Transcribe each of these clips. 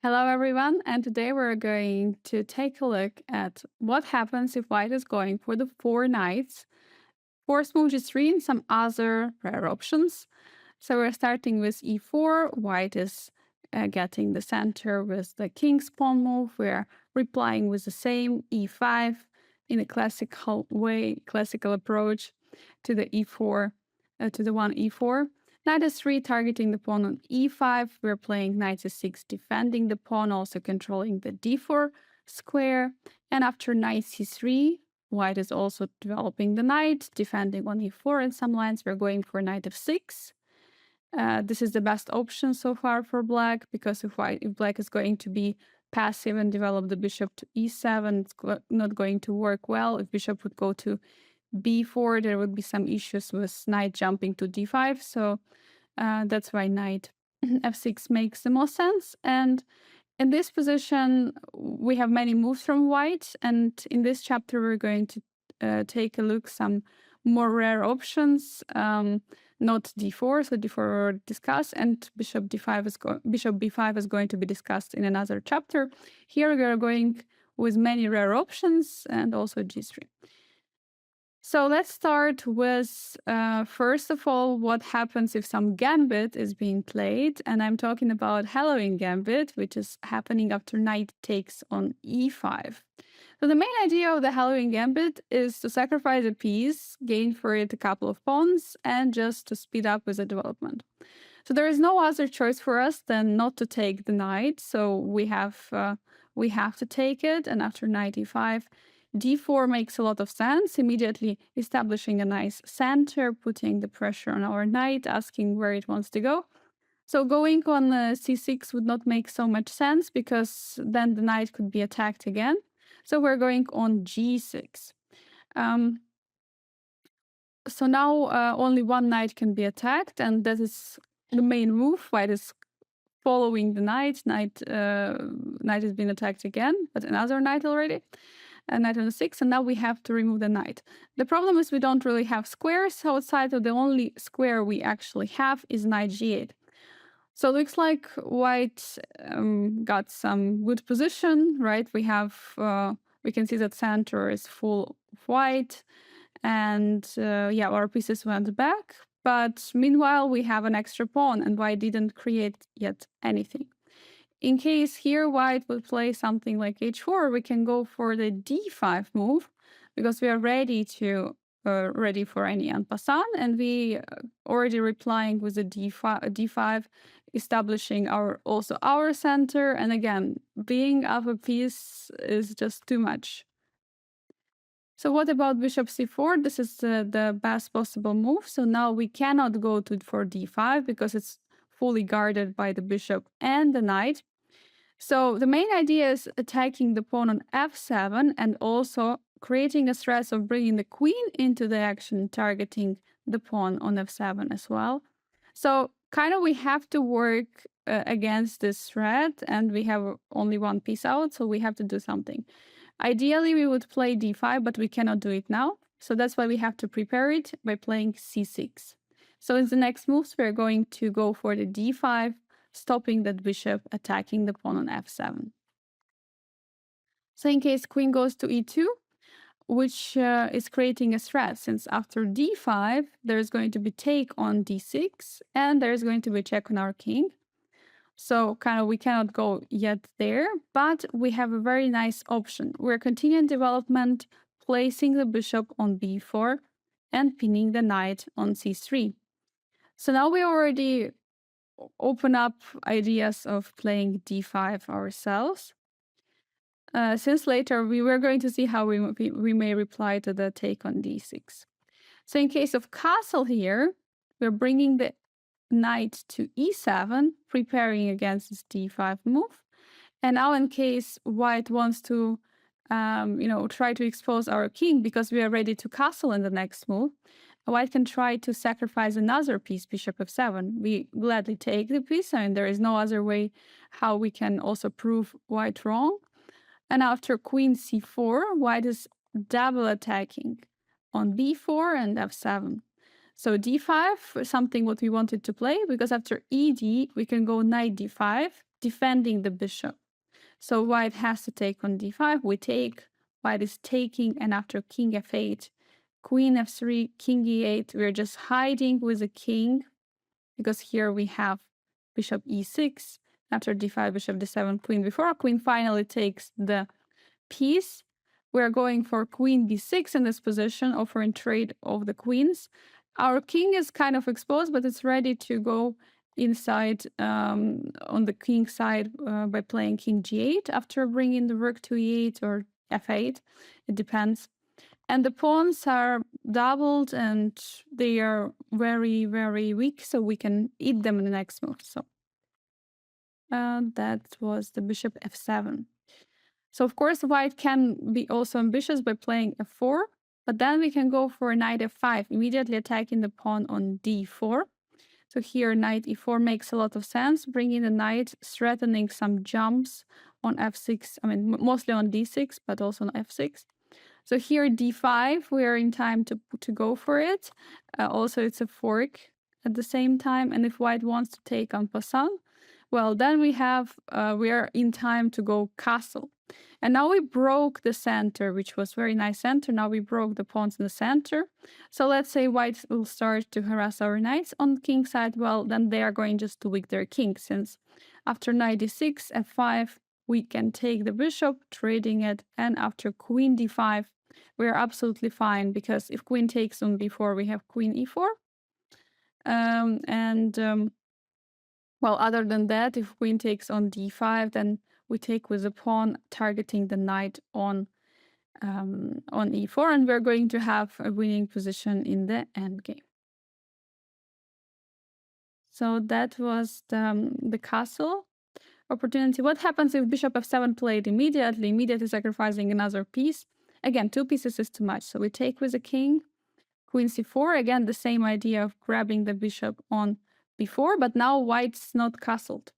Hello, everyone, and today we're going to take a look at what happens if white is going for the four knights, four smooth g3, and some other rare options. So we're starting with e4. White is getting the center with the king's pawn move. We're replying with the same e5 in a classical way, classical approach to the e4, to the one e4. Knight s3 targeting the pawn on e5. We're playing knight c6, defending the pawn, also controlling the d4 square. And after knight c3, white is also developing the knight, defending on e4. In some lines, we're going for knight f6. This is the best option so far for black, because if black is going to be passive and develop the bishop to e7, it's not going to work well. If bishop would go to b4, there would be some issues with knight jumping to d5. So that's why knight f6 makes the most sense. And in this position, we have many moves from white. And in this chapter, we're going to take a look some more rare options. Not d4, so d4 we already discussed, and bishop b5 is going to be discussed in another chapter. Here we are going with many rare options and also g3. So let's start with, first of all, what happens if some gambit is being played. And I'm talking about Halloween gambit, which is happening after knight takes on e5. So the main idea of the Halloween gambit is to sacrifice a piece, gain for it a couple of pawns, and just to speed up with the development. So there is no other choice for us than not to take the knight. So we have to take it, and after knight e5, d4 makes a lot of sense, immediately establishing a nice center, putting the pressure on our knight, asking where it wants to go. So going on c6 would not make so much sense, because then the knight could be attacked again. So we're going on g6. So now only one knight can be attacked, and that is the main move. White is following the knight. Knight has been attacked again, but another knight already. Knight on the6, and now we have to remove the knight. The problem is we don't really have squares outside, so the only square we actually have is knight g8. So it looks like white got some good position, right? We can see that center is full of white, and yeah, our pieces went back. But meanwhile, we have an extra pawn, and white didn't create yet anything. In case here white would play something like h4, we can go for the d5 move, because we are ready for any en passant, and we already replying with the d5, establishing our center. And again, being up a piece is just too much. So what about bishop c4? This is the best possible move. So now we cannot go for d5 because it's fully guarded by the bishop and the knight. So the main idea is attacking the pawn on f7 and also creating a threat of bringing the queen into the action, targeting the pawn on f7 as well. So kind of we have to work against this threat, and we have only one piece out, so we have to do something. Ideally, we would play d5, but we cannot do it now. So that's why we have to prepare it by playing c6. So in the next moves, we're going to go for the d5, stopping that bishop attacking the pawn on f7. So in case queen goes to e2, which is creating a threat, since after d5, there's going to be take on d6, and there's going to be check on our king. So kind of we cannot go yet there, but we have a very nice option. We're continuing development, placing the bishop on b4 and pinning the knight on c3. So now we already open up ideas of playing d5 ourselves. Since later we were going to see how we may reply to the take on d6. So in case of castle here, we're bringing the knight to e7, preparing against this d5 move. And now in case white wants to try to expose our king, because we are ready to castle in the next move, white can try to sacrifice another piece, bishop f7. We gladly take the piece, and there is no other way how we can also prove white wrong. And after queen c4, white is double attacking on b4 and f7. So d5 is something what we wanted to play, because after ed, we can go knight d5, defending the bishop. So white has to take on d5. We take, white is taking, and after king f8, queen f3, king e8, we're just hiding with a king, because here we have bishop e6, after d5, bishop d7, queen b4. Queen finally takes the piece. We're going for queen b6 in this position, offering trade of the queens. Our king is kind of exposed, but it's ready to go inside on the king side by playing king g8 after bringing the rook to e8 or f8. It depends. And the pawns are doubled and they are very, very weak, so we can eat them in the next move. So that was the bishop f7. So of course, white can be also ambitious by playing f4, but then we can go for knight f5, immediately attacking the pawn on d4. So here knight e4 makes a lot of sense, bringing the knight, threatening some jumps on f6, I mean, mostly on d6, but also on f6. So here d5, we are in time to go for it. Also, it's a fork at the same time, and if white wants to take en passant, well, then we are in time to go castle. And now we broke the center, which was very nice center. Now we broke the pawns in the center. So let's say white will start to harass our knights on the king side. Well, then they are going just to weak their king, since after knight d6, f5, we can take the bishop, trading it, and after queen d5, we're absolutely fine, because if queen takes on b4, we have queen e4. Well, other than that, if queen takes on d5, then we take with a pawn, targeting the knight on e4, and we're going to have a winning position in the endgame. So that was the castle opportunity. What happens if bishop f7 played immediately sacrificing another piece? Again, 2 pieces is too much, so we take with a king, queen c4. Again, the same idea of grabbing the bishop on b4, but now white's not castled.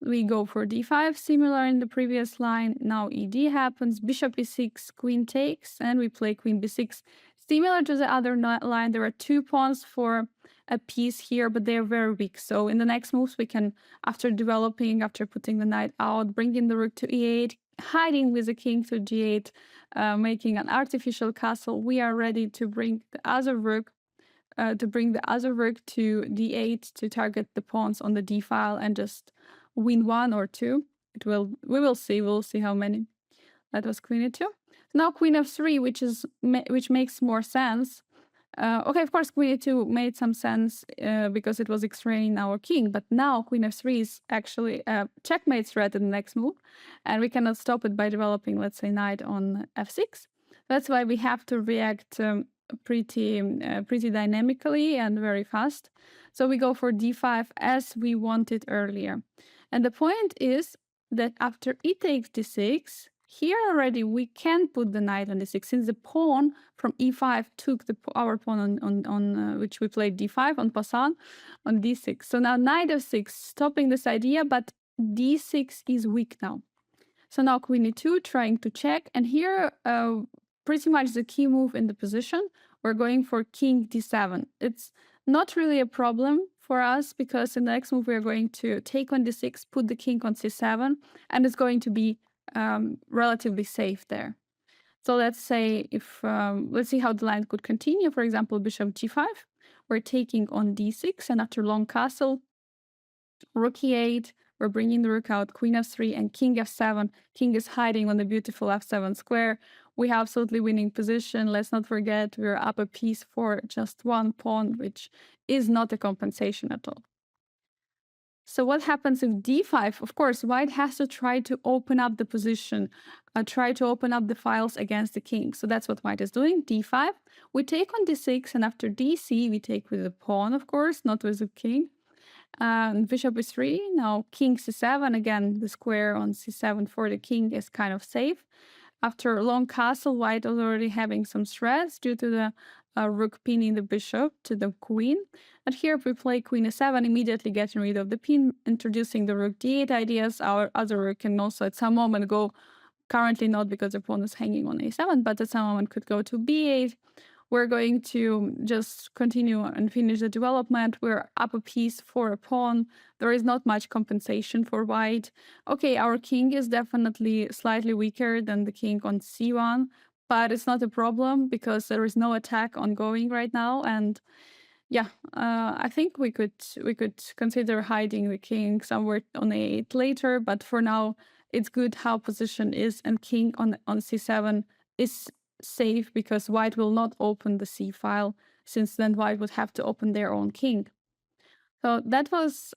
We go for d5, similar in the previous line. Now ed happens, bishop e6, queen takes, and we play queen b6. Similar to the other line, there are 2 pawns for a piece here, but they are very weak. So in the next moves, we can, after putting the knight out, bringing the rook to e8, hiding with the king to g8, making an artificial castle. We are ready to bring the other rook to d8 to target the pawns on the d file and just win 1 or 2. We will see. We'll see how many. That was queen e2. Now queen f3, which makes more sense. Okay, of course, queen e2 made some sense because it was extraining our king, but now queen f3 is actually a checkmate threat in the next move, and we cannot stop it by developing, let's say, knight on f6. That's why we have to react pretty dynamically and very fast. So we go for d5 as we wanted earlier. And the point is that after e takes d6, here already we can put the knight on d6, since the pawn from e5 took our pawn on which we played d5 on passant on d6. So now knight f6, stopping this idea, but d6 is weak now. So now queen e2, trying to check, and here pretty much the key move in the position, we're going for king d7. It's not really a problem for us, because in the next move we're going to take on d6, put the king on c7, and it's going to be relatively safe there. So let's say let's see how the line could continue. For example, bishop g5, we're taking on d6, and after long castle, rook e8, we're bringing the rook out, queen f3, and king f7. King is hiding on the beautiful f7 square. We have absolutely winning position. Let's not forget we're up a piece for just 1 pawn, which is not a compensation at all. So what happens if d5? Of course, white has to try to open up the position, try to open up the files against the king. So that's what white is doing, d5. We take on d6, and after dc, we take with the pawn, of course, not with the king. Bishop e3, now king c7. Again, the square on c7 for the king is kind of safe. After a long castle, white is already having some threats due to the rook pinning the bishop to the queen. And here if we play queen e7, immediately getting rid of the pin, introducing the rook d8 ideas. Our other rook can also at some moment go, currently not because the pawn is hanging on a7, but at some moment could go to b8 we're going to just continue and finish the development. We're up a piece for a pawn. There is not much compensation for white. Okay, our king is definitely slightly weaker than the king on c1, but it's not a problem because there is no attack ongoing right now. And yeah, I think we could consider hiding the king somewhere on a8 later, but for now it's good how position is, and king on c7 is safe because white will not open the c file, since then white would have to open their own king. So that was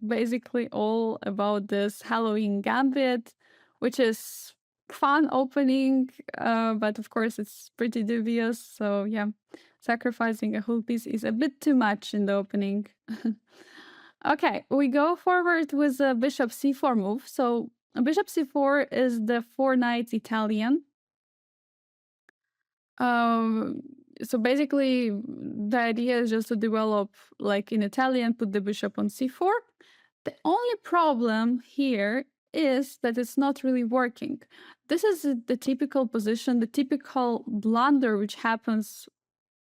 basically all about this Halloween Gambit, which is fun opening, but of course it's pretty dubious. So yeah, sacrificing a whole piece is a bit too much in the opening. Okay, we go forward with a bishop c4 move. So bishop c4 is the 4 knights Italian. So basically, the idea is just to develop like in Italian, put the bishop on c4. The only problem here is that it's not really working. This is the typical position, the typical blunder which happens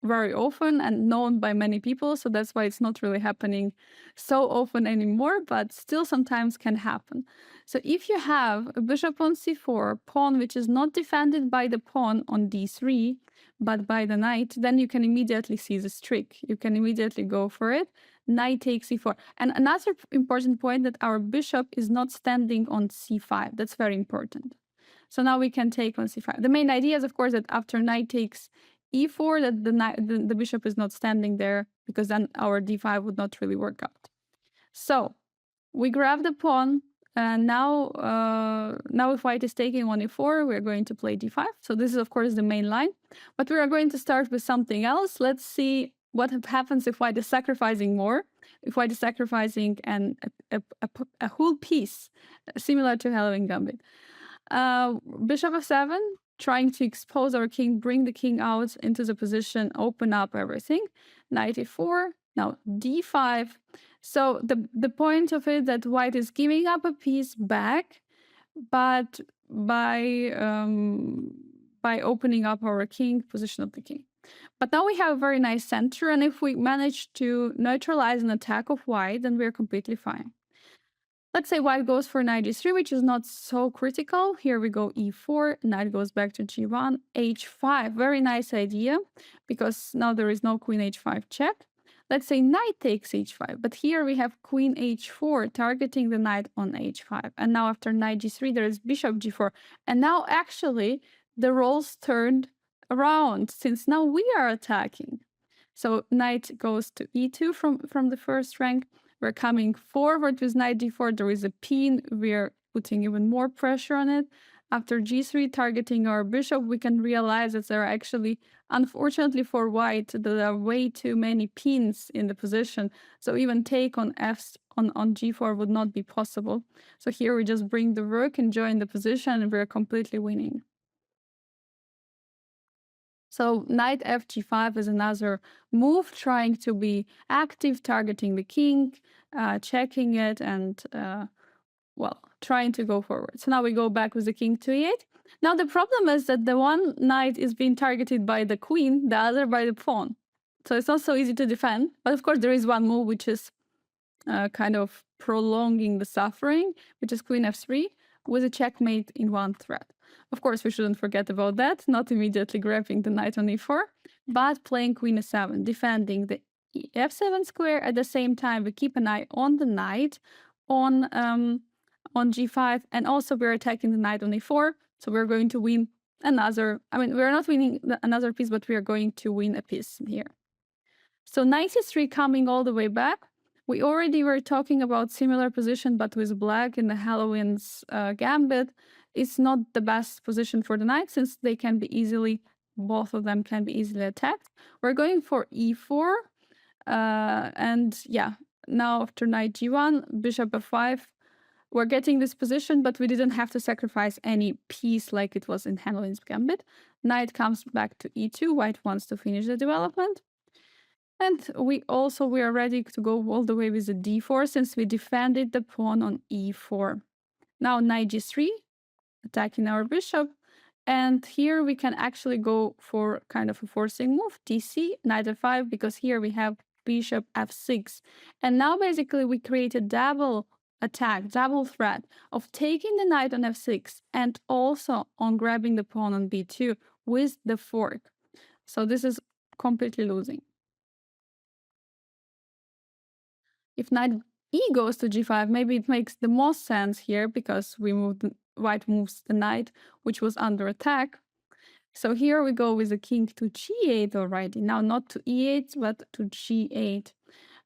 very often and known by many people. So that's why it's not really happening so often anymore, but still sometimes can happen. So if you have a bishop on c4, pawn which is not defended by the pawn on d3, but by the knight, then you can immediately see this trick. You can immediately go for it. Knight takes c4. And another important point, that our bishop is not standing on c5. That's very important. So now we can take on c5. The main idea is, of course, that after knight takes e4, that the bishop is not standing there, because then our d5 would not really work out. So we grab the pawn, and now if white is taking on e4, we're going to play d5. So this is, of course, the main line. But we are going to start with something else. Let's see what happens if white is sacrificing more. If white is sacrificing a whole piece, similar to Halloween Gambit. Bishop f7, trying to expose our king, bring the king out into the position, open up everything. Knight e4, now d5. So the point of it, that white is giving up a piece back, but by opening up our king, position of the king. But now we have a very nice center, and if we manage to neutralize an attack of white, then we're completely fine. Let's say white goes for knight g3, which is not so critical. Here we go e4, knight goes back to g1, h5. Very nice idea, because now there is no queen h5 check. Let's say knight takes h5, but here we have queen h4 targeting the knight on h5. And now after knight g3, there is bishop g4. And now actually the roles turned around, since now we are attacking. So knight goes to e2 from the first rank. We're coming forward with knight d4. There is a pin. We're putting even more pressure on it. After g3 targeting our bishop, we can realize that there are actually, unfortunately for white, there are way too many pins in the position. So even take on on g4 would not be possible. So here we just bring the rook and join the position, and we're completely winning. So knight f g5 is another move, trying to be active, targeting the king, checking it, and well, trying to go forward. So now we go back with the king to e8. Now the problem is that the one knight is being targeted by the queen, the other by the pawn. So it's not so easy to defend. But of course there is one move which is kind of prolonging the suffering, which is queen f3 with a checkmate in one thread. Of course, we shouldn't forget about that, not immediately grabbing the knight on e4, but playing queen e7, defending the f7 square. At the same time, we keep an eye on the knight on g5, and also we're attacking the knight on e4, so we're going to win another, we're not winning another piece, but we are going to win a piece here. So knight e3 coming all the way back. We already were talking about similar position, but with black in the Halloween's Gambit. It's not the best position for the knight, since they can be easily, both of them can be easily attacked. We're going for e4, and yeah, now after knight g1, bishop f5, we're getting this position, but we didn't have to sacrifice any piece like it was in Halloween's Gambit. Knight comes back to e2, white wants to finish the development. And we are ready to go all the way with the d4, since we defended the pawn on e4. Now knight g3, attacking our bishop. And here we can actually go for kind of a forcing move, DC, knight f5, because here we have bishop f6. And now basically we create a double attack, double threat of taking the knight on f6 and also on grabbing the pawn on b2 with the fork. So this is completely losing. If knight e goes to g5, maybe it makes the most sense here because we moved, white moves the knight, which was under attack. So here we go with the king to g8 already. Now not to e8, but to g8.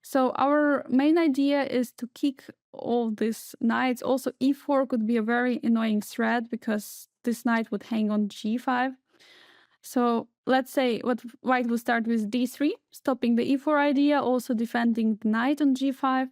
So our main idea is to kick all these knights. Also, e4 could be a very annoying threat because this knight would hang on g5. So let's say what white will start with d3, stopping the e4 idea, also defending the knight on g5.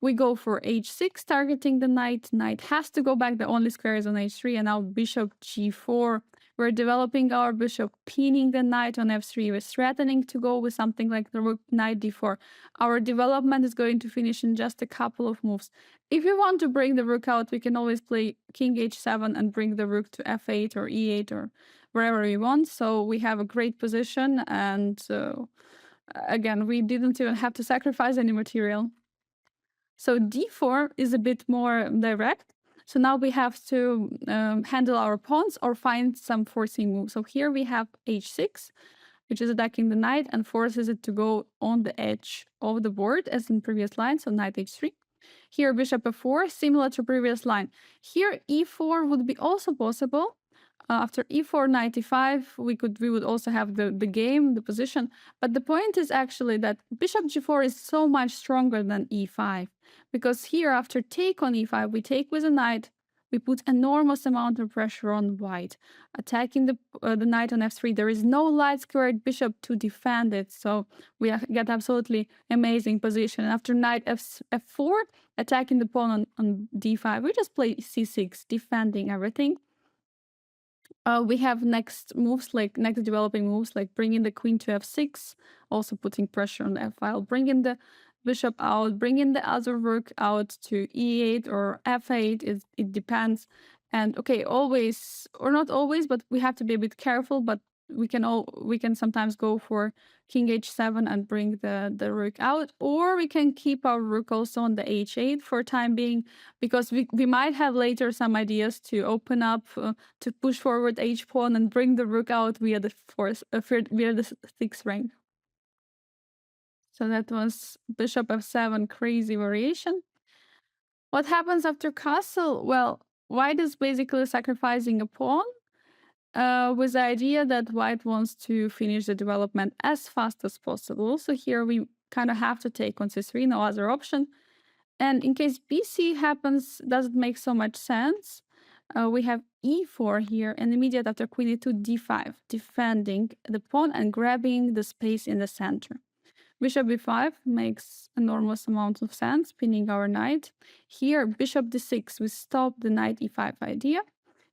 We go for h6, targeting the knight. Knight has to go back. The only square is on h3, and now bishop g4. We're developing our bishop, pinning the knight on f3. We're threatening to go with something like the rook knight d4. Our development is going to finish in just a couple of moves. If we want to bring the rook out, we can always play king h7 and bring the rook to f8 or e8 or wherever we want. So we have a great position, and again, we didn't even have to sacrifice any material. So d4 is a bit more direct. So now we have to handle our pawns or find some forcing move. So here we have h6, which is attacking the knight and forces it to go on the edge of the board as in previous line, so knight h3. Here bishop f4, similar to previous line. Here e4 would be also possible. After e4, knight e5, we would also have the game, the position. But the point is actually that bishop g4 is so much stronger than e5. Because here, after take on e5, we take with a knight, we put enormous amount of pressure on white. Attacking the knight on f3, there is no light squared bishop to defend it, so we get absolutely amazing position. After knight f4, attacking the pawn on d5, we just play c6, defending everything. We have next developing moves, like bringing the queen to f6, also putting pressure on the f file, bringing the bishop out, bringing the other rook out to e8 or f8. It depends. And okay, always, or not always, but we have to be a bit careful. But we can sometimes go for king h7 and bring the rook out, or we can keep our rook also on the h8 for time being, because we might have later some ideas to open up, to push forward h pawn and bring the rook out via the via the sixth rank. So that was bishop f7, crazy variation. What happens after castle? Well, white is basically sacrificing a pawn, with the idea that white wants to finish the development as fast as possible. So here we kind of have to take on c3, no other option. And in case bc happens, doesn't make so much sense. We have e4 here, and immediate after queen e2, d5, defending the pawn and grabbing the space in the center. Bishop b5 makes enormous amount of sense, pinning our knight. Here, bishop d6, we stop the knight e5 idea,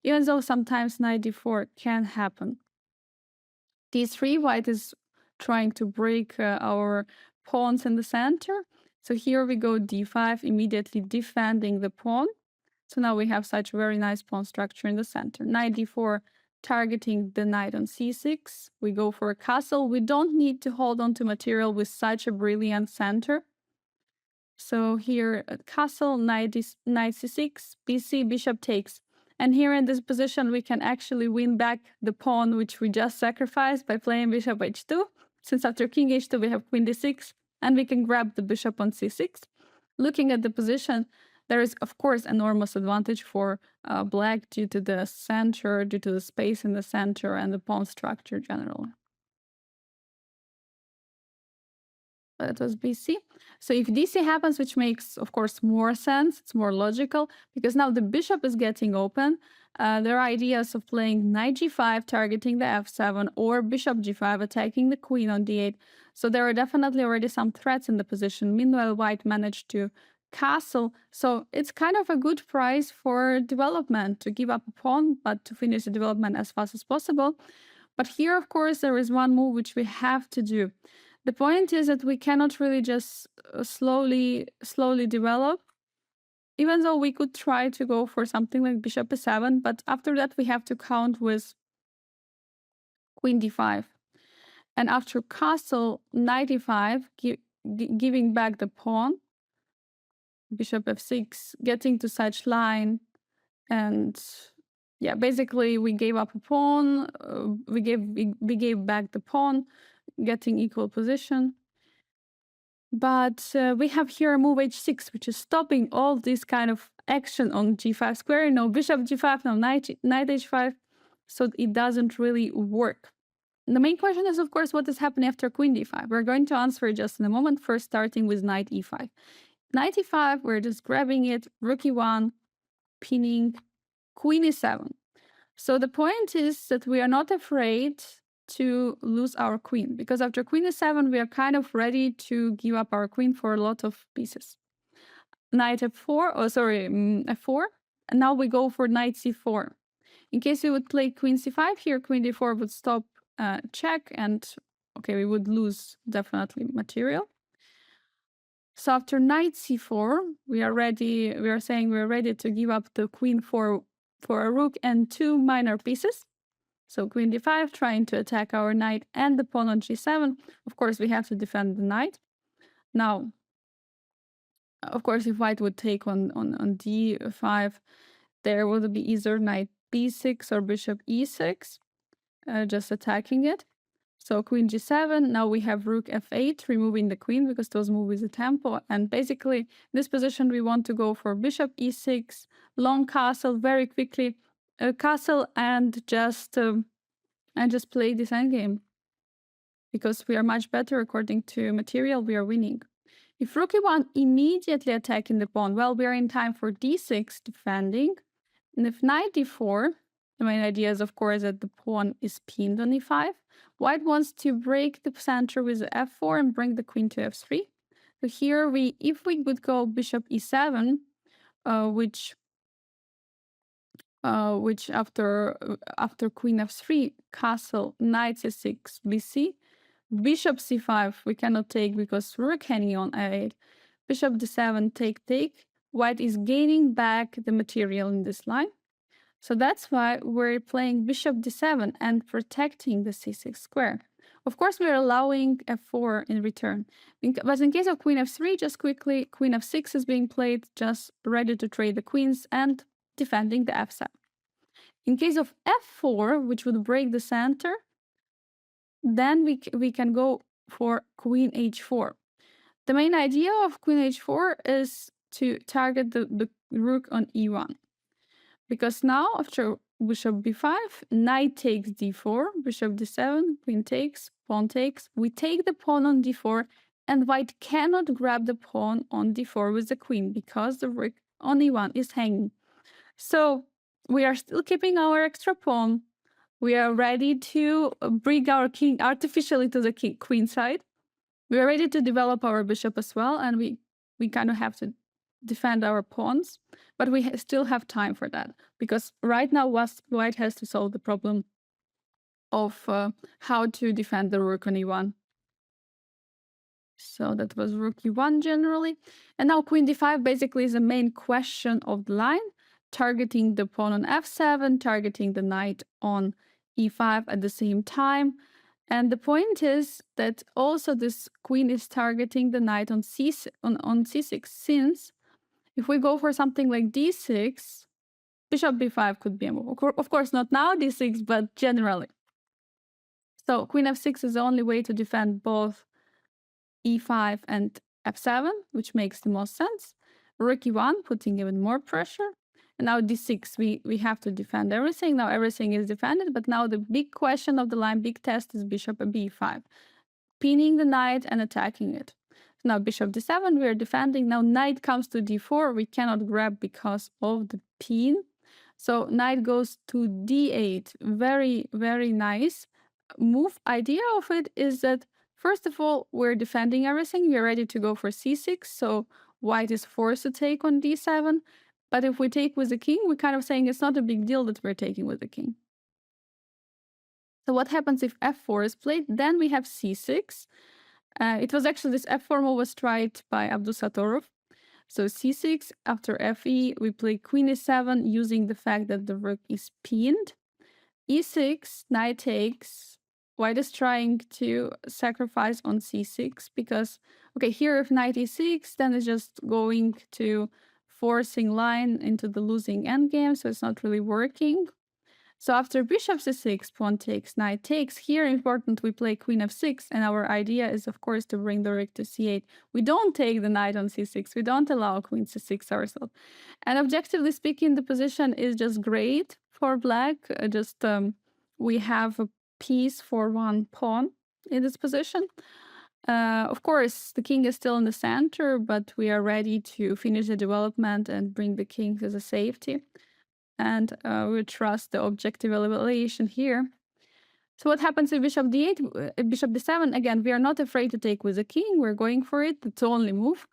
even though sometimes knight d4 can happen. d3, white is trying to break our pawns in the center. So here we go d5, immediately defending the pawn. So now we have such very nice pawn structure in the center. Knight d4, targeting the knight on c6. We go for a castle. We don't need to hold on to material with such a brilliant center. So here at castle, knight c6, bc, bishop takes. And here in this position, we can actually win back the pawn which we just sacrificed by playing bishop h2. Since after king h2, we have queen d6, and we can grab the bishop on c6. Looking at the position, there is, of course, enormous advantage for black due to the center, due to the space in the center and the pawn structure generally. That was BC. So if DC happens, which makes, of course, more sense, it's more logical, because now the bishop is getting open. There are ideas of playing knight g5, targeting the f7, or bishop g5, attacking the queen on d8. So there are definitely already some threats in the position. Meanwhile, white managed to castle. So it's kind of a good price for development, to give up a pawn, but to finish the development as fast as possible. But here, of course, there is one move which we have to do. The point is that we cannot really just slowly develop, even though we could try to go for something like bishop e7, but after that we have to count with queen d5. And after castle knight e5, giving back the pawn, bishop f6, getting to such line, and yeah, basically we gave up a pawn, we gave back the pawn, getting equal position. But we have here move h6, which is stopping all this kind of action on g5 square. No bishop g5, no knight h5, so it doesn't really work. The main question is, of course, what is happening after queen d5. We're going to answer it just in a moment, first starting with knight e5. Knight e5, we're just grabbing it, rook e1, pinning, queen e7. So the point is that we are not afraid to lose our queen, because after queen e7, we are kind of ready to give up our queen for a lot of pieces. Knight f4, f4, and now we go for knight c4. In case we would play queen c5 here, queen d4 would stop check, and okay, we would lose definitely material. So after knight c4, we are saying we're ready to give up the queen for a rook and two minor pieces. So queen d5, trying to attack our knight and the pawn on g7. Of course, we have to defend the knight. Now, of course, if white would take on d5, there would be either knight b6 or bishop e6, just attacking it. So queen g7, now we have rook f8, removing the queen because those move with the tempo. And basically, in this position, we want to go for bishop e6, long castle, very quickly, castle, and just play this endgame. Because we are much better according to material, we are winning. If rook e1 immediately attacking the pawn, well, we are in time for d6 defending. And if knight d4, the main idea is, of course, that the pawn is pinned on e5. White wants to break the center with f4 and bring the queen to f3. So here, if we would go bishop e7, which after queen f3, castle, knight c6, bc, bishop c5, we cannot take because rook hanging on a8. Bishop d7, take. White is gaining back the material in this line. So that's why we're playing bishop d7 and protecting the c6 square. Of course, we're allowing f4 in return. But in case of queen f3, just quickly, queen f6 is being played, just ready to trade the queens and defending the f7. In case of f4, which would break the center, then we can go for queen h4. The main idea of queen h4 is to target the rook on e1. Because now, after bishop b5, knight takes d4, bishop d7, queen takes, pawn takes. We take the pawn on d4, and white cannot grab the pawn on d4 with the queen because the rook on e1 is hanging. So we are still keeping our extra pawn. We are ready to bring our king artificially to the queen side. We are ready to develop our bishop as well, and we kind of have to defend our pawns, but we still have time for that, because right now white has to solve the problem of how to defend the rook on e1. So that was rook e1 generally. And now queen d5 basically is the main question of the line, targeting the pawn on f7, targeting the knight on e5 at the same time. And the point is that also this queen is targeting the knight on c6, since if we go for something like d6, bishop b5 could be a move. Of course, not now d6, but generally. So queen f6 is the only way to defend both e5 and f7, which makes the most sense. Rook e1, putting even more pressure. And now d6, we have to defend everything. Now everything is defended, but now the big question of the line, big test, is bishop b5. Pinning the knight and attacking it. Now bishop d7, we are defending. Now knight comes to d4, we cannot grab because of the pin. So knight goes to d8. Very, very nice move. Idea of it is that, first of all, we're defending everything. We're ready to go for c6, so white is forced to take on d7. But if we take with the king, we're kind of saying it's not a big deal that we're taking with the king. So what happens if f4 is played? Then we have c6. It was actually, this f4 move was tried by Abdusattorov. So c6, after fe, we play queen e7 using the fact that the rook is pinned. e6, knight takes, white is trying to sacrifice on c6 because, okay, here if knight e6, then it's just going to forcing line into the losing endgame, so it's not really working. So after bishop c6, pawn takes, knight takes. Here, important, we play queen f6, and our idea is, of course, to bring the rook to c8. We don't take the knight on c6. We don't allow queen c6 ourselves. And objectively speaking, the position is just great for black. We have a piece for one pawn in this position. Of course, the king is still in the center, but we are ready to finish the development and bring the king as a safety. And we trust the objective evaluation here. So what happens if bishop d8, bishop d7? Again, we are not afraid to take with the king. We're going for it. It's the only move.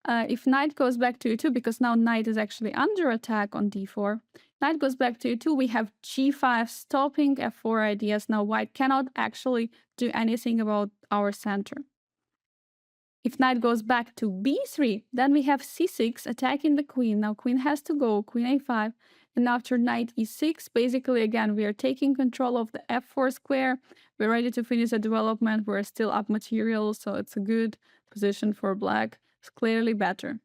If knight goes back to e2, because now knight is actually under attack on d4, knight goes back to e2, we have g5 stopping f4 ideas. Now white cannot actually do anything about our center. If knight goes back to b3, then we have c6 attacking the queen. Now queen has to go, queen a5. And after knight e6, basically, again, we are taking control of the f4 square. We're ready to finish the development. We're still up material, so it's a good position for black. It's clearly better.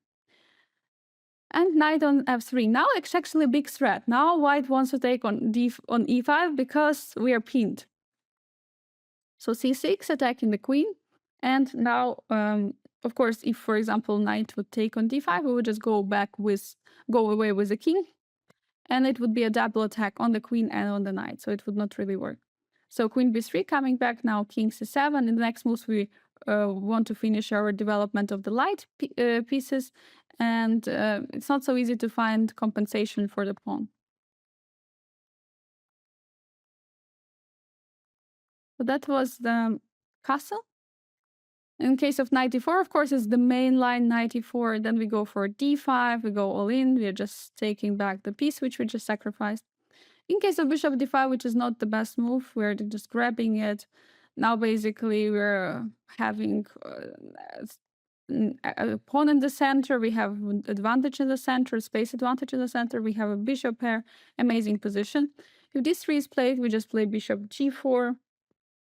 And knight on f3. Now it's actually a big threat. Now white wants to take on e5 because we are pinned. So c6 attacking the queen. And now, of course, if, for example, knight would take on d5, we would just go away with the king. And it would be a double attack on the queen and on the knight, so it would not really work. So queen b3 coming back, now king c7. In the next moves, we want to finish our development of the light pieces, and it's not so easy to find compensation for the pawn. So that was the castle. In case of knight e4, of course, it's the main line, knight e4. Then we go for d5, we go all in. We are just taking back the piece, which we just sacrificed. In case of bishop d5, which is not the best move, we're just grabbing it. Now, basically, we're having a pawn in the center. We have advantage in the center, space advantage in the center. We have a bishop pair, amazing position. If d3 is played, we just play bishop g4.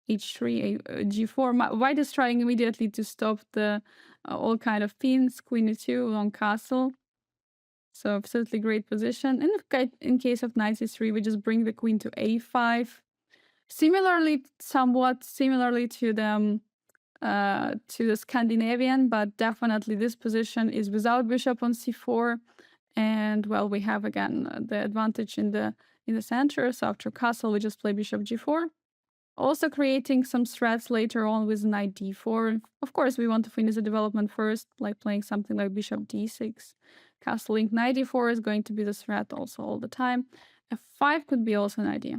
h3, g4. White is trying immediately to stop the all kind of pins, queen e2, long castle. So absolutely great position. And in case of knight c3, we just bring the queen to a5. Somewhat similarly to the Scandinavian, but definitely this position is without bishop on c4. And well, we have again the advantage in the center. So after castle, we just play bishop g4. Also creating some threats later on with knight d4. Of course, we want to finish the development first, like playing something like bishop d6. Castling knight d4 is going to be the threat also all the time. f5 could be also an idea.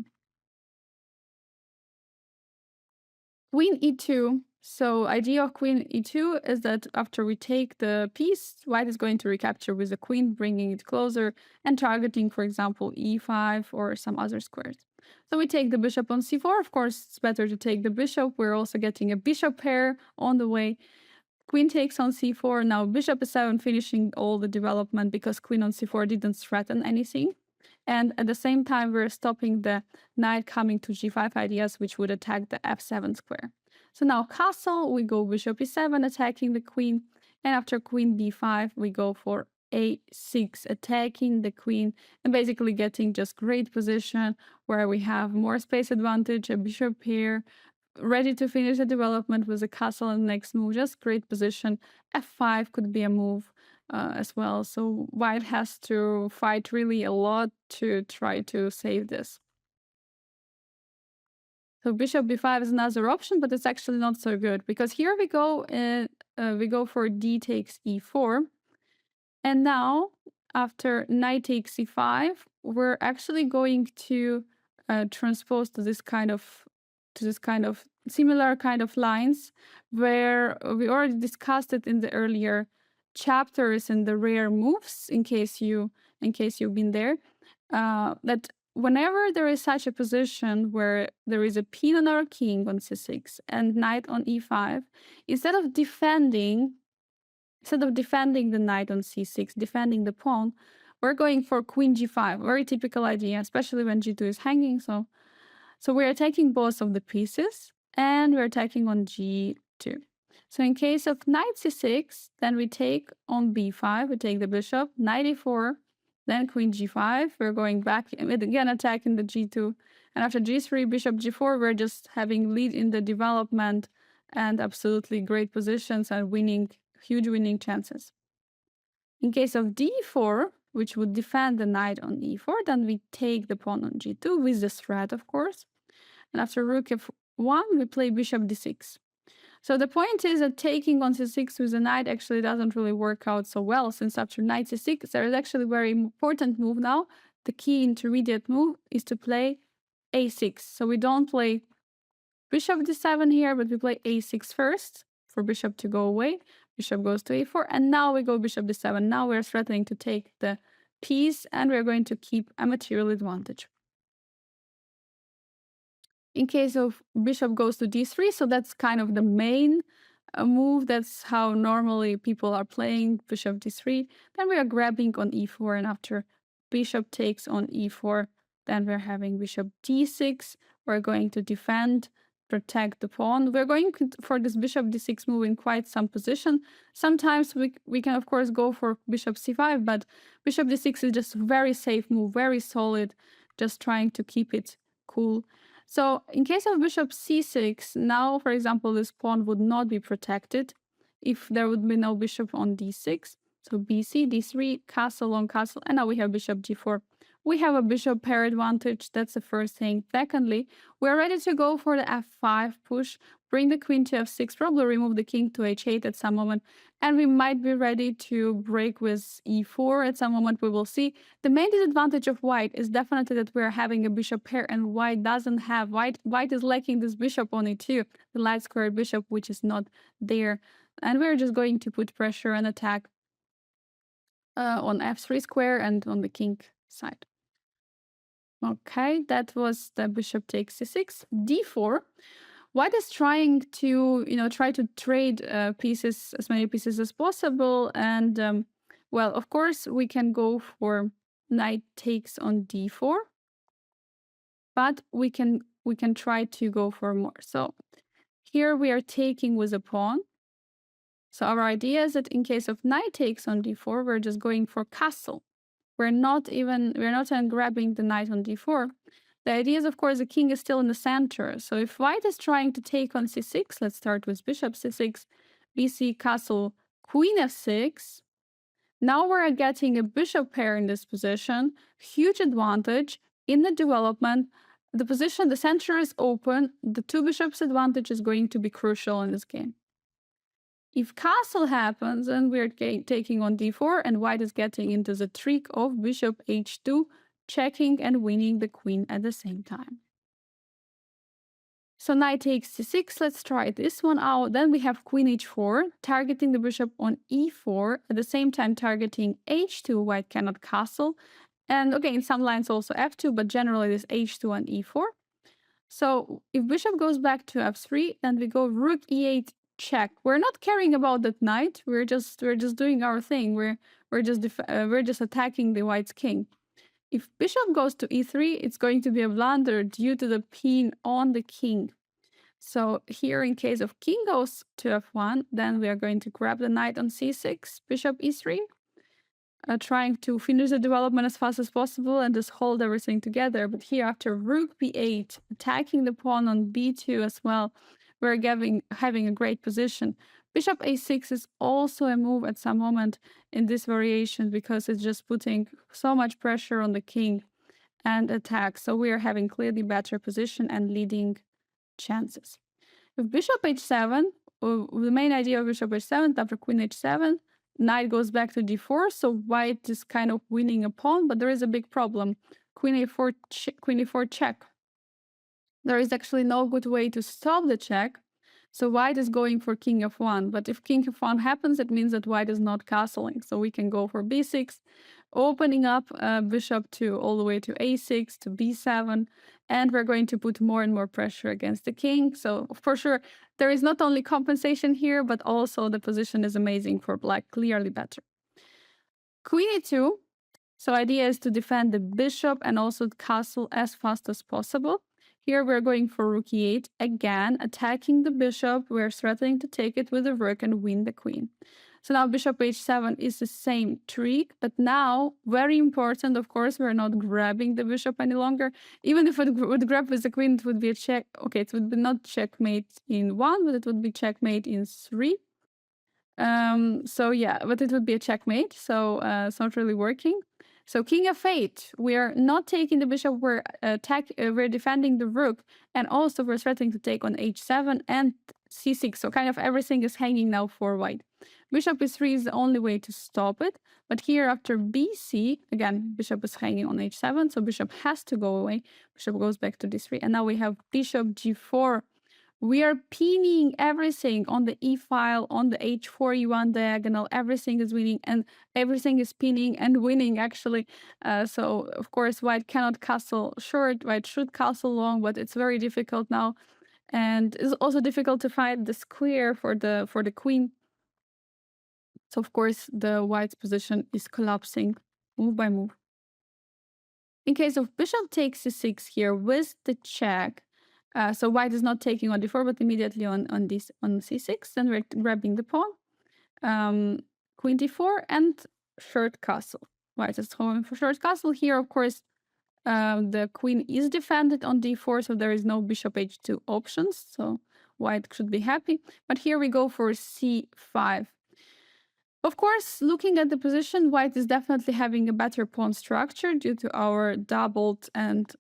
Queen e2. So idea of queen e2 is that after we take the piece, white is going to recapture with the queen, bringing it closer and targeting, for example, e5 or some other squares. So we take the bishop on c4. Of course, it's better to take the bishop. We're also getting a bishop pair on the way. Queen takes on c4. Now bishop e7, finishing all the development because queen on c4 didn't threaten anything. And at the same time, we're stopping the knight coming to g5 ideas, which would attack the f7 square. So now castle, we go bishop e7, attacking the queen. And after queen b5, we go for a6, attacking the queen, and basically getting just great position where we have more space advantage, a bishop here, ready to finish the development with a castle in the next move. Just great position. f5 could be a move as well. So white has to fight really a lot to try to save this. So bishop b5 is another option, but it's actually not so good because here we go for d takes e4. And now after knight takes e5, we're actually going to transpose to this kind of similar kind of lines where we already discussed it in the earlier chapters in the rare moves, in case you've been there, that whenever there is such a position where there is a pin on our king on c6 and knight on e5, instead of defending the knight on c6, defending the pawn, we're going for queen g5. Very typical idea, especially when g2 is hanging. So So we're attacking both of the pieces, and we're attacking on g2. So in case of knight c6, then we take on b5, we take the bishop, knight e4, then queen g5, we're going back, again attacking the g2, and after g3, bishop g4, we're just having lead in the development and absolutely great positions and winning, huge winning chances. In case of d4, which would defend the knight on e4, then we take the pawn on g2 with the threat, of course. And after rook f1, we play bishop d6. So the point is that taking on c6 with the knight actually doesn't really work out so well, since after knight c6, there is actually a very important move now. The key intermediate move is to play a6. So we don't play bishop d7 here, but we play a6 first for bishop to go away. Bishop goes to a4, and now we go bishop d7. Now we're threatening to take the piece, and we're going to keep a material advantage. In case of bishop goes to d3, so that's kind of the main move. That's how normally people are playing bishop d3. Then we are grabbing on e4, and after bishop takes on e4, then we're having bishop d6. We're going to defend, protect the pawn. We're going for this bishop d6 move in quite some position. Sometimes we can, of course, go for bishop c5, but bishop d6 is just a very safe move, very solid, just trying to keep it cool. So in case of bishop c6, now, for example, this pawn would not be protected if there would be no bishop on d6. So bc, d3, castle on castle, and now we have bishop g4. We have a bishop pair advantage, that's the first thing. Secondly, we're ready to go for the f5 push, bring the queen to f6, probably remove the king to h8 at some moment, and we might be ready to break with e4 at some moment, we will see. The main disadvantage of white is definitely that we're having a bishop pair, and white doesn't have, white is lacking this bishop on e2, the light squared bishop, which is not there. And we're just going to put pressure and attack on f3 square and on the king side. Okay, that was the bishop takes c6, d4. White is trying to, try to trade pieces, as many pieces as possible. And, well, of course, we can go for knight takes on d4. But we can try to go for more. So here we are taking with a pawn. So our idea is that in case of knight takes on d4, we're just going for castle. We're not even grabbing the knight on d4. The idea is, of course, the king is still in the center. So if white is trying to take on c6, let's start with bishop c6, bc, castle, queen f6. Now we're getting a bishop pair in this position, huge advantage in the development. The position, the center is open. The two bishops advantage is going to be crucial in this game. If castle happens, then we're taking on d4, and white is getting into the trick of bishop h2, checking and winning the queen at the same time. So knight takes c6, let's try this one out. Then we have queen h4, targeting the bishop on e4, at the same time targeting h2, white cannot castle. And okay, in some lines also f2, but generally this h2 and e4. So if bishop goes back to f3, then we go rook e8, check. We're not caring about that knight. We're just doing our thing. We're just attacking the white's king. If bishop goes to e3, it's going to be a blunder due to the pin on the king. So here, in case of king goes to f1, then we are going to grab the knight on c6, bishop e3, trying to finish the development as fast as possible and just hold everything together. But here, after rook b8, attacking the pawn on b2 as well, we're having a great position. Bishop a6 is also a move at some moment in this variation because it's just putting so much pressure on the king and attack. So we are having clearly better position and leading chances. With bishop h7, the main idea of bishop h7, after queen h7, knight goes back to d4, so white is kind of winning a pawn, but there is a big problem. Queen a4, queen e4 check. There is actually no good way to stop the check, so white is going for king f1. But if king f1 happens, it means that white is not castling. So we can go for b6, opening up bishop to all the way to a6, to b7, and we're going to put more and more pressure against the king. So for sure, there is not only compensation here, but also the position is amazing for black, clearly better. Queen e2. So idea is to defend the bishop and also castle as fast as possible. Here we're going for rook e8, again attacking the bishop. We're threatening to take it with the rook and win the queen. So now bishop h7 is the same trick, but now, very important, of course, we're not grabbing the bishop any longer. Even if it would grab with the queen, it would be a check. Okay, it would be not checkmate in 1, but it would be checkmate in 3. So yeah, but it would be a checkmate, so it's not really working. So king f8, we're not taking the bishop, we're defending the rook, and also we're threatening to take on h7 and c6, so kind of everything is hanging now for white. Bishop e3 is the only way to stop it, but here after bc, again, bishop is hanging on h7, so bishop has to go away, bishop goes back to d3, and now we have bishop g4. We are pinning everything on the e file, on the h4 e1 diagonal. Everything is winning and everything is pinning and winning, actually. So, of course, white cannot castle short, white should castle long, but it's very difficult now. And it's also difficult to find the square for the queen. So, of course, the white's position is collapsing move by move. In case of bishop takes c6 here with the check, so white is not taking on d4, but immediately on c6. Then we're grabbing the pawn, queen d4, and short castle. White is going for short castle. Here, of course, the queen is defended on d4, so there is no bishop h2 options. So white should be happy. But here we go for c5. Of course, looking at the position, white is definitely having a better pawn structure due to our doubled and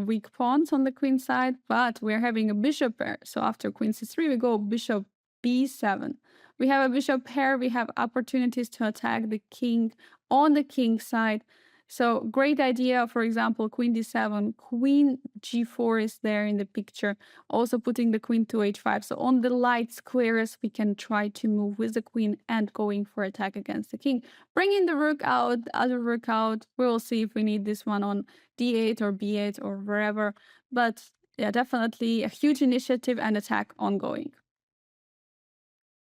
weak pawns on the queen side, but we're having a bishop pair. So after queen c3, we go bishop b7. We have a bishop pair, we have opportunities to attack the king on the king side. So great idea, for example, queen d7, queen g4 is there in the picture, also putting the queen to h5. So on the light squares, we can try to move with the queen and going for attack against the king. Bringing the rook out, the other rook out. We will see if we need this one on d8 or b8 or wherever. But yeah, definitely a huge initiative and attack ongoing.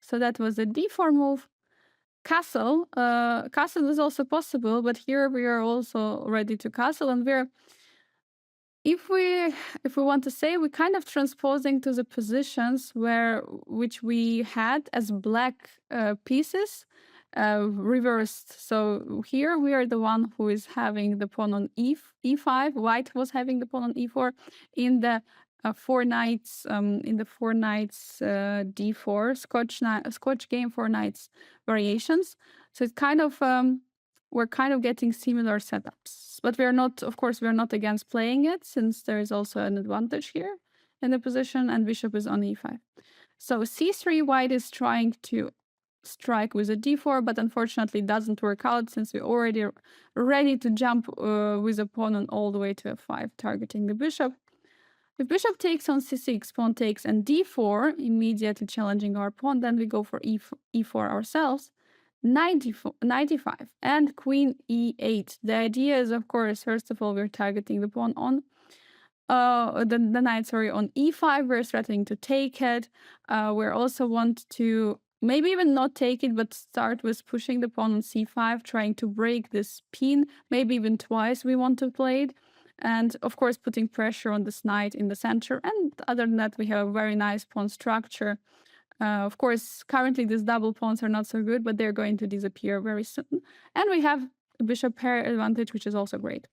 So that was the d4 move. Castle. Castle is also possible, but here we are also ready to castle, and we're, if we want to say, we're kind of transposing to the positions which we had as black pieces, reversed. So here we are the one who is having the pawn on e5. White was having the pawn on e4 in the four knights d4 Scotch game 4 knights variations. So it's kind of we're kind of getting similar setups, but we're not, of course, we're not against playing it, since there is also an advantage here in the position, and bishop is on e5. So c3, white is trying to strike with a d4, but unfortunately it doesn't work out, since we're already ready to jump with a pawn on all the way to f5, targeting the bishop. If bishop takes on c6, pawn takes, and d4, immediately challenging our pawn, then we go for e4 ourselves. 95 and queen e8. The idea is, of course, first of all, we're targeting the pawn on the knight, sorry, on e5. We're threatening to take it. We also want to maybe even not take it, but start with pushing the pawn on c5, trying to break this pin. Maybe even twice we want to play it. And of course, putting pressure on this knight in the center. And other than that, we have a very nice pawn structure. Of course, currently these double pawns are not so good, but they're going to disappear very soon. And we have a bishop pair advantage, which is also great.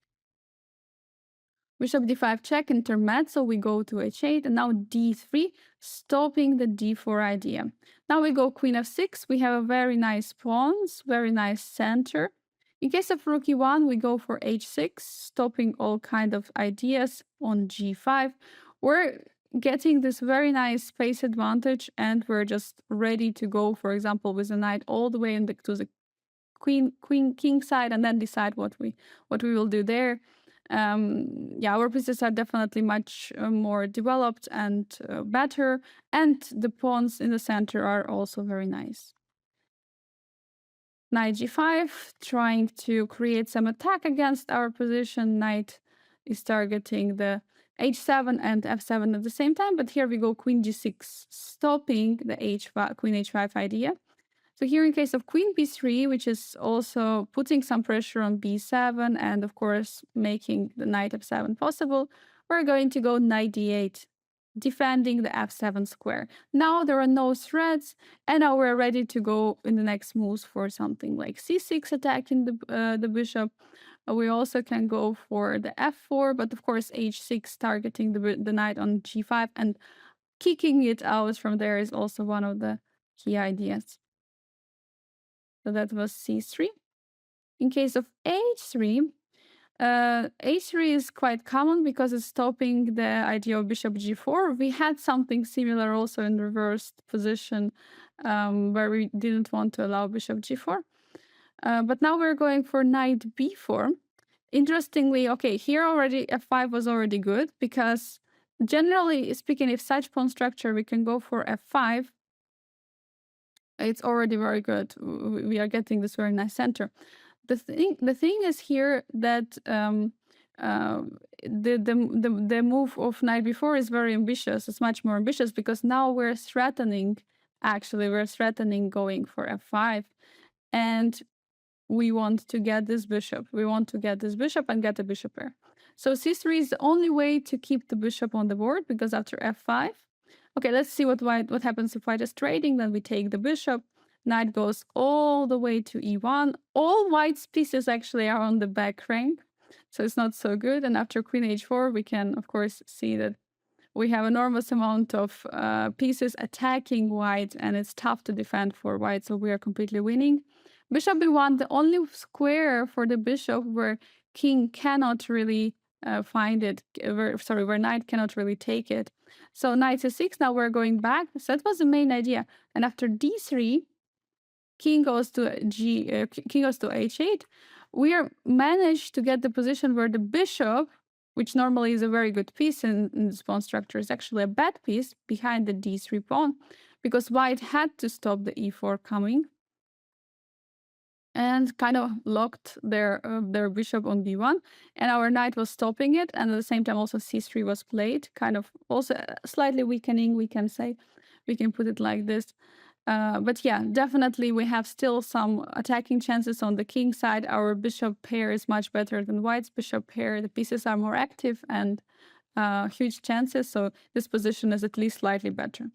Bishop d5 check, intermezzo, we go to h8, and now d3, stopping the d4 idea. Now we go queen f6, we have a very nice pawns, very nice center. In case of rook e1, we go for h6, stopping all kind of ideas on g5. We're getting this very nice space advantage, and we're just ready to go, for example, with the knight all the way to the king side, and then decide what we will do there. Yeah, our pieces are definitely much more developed and better, and the pawns in the center are also very nice. Knight g5, trying to create some attack against our position. Knight is targeting the h7 and f7 at the same time, but here we go queen g6, stopping the queen h5 idea. So here in case of queen b3, which is also putting some pressure on b7 and of course making the knight f7 possible, we're going to go knight d8, defending the f7 square. Now there are no threats, and now we're ready to go in the next moves for something like c6, attacking the bishop. We also can go for the f4, but of course h6, targeting the knight on g5, and kicking it out from there is also one of the key ideas. So that was c3. In case of h3, h3 is quite common because it's stopping the idea of bishop g4. We had something similar also in reversed position, where we didn't want to allow bishop g4. But now we're going for knight b4. Interestingly, okay, here already f5 was already good, because generally speaking, if such pawn structure, we can go for f5. It's already very good. We are getting this very nice center. The thing is here that the move of knight b4 is very ambitious. It's much more ambitious, because now we're threatening. Actually, we're threatening going for f5, and we want to get this bishop. We want to get this bishop and get a bishop pair. So c3 is the only way to keep the bishop on the board, because after f5, okay, let's see what happens if white is trading. Then we take the bishop. Knight goes all the way to e1. All white's pieces actually are on the back rank, so it's not so good. And after queen h4, we can, of course, see that we have enormous amount of pieces attacking white, and it's tough to defend for white, so we are completely winning. Bishop b1, the only square for the bishop where king cannot really find it, where knight cannot really take it. So knight c6, now we're going back. So that was the main idea. And after d3, king goes to h8. We are managed to get the position where the bishop, which normally is a very good piece in this pawn structure, is actually a bad piece behind the d3 pawn, because white had to stop the e4 coming, and kind of locked their bishop on b1, and our knight was stopping it, and at the same time also c3 was played, kind of also slightly weakening, we can say. We can put it like this. But yeah, definitely we have still some attacking chances on the king side. Our bishop pair is much better than white's bishop pair. The pieces are more active and huge chances, so this position is at least slightly better.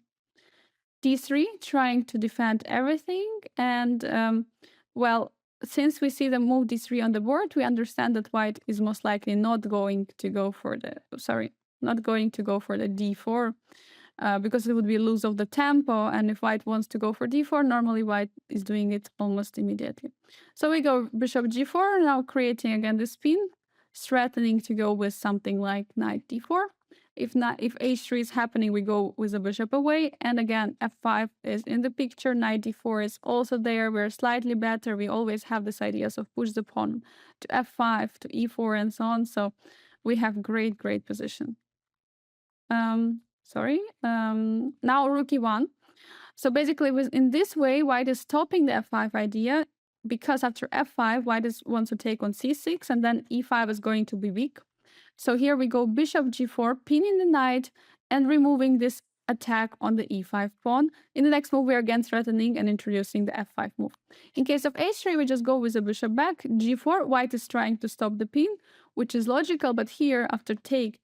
d3, trying to defend everything, and well, since we see the move d3 on the board, we understand that white is most likely not going to go for the d4, because it would be lose of the tempo, and if white wants to go for d4, normally white is doing it almost immediately. So we go bishop g4, now creating again the spin, threatening to go with something like knight d4. If h3 is happening, we go with the bishop away, and again f5 is in the picture, knight d4 is also there. We're slightly better. We always have this ideas of push the pawn to f5, to e4, and so on. So we have great position. Now rook e1. So basically, in this way, white is stopping the f5 idea, because after f5, white wants to take on c6, and then e5 is going to be weak. So here we go bishop g4, pinning the knight and removing this attack on the e5 pawn. In the next move, we're again threatening and introducing the f5 move. In case of h3, we just go with the bishop back. g4, white is trying to stop the pin, which is logical, but here, after take,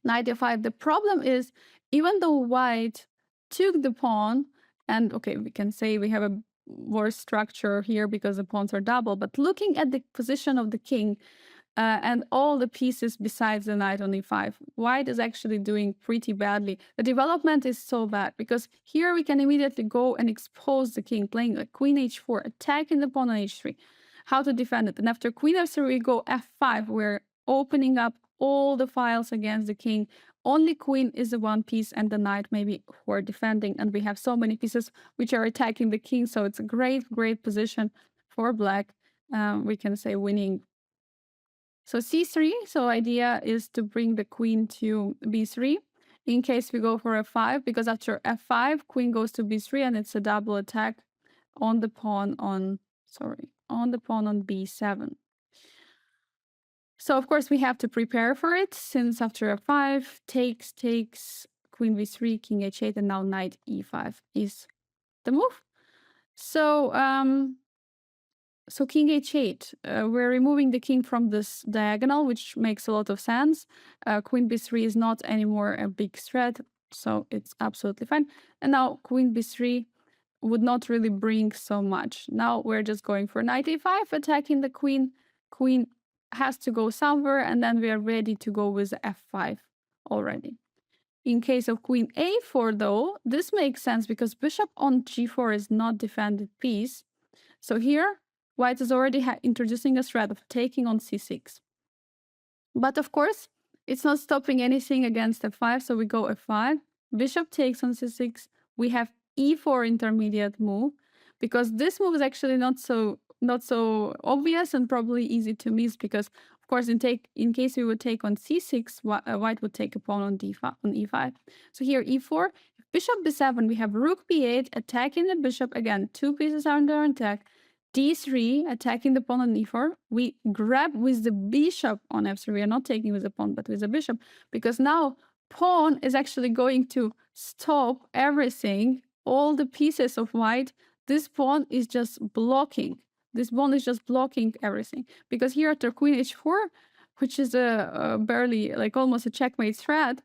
knight e5, the problem is, even though white took the pawn, and okay, we can say we have a worse structure here because the pawns are double, but looking at the position of the king, and all the pieces besides the knight on e5, white is actually doing pretty badly. The development is so bad, because here we can immediately go and expose the king, playing like queen h4, attacking the pawn on h3. How to defend it? And after queen f3, we go f5. We're opening up all the files against the king. Only queen is the one piece, and the knight maybe who are defending, and we have so many pieces which are attacking the king, so it's a great position for black. We can say winning. So c3, so idea is to bring the queen to b3 in case we go for f5, because after f5, queen goes to b3, and it's a double attack on the pawn on b7. So of course we have to prepare for it, since after f5, takes, queen b3, king h8, and now knight e5 is the move. So So king h8, we're removing the king from this diagonal, which makes a lot of sense. Queen b3 is not anymore a big threat, so it's absolutely fine. And now queen b3 would not really bring so much. Now we're just going for knight a5, attacking the queen. Queen has to go somewhere, and then we are ready to go with f5 already. In case of queen a4, though, this makes sense because bishop on g4 is not defended piece. So here, white is already introducing a threat of taking on c6. But of course, it's not stopping anything against f5, so we go f5. Bishop takes on c6. We have e4 intermediate move, because this move is actually not so obvious and probably easy to miss, because of course in case we would take on c6, white would take a pawn on d5 on e5. So here e4, bishop b7, we have rook b8 attacking the bishop. Again, two pieces are under attack. d3 attacking the pawn on e4. We grab with the bishop on f3. We are not taking with the pawn, but with the bishop, because now pawn is actually going to stop everything, all the pieces of white. This pawn is just blocking. This pawn is just blocking everything, because here after queen h4, which is a barely, like almost a checkmate threat,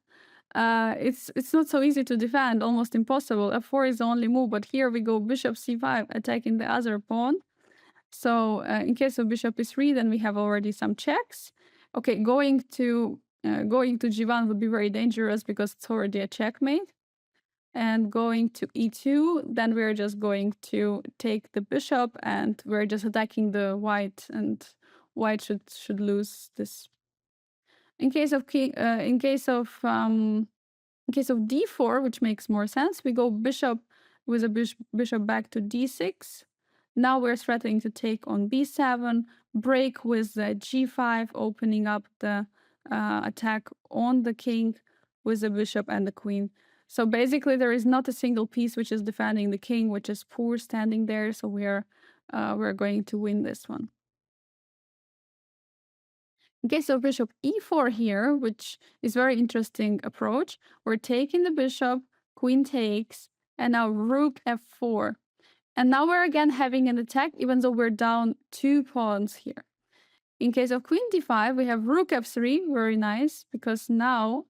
it's not so easy to defend, almost impossible. f4 is the only move, but here we go bishop c5 attacking the other pawn. So in case of bishop e3, then we have already some checks. Okay, going to g1 would be very dangerous because it's already a checkmate. And going to e2, then we're just going to take the bishop, and we're just attacking the white, and white should lose this. In case of d4, which makes more sense, we go bishop with a bishop back to d6. Now we're threatening to take on b7, break with the g5, opening up the attack on the king with the bishop and the queen. So basically, there is not a single piece which is defending the king, which is poor standing there. So we're going to win this one. In case of bishop e4 here, which is very interesting approach, we're taking the bishop, queen takes, and now rook f4. And now we're again having an attack, even though we're down 2 pawns here. In case of queen d5, we have rook f3, very nice, because now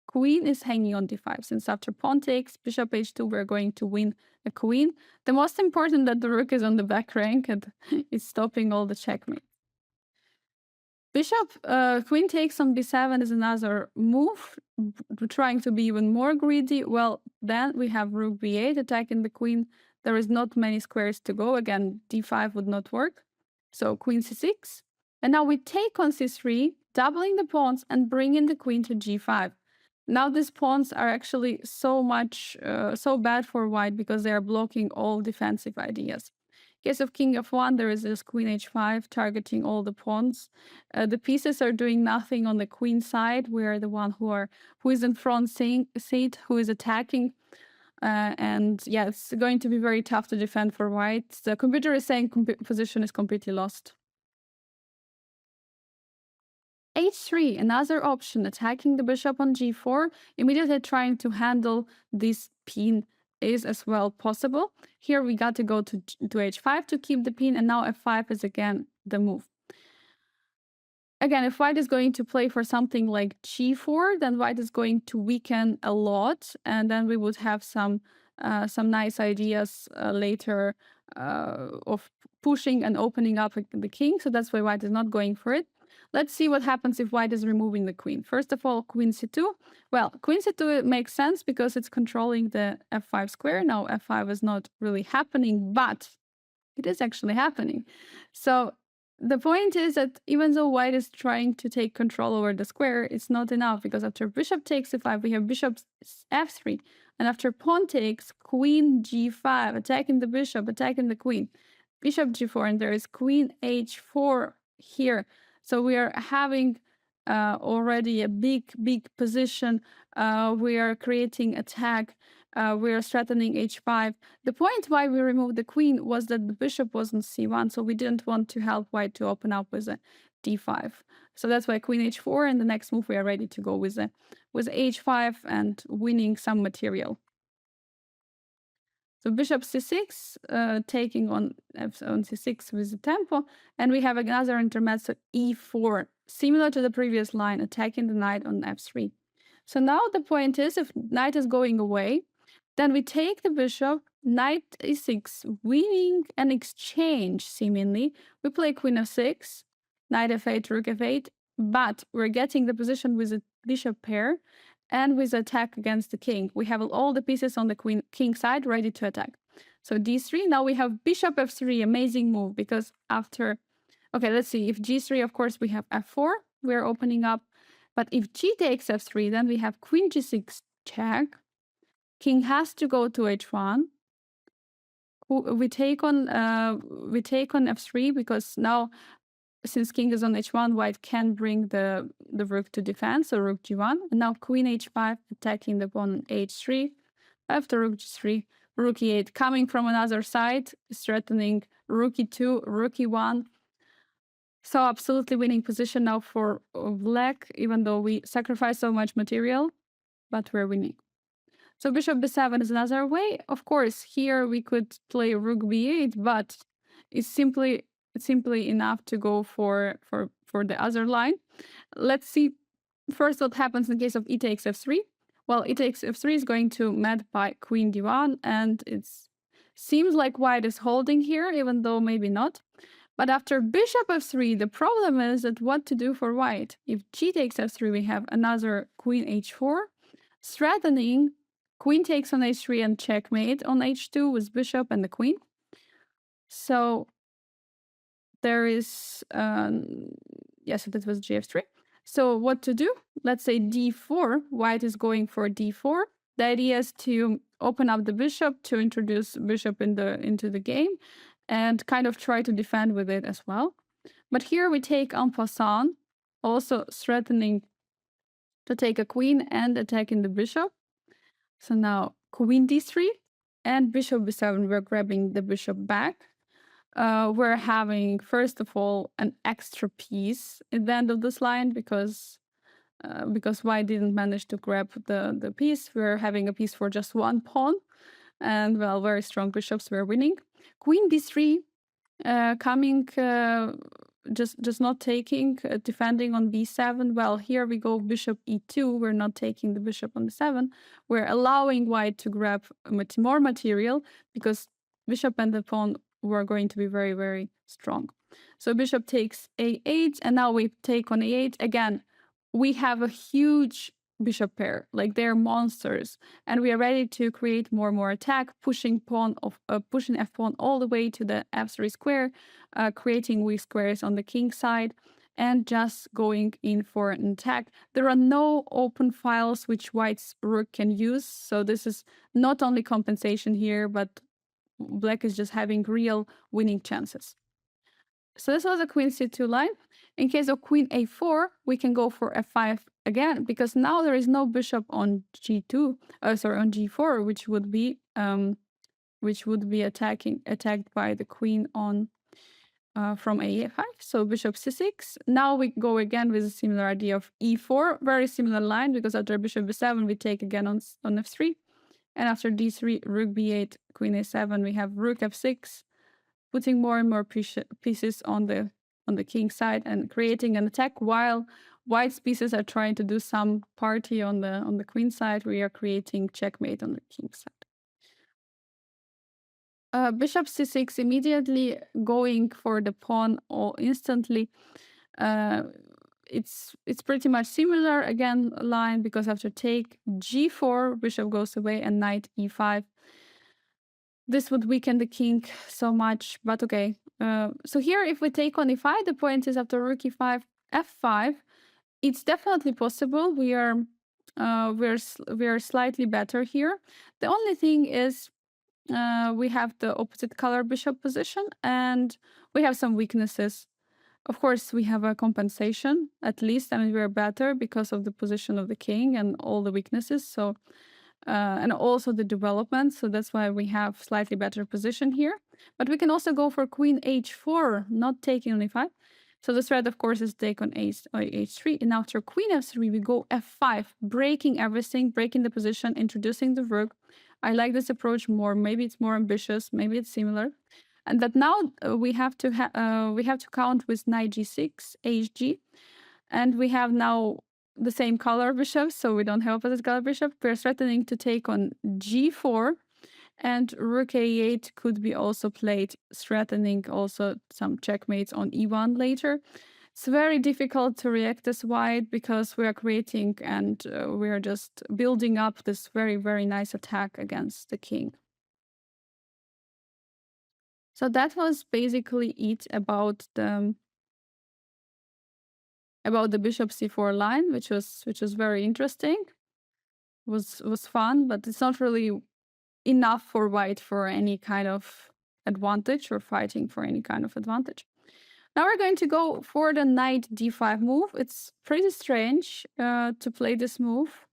queen is hanging on d5. Since after pawn takes, bishop h2, we're going to win a queen. The most important that the rook is on the back rank and is stopping all the checkmate. Bishop, queen takes on b7 is another move, trying to be even more greedy. Well, then we have rook b8 attacking the queen. There is not many squares to go. Again, d5 would not work. So queen c6. And now we take on c3, doubling the pawns and bringing the queen to g5. Now these pawns are actually so bad for white because they are blocking all defensive ideas. Case of king f1, there is this queen h5 targeting all the pawns. The pieces are doing nothing on the queen side. We are the one who is in front seat, who is attacking. And yeah, it's going to be very tough to defend for white. The computer is saying position is completely lost. h3, another option, attacking the bishop on g4, immediately trying to handle this pin is as well possible. Here we got to go to h5 to keep the pin, and now f5 is again the move. Again, if white is going to play for something like g4, then white is going to weaken a lot, and then we would have some nice ideas later of pushing and opening up the king. So that's why white is not going for it. Let's see what happens if white is removing the queen. First of all, queen c2. Well, queen c2 makes sense because it's controlling the f5 square. Now f5 is not really happening, but it is actually happening. So the point is that even though white is trying to take control over the square, it's not enough, because after bishop takes c5, we have bishop f3. And after pawn takes, queen g5, attacking the bishop, attacking the queen. Bishop g4, and there is queen h4 here. So we are having already a big position. We are creating attack. We are threatening h5. The point why we removed the queen was that the bishop was on c1, so we didn't want to help white to open up with a d5. So that's why queen h4, and the next move we are ready to go with h5 and winning some material. So bishop c6, taking on on c6 with the tempo, and we have another intermezzo e4, similar to the previous line, attacking the knight on f3. So now the point is, if knight is going away, then we take the bishop, knight e6, winning an exchange, seemingly. We play queen f6, knight f8, rook f8, but we're getting the position with a bishop pair, and with attack against the king. We have all the pieces on the king side ready to attack. So d3, now we have bishop f3, amazing move, because after, okay, let's see, if g3, of course, we have f4, we're opening up, but if g takes f3, then we have queen g6 check, king has to go to h1, we take on f3, because now, since king is on h1, white can bring the rook to defense, so rook g1. And now queen h5, attacking the pawn on h3. After rook g3, rook e8, coming from another side, threatening rook e2, rook e1. So absolutely winning position now for black, even though we sacrifice so much material, but we're winning. So bishop b7 is another way. Of course, here we could play rook b8, but it's simply enough to go for the other line. Let's see first what happens in case of e takes f3. Well, e takes f3 is going to met by queen d1, and it seems like white is holding here, even though maybe not. But after bishop f3, the problem is that what to do for white. If g takes f3, we have another queen h4, threatening queen takes on h3 and checkmate on h2 with bishop and the queen. So there is, yes, that was gf3. So what to do? Let's say d4, white is going for d4. The idea is to open up the bishop, to introduce bishop into the game, and kind of try to defend with it as well. But here we take en passant, also threatening to take a queen and attacking the bishop. So now queen d3 and bishop b7, we're grabbing the bishop back. We're having, first of all, an extra piece at the end of this line because white didn't manage to grab the piece. We're having a piece for just one pawn. And, well, very strong bishops, we're winning. Queen d3, coming, just not taking, defending on b7. Well, here we go bishop e2. We're not taking the bishop on b7. We're allowing white to grab more material because bishop and the pawn were going to be very, very strong. So bishop takes a8, and now we take on a8. Again, we have a huge bishop pair, like they're monsters, and we are ready to create more attack, pushing f pawn all the way to the f3 square, creating weak squares on the king side, and just going in for an attack. There are no open files which white's rook can use, so this is not only compensation here, but black is just having real winning chances. So this was a queen c2 line. In case of queen a4, we can go for f5 again, because now there is no bishop on g2, on g4, which would be attacked by the queen on from a5. So bishop c6. Now we go again with a similar idea of e4, very similar line, because after bishop b7 we take again on f3, and after d3, rook b8, queen a7, we have rook f6, putting more and more pieces on the king side and creating an attack, while white's pieces are trying to do some party on the queen side. We are creating checkmate on the king side. Bishop c6, immediately going for the pawn or instantly. It's pretty much similar again line, because after take g4, bishop goes away, and knight e5. This would weaken the king so much, but okay. So here, if we take on e5, the point is after rook e5, f5. It's definitely possible. We are slightly better here. The only thing is we have the opposite color bishop position, and we have some weaknesses. Of course, we have a compensation, at least. I mean, we're better because of the position of the king and all the weaknesses. So. And also the development, so that's why we have slightly better position here. But we can also go for queen h4, not taking on e5. So the threat, of course, is take on h3. And after queen f3, we go f5, breaking everything, breaking the position, introducing the rook, I like this approach more. Maybe it's more ambitious, maybe it's similar. And that now we have to count with knight g6, hg, and we have now the same color bishops, so we don't have opposite color bishop. We're threatening to take on g4, and rook a8 could be also played, threatening also some checkmates on e1 later. It's very difficult to react as white because we are creating and we are just building up this very, very nice attack against the king. So that was basically it about the bishop c4 line, which was very interesting. Was fun, but it's not really enough for white for any kind of advantage or fighting for any kind of advantage. Now we're going to go for the knight d5 move. It's pretty strange to play this move.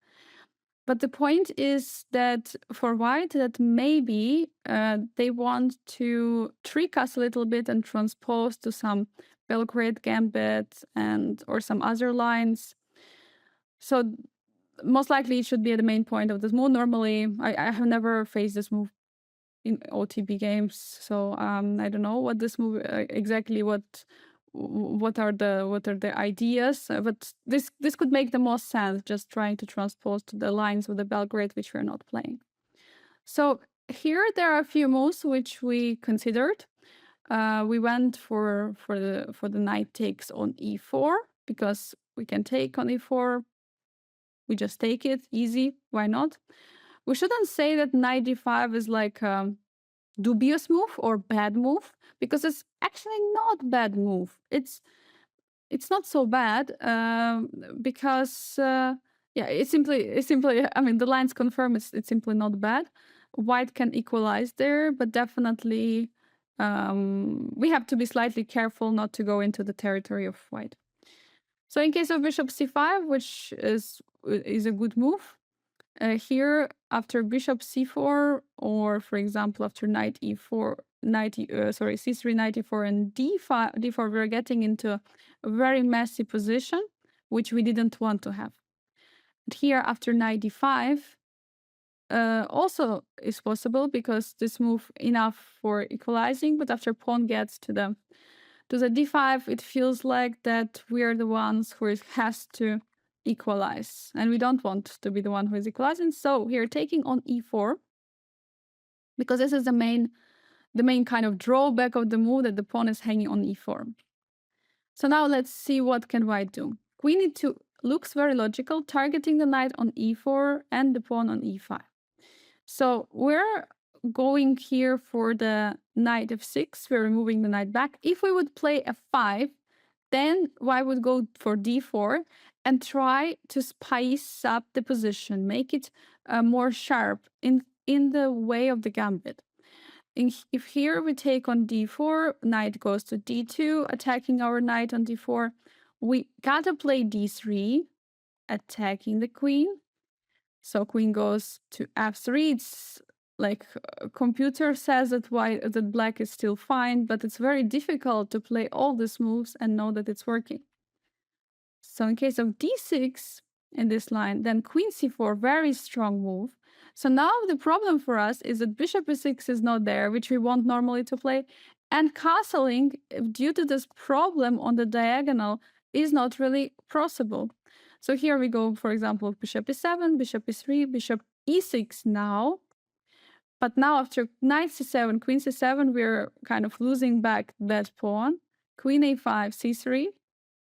But the point is that for white, that maybe they want to trick us a little bit and transpose to some Belgrade gambit and or some other lines. So most likely it should be the main point of this move. Normally, I have never faced this move in OTB games, so I don't know what this move exactly what are the ideas, but this could make the most sense, just trying to transpose to the lines of the Belgrade which we're not playing. So here there are a few moves which we considered. We went for the knight takes on e4 because we can take on e4. We just take it easy. Why not? We shouldn't say that knight d5 is like dubious move or bad move, because it's actually not bad move. It's not so bad because yeah, it's simply I mean the lines confirm it's simply not bad. White can equalize there, but definitely we have to be slightly careful not to go into the territory of white. So in case of bishop c5, which is a good move, here after bishop c4, or for example after knight e4, c3, knight e4, and d4, we're getting into a very messy position, which we didn't want to have. But here after knight d5, also is possible because this move enough for equalizing, but after pawn gets to the d5, it feels like that we're the ones who has to equalize, and we don't want to be the one who is equalizing. So here taking on e4, because this is the main kind of drawback of the move, that the pawn is hanging on e4. So now let's see what can white do. Queen e2 looks very logical, targeting the knight on e4 and the pawn on e5. So we're going here for the knight f6. We're removing the knight back. If we would play f5, then white would go for d4 and try to spice up the position, make it more sharp in the way of the gambit. If here we take on d4, knight goes to d2, attacking our knight on d4, we gotta play d3, attacking the queen. So queen goes to f3. It's like computer says that that black is still fine, but it's very difficult to play all these moves and know that it's working. So in case of d6 in this line, then queen c4, very strong move. So now the problem for us is that bishop e6 is not there, which we want normally to play, and castling, due to this problem on the diagonal, is not really possible. So here we go, for example, bishop e7, bishop e3, bishop e6 now. But now after knight c7, queen c7, we're kind of losing back that pawn. Queen a5, c3.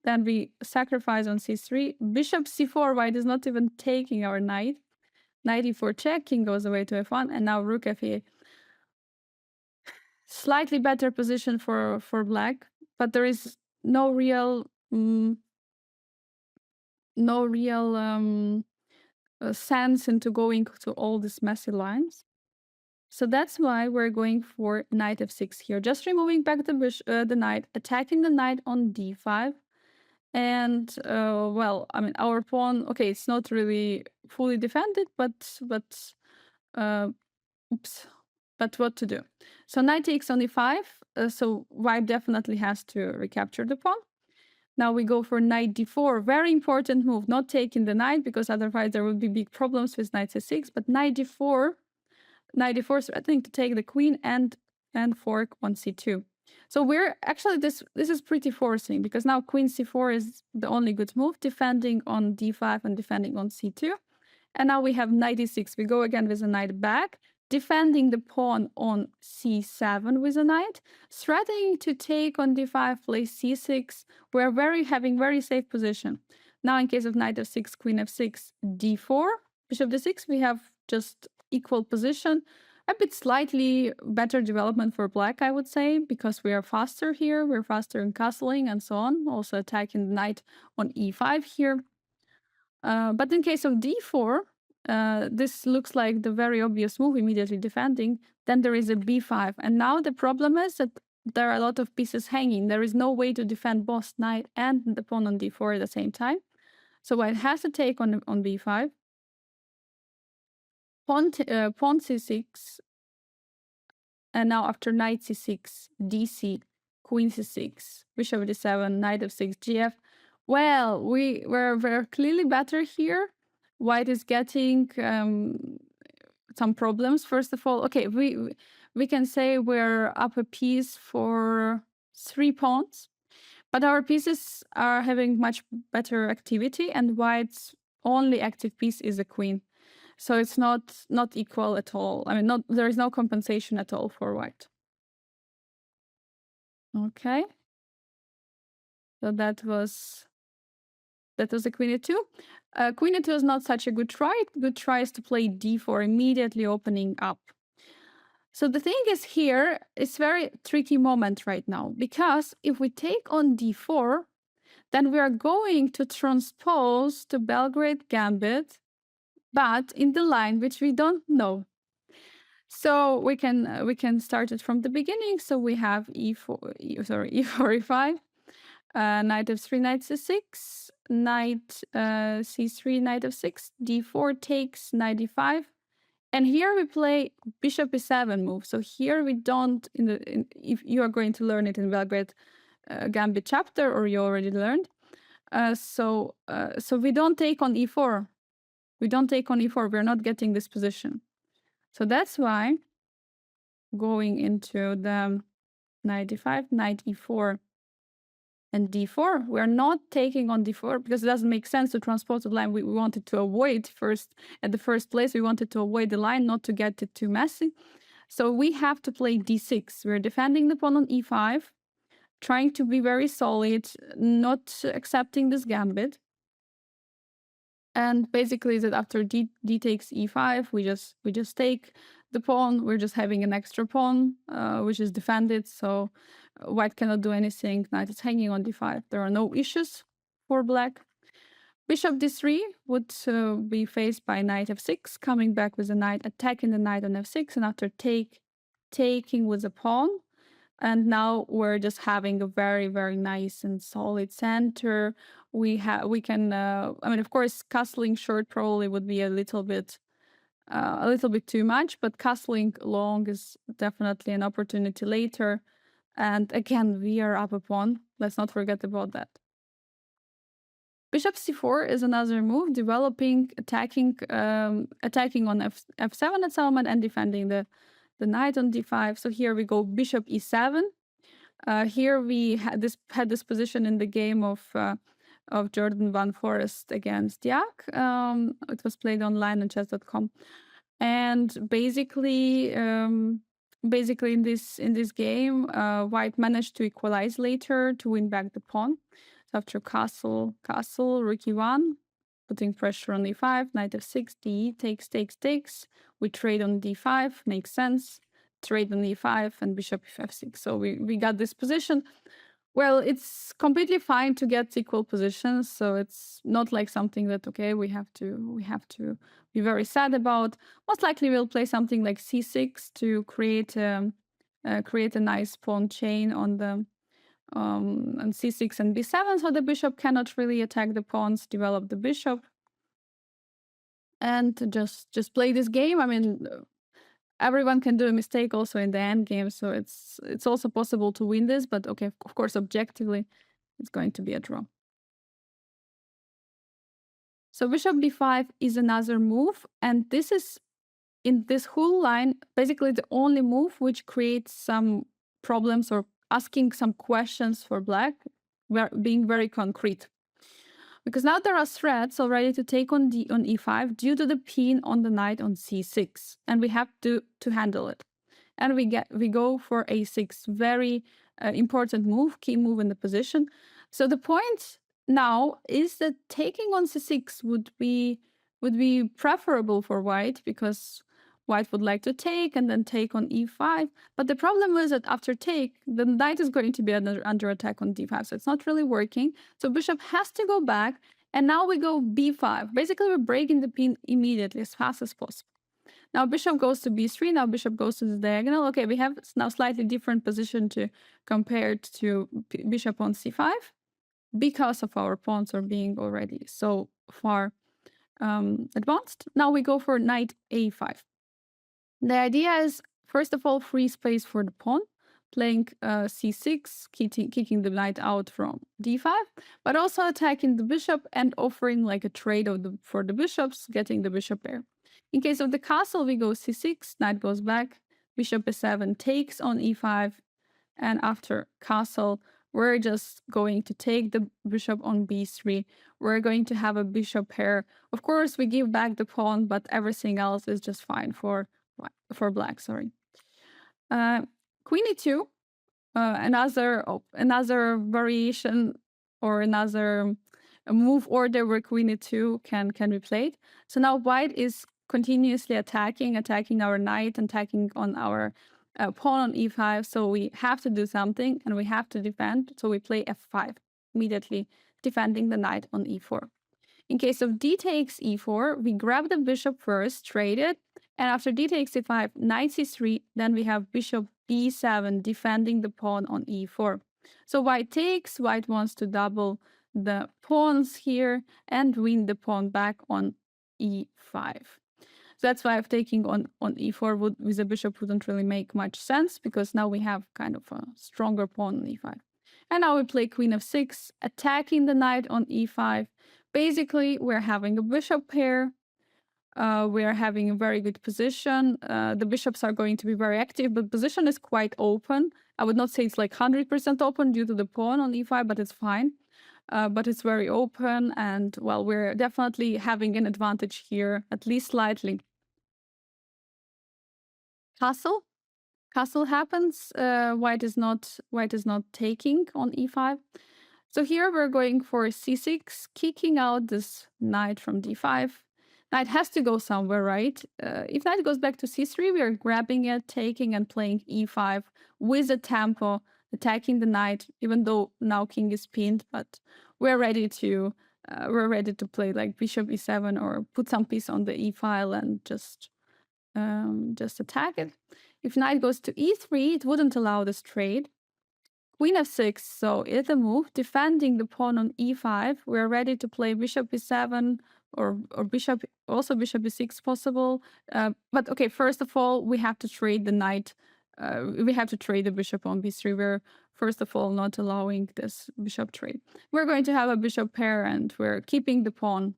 Then we sacrifice on c3. Bishop c4, white is not even taking our knight. Knight e4 check, king goes away to f1, and now rook f8. Slightly better position for black, but there is no real sense into going to all these messy lines. So that's why we're going for knight f6 here, just removing back the knight, attacking the knight on d5. And well, I mean, our pawn, okay, it's not really fully defended, but what to do? So knight takes on e5, so white definitely has to recapture the pawn. Now we go for knight d4, very important move, not taking the knight, because otherwise there will be big problems with knight c6, but knight d4 knight d4 threatening to take the queen and fork on c2. So we're actually, this is pretty forcing, because now queen c4 is the only good move, defending on d5 and defending on c2. And now we have knight e6. We go again with a knight back, defending the pawn on c7 with a knight, threatening to take on d5, play c6. We're having very safe position. Now in case of knight f6, queen f6, d4, bishop d6, we have just equal position. A bit slightly better development for black, I would say, because we are faster here. We're faster in castling and so on. Also attacking the knight on e5 here. But in case of d4, this looks like the very obvious move, immediately defending. Then there is a b5. And now the problem is that there are a lot of pieces hanging. There is no way to defend both knight and the pawn on d4 at the same time. So white has to take on b5. Pawn c6. And now after knight c6, dc, queen c6, bishop d7, knight f6, gf. Well, we're clearly better here. White is getting some problems. First of all, okay, we can say we're up a piece for 3 pawns, but our pieces are having much better activity, and white's only active piece is a queen. So it's not equal at all. I mean, there is no compensation at all for white. Okay. So that was a queen e2. Queen e2 is not such a good try. Good try is to play d4, immediately opening up. So the thing is here, it's very tricky moment right now, because if we take on d4, then we are going to transpose the Belgrade Gambit, but in the line which we don't know. So we can start it from the beginning. So we have e4, e5, knight f3, knight c6, knight c3, knight f6, d4 takes, knight d5, and here we play bishop e7 move. So here we don't, if you are going to learn it in Belgrade Gambit chapter, or you already learned. So we don't take on e4. We don't take on e4. We're not getting this position. So that's why going into the knight d5, knight e4, and d4, we're not taking on d4 because it doesn't make sense to transpose the line. We wanted to avoid at the first place, we wanted to avoid the line, not to get it too messy. So we have to play d6. We're defending the pawn on e5, trying to be very solid, not accepting this gambit. And basically that after d takes e5, we just take the pawn. We're just having an extra pawn, which is defended. So white cannot do anything. Knight is hanging on d5. There are no issues for black. Bishop d3 would be faced by knight f6, coming back with a knight, attacking the knight on f6, and after taking with a pawn. And now we're just having a very, very nice and solid center. We can, I mean, of course, castling short probably would be a little bit too much, but castling long is definitely an opportunity later. And again, we are up a pawn. Let's not forget about that. Bishop c4 is another move, developing, attacking on f7 at settlement and defending the knight on d5. So here we go bishop e7. Here we had this position in the game of Jordan Van Forest against Diak. It was played online on chess.com, and basically in this game, white managed to equalize later to win back the pawn. So after castle, rook e1, putting pressure on e5, knight f6, d takes. We trade on d5, makes sense. Trade on e5 and bishop f6. So we got this position. Well, it's completely fine to get equal positions. So it's not like something that, okay, we have to be very sad about. Most likely we'll play something like c6 to create a nice pawn chain on the on c6 and b7, so the bishop cannot really attack the pawns, develop the bishop, and just play this game. I mean, everyone can do a mistake also in the end game, so it's also possible to win this, but okay, of course, objectively, it's going to be a draw. So bishop b5 is another move, and this is in this whole line, basically the only move which creates some problems or asking some questions for black, being very concrete. Because now there are threats already to take on e5 due to the pin on the knight on c6, and we have to handle it. And we go for a6, very important move, key move in the position. So the point now is that taking on c6 would be preferable for white, because white would like to take and then take on e5. But the problem is that after take, the knight is going to be under attack on d5, so it's not really working. So bishop has to go back, and now we go b5. Basically, we're breaking the pin immediately, as fast as possible. Now bishop goes to b3, now bishop goes to the diagonal. Okay, we have now slightly different position to compared to bishop on c5, because of our pawns are being already so far advanced. Now we go for knight a5. The idea is, first of all, free space for the pawn, playing c6, kicking the knight out from d5, but also attacking the bishop and offering like a trade for the bishops, getting the bishop pair. In case of the castle, we go c6, knight goes back, bishop e7 takes on e5, and after castle, we're just going to take the bishop on b3. We're going to have a bishop pair. Of course, we give back the pawn, but everything else is just fine for black. Sorry. Queen e2, another variation or another move order where queen e2 can be played. So now white is continuously attacking our knight, attacking on our pawn on e5. So we have to do something and we have to defend. So we play f5, immediately defending the knight on e4. In case of d takes e4, we grab the bishop first, trade it, and after d takes e5, knight c3, then we have bishop b7 defending the pawn on e4. So white takes, white wants to double the pawns here and win the pawn back on e5. So that's why taking on e4 with the bishop wouldn't really make much sense, because now we have kind of a stronger pawn on e5. And now we play queen f6, attacking the knight on e5. Basically, we're having a bishop pair. We are having a very good position. The bishops are going to be very active, but position is quite open. I would not say it's like 100% open due to the pawn on e5, but it's fine. But it's very open, and well, we're definitely having an advantage here, at least slightly. Castle happens. White is not taking on e5. So here we're going for c6, kicking out this knight from d5. Knight has to go somewhere, right? If knight goes back to c3, we are grabbing it, taking and playing e5 with a tempo, attacking the knight, even though now king is pinned, but we're ready to play like bishop e7 or put some piece on the e file and just attack it. If knight goes to e3, it wouldn't allow this trade. Queen f6, so it's a move, defending the pawn on e5. We're ready to play bishop e7 or bishop e6 possible. But okay, first of all, we have to trade the knight. We have to trade the bishop on b3. We're first of all not allowing this bishop trade. We're going to have a bishop pair and we're keeping the pawn.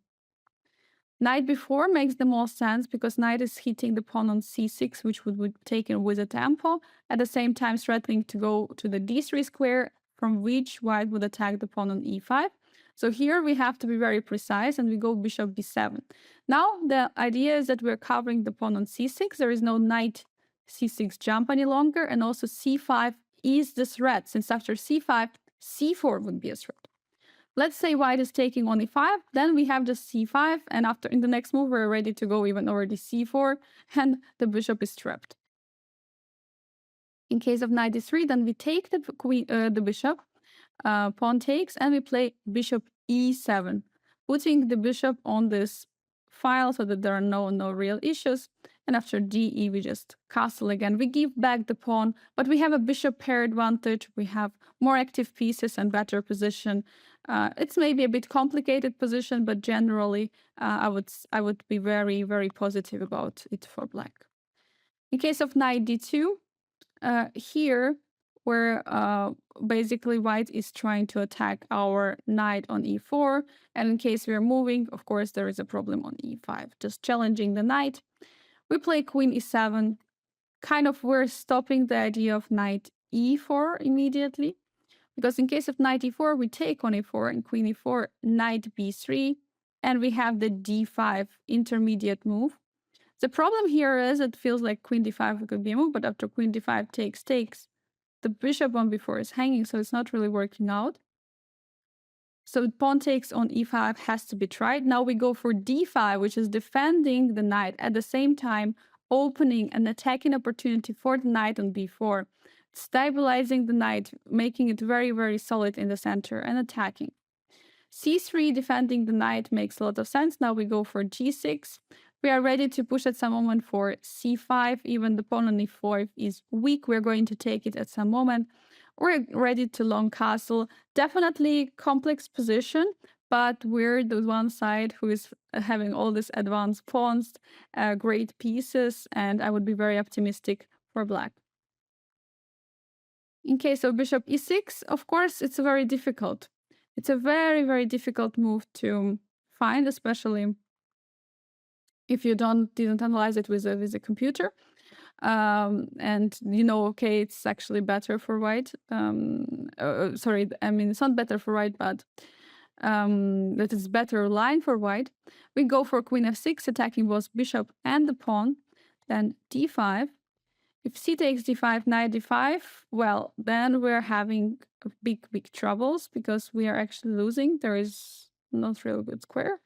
Knight b4 makes the most sense because knight is hitting the pawn on c6, which would be taken with a tempo, at the same time threatening to go to the d3 square, from which white would attack the pawn on e5. So here we have to be very precise and we go bishop b7. Now the idea is that we're covering the pawn on c6. There is no knight c6 jump any longer, and also c5 is the threat, since after c5, c4 would be a threat. Let's say white is taking on e5, then we have just c5, and after in the next move we're ready to go even already c4, and the bishop is trapped. In case of knight e3, then we take the bishop, pawn takes, and we play bishop e7, putting the bishop on this file so that there are no real issues. And after de, we just castle again. We give back the pawn, but we have a bishop pair advantage. We have more active pieces and better position. It's maybe a bit complicated position, but generally, I would be very, very positive about it for black. In case of knight d2, here where basically white is trying to attack our knight on e4, and in case we're moving, of course, there is a problem on e5, just challenging the knight. We play queen e7. Kind of we're stopping the idea of knight e4 immediately. Because in case of knight e4, we take on e4 and queen e4, knight b3, and we have the d5 intermediate move. The problem here is it feels like queen d5 could be a move, but after queen d5 takes, the bishop on b4 is hanging, so it's not really working out. So pawn takes on e5 has to be tried. Now we go for d5, which is defending the knight, at the same time opening an attacking opportunity for the knight on b4, stabilizing the knight, making it very, very solid in the center and attacking. c3 defending the knight makes a lot of sense. Now we go for g6. We are ready to push at some moment for c5. Even the pawn on e4 is weak. We're going to take it at some moment. We're ready to long castle. Definitely complex position, but we're the one side who is having all these advanced pawns, great pieces, and I would be very optimistic for black. In case of bishop e6, of course, it's very difficult. It's a very, very difficult move to find, especially if you didn't analyze it with a computer. And okay, it's actually better for white. Sorry, I mean, it's not better for white, but that is better line for white. We go for queen f6, attacking both bishop and the pawn. Then d5. If c takes d5, knight d5, well, then we're having big, big troubles because we are actually losing. There is not real good square.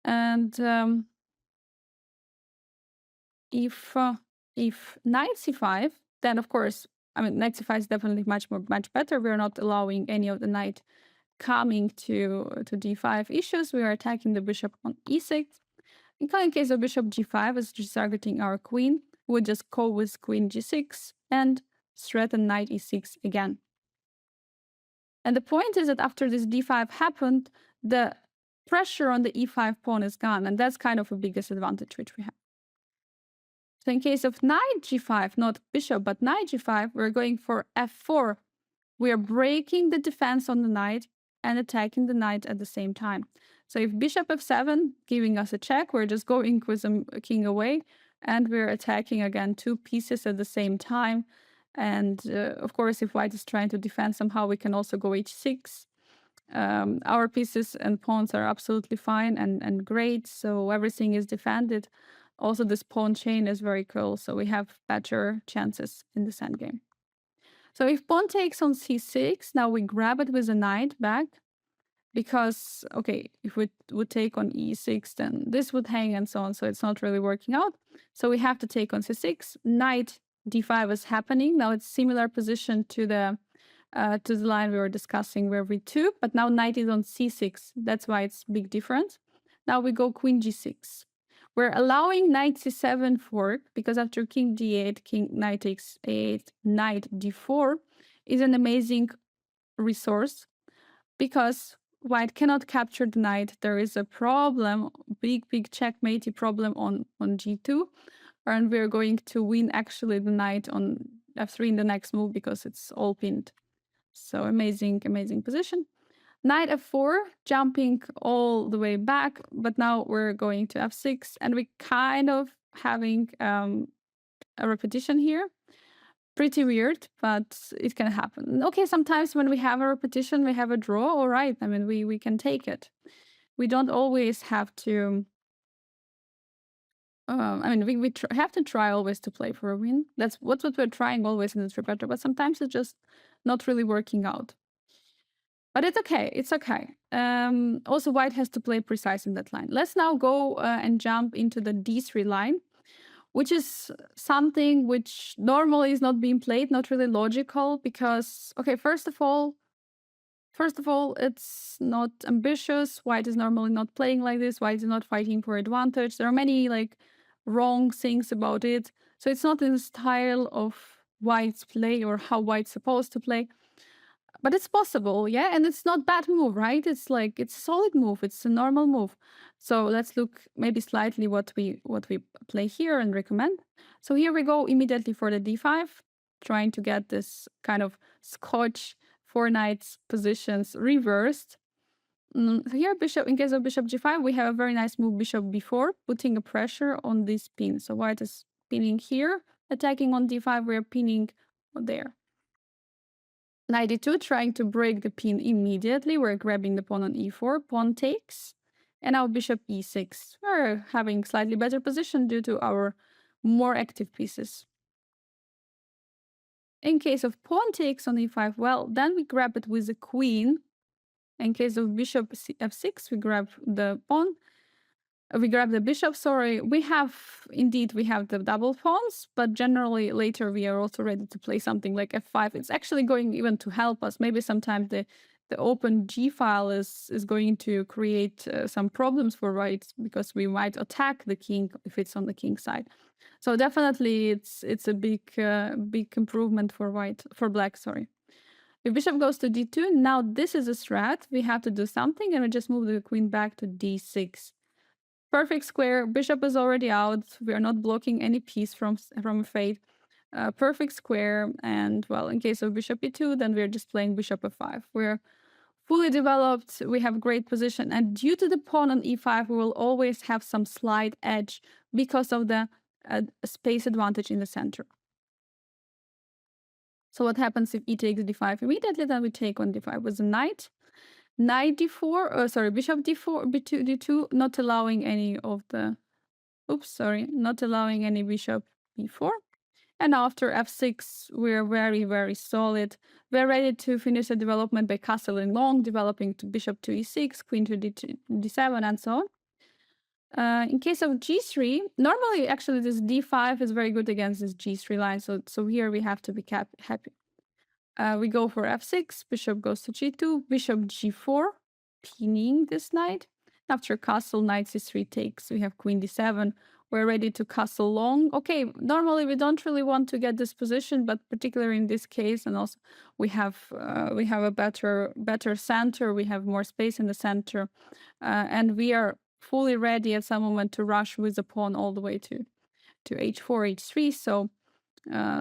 And if knight c5, then of course, I mean, knight c5 is definitely much better. We're not allowing any of the knight coming to d5 issues. We are attacking the bishop on e6. In case of bishop g5, as just targeting our queen, we'll just go with queen g6 and threaten knight e6 again. And the point is that after this d5 happened, the pressure on the e5 pawn is gone, and that's kind of the biggest advantage which we have. So in case of knight g5, not bishop, but knight g5, we're going for f4. We are breaking the defense on the knight and attacking the knight at the same time. So if bishop f7, giving us a check, we're just going with the king away, and we're attacking again two pieces at the same time. And of course, if white is trying to defend somehow, we can also go h6. Our pieces and pawns are absolutely fine and great, so everything is defended. Also, this pawn chain is very cool, so we have better chances in this endgame. So if pawn takes on c6, now we grab it with a knight back, because, okay, if we would take on e6, then this would hang and so on, so it's not really working out. So we have to take on c6. Knight d5 is happening. Now it's similar position to the line we were discussing where we took, but now knight is on c6. That's why it's big difference. Now we go queen g6. We're allowing knight c7 fork, because after king d8, knight takes a8, knight d4 is an amazing resource, because white cannot capture the knight. There is a problem, big checkmatey problem on g2, and we're going to win actually the knight on f3 in the next move because it's all pinned. So amazing position. Knight f4, jumping all the way back, but now we're going to f6, and we kind of having a repetition here. Pretty weird, but it can happen. Okay, sometimes when we have a repetition, we have a draw, all right. I mean, we can take it. We don't always have to... I mean, we have to try always to play for a win. That's what we're trying always in this repertoire, but sometimes it's just not really working out. But it's okay. It's okay. Also, white has to play precise in that line. Let's now go and jump into the d3 line, which is something which normally is not being played, not really logical, because, okay, first of all, it's not ambitious. White is normally not playing like this. White is not fighting for advantage. There are many like wrong things about it. So it's not in the style of white's play or how white's supposed to play. But it's possible, yeah, and it's not bad move, right? It's like it's a solid move. It's a normal move. So let's look maybe slightly what we play here and recommend. So here we go immediately for the d5, trying to get this kind of Scotch 4 knights positions reversed. So here, bishop, in case of bishop g5, we have a very nice move, bishop b4, putting a pressure on this pin. So white is pinning here, attacking on d5, we're pinning there. Knight e2, trying to break the pin immediately. We're grabbing the pawn on e4, pawn takes, and now bishop e6. We're having slightly better position due to our more active pieces. In case of pawn takes on e5, well, then we grab it with the queen. In case of bishop f6, we grab the pawn. We grab the bishop, sorry. We have the double pawns, but generally later we are also ready to play something like f5. It's actually going even to help us. Maybe sometimes the open g file is going to create some problems for white because we might attack the king if it's on the king side. So definitely it's a big improvement for black, sorry. If bishop goes to d2, now this is a strat. We have to do something, and we just move the queen back to d6. Perfect square. Bishop is already out. We are not blocking any piece from fate. Perfect square. And well, in case of bishop e2, then we're just playing bishop f5. We're fully developed. We have great position. And due to the pawn on e5, we will always have some slight edge because of the space advantage in the center. So what happens if e takes d5 immediately? Then we take on d5 with the knight. Knight d4, bishop d4, b2, d2, not allowing any of the, not allowing any bishop b4. And after f6, we're very, very solid. We're ready to finish the development by castling long, developing to bishop to e6, queen to d7, and so on. In case of g3, normally actually this d5 is very good against this g3 line, so here we have to be happy. We go for f6, bishop goes to g2, bishop g4, pinning this knight. After castle, knight c3 takes, we have queen d7. We're ready to castle long. Okay, normally we don't really want to get this position, but particularly in this case, and also we have a better center. We have more space in the center, and we are fully ready at some moment to rush with the pawn all the way to h4, h3.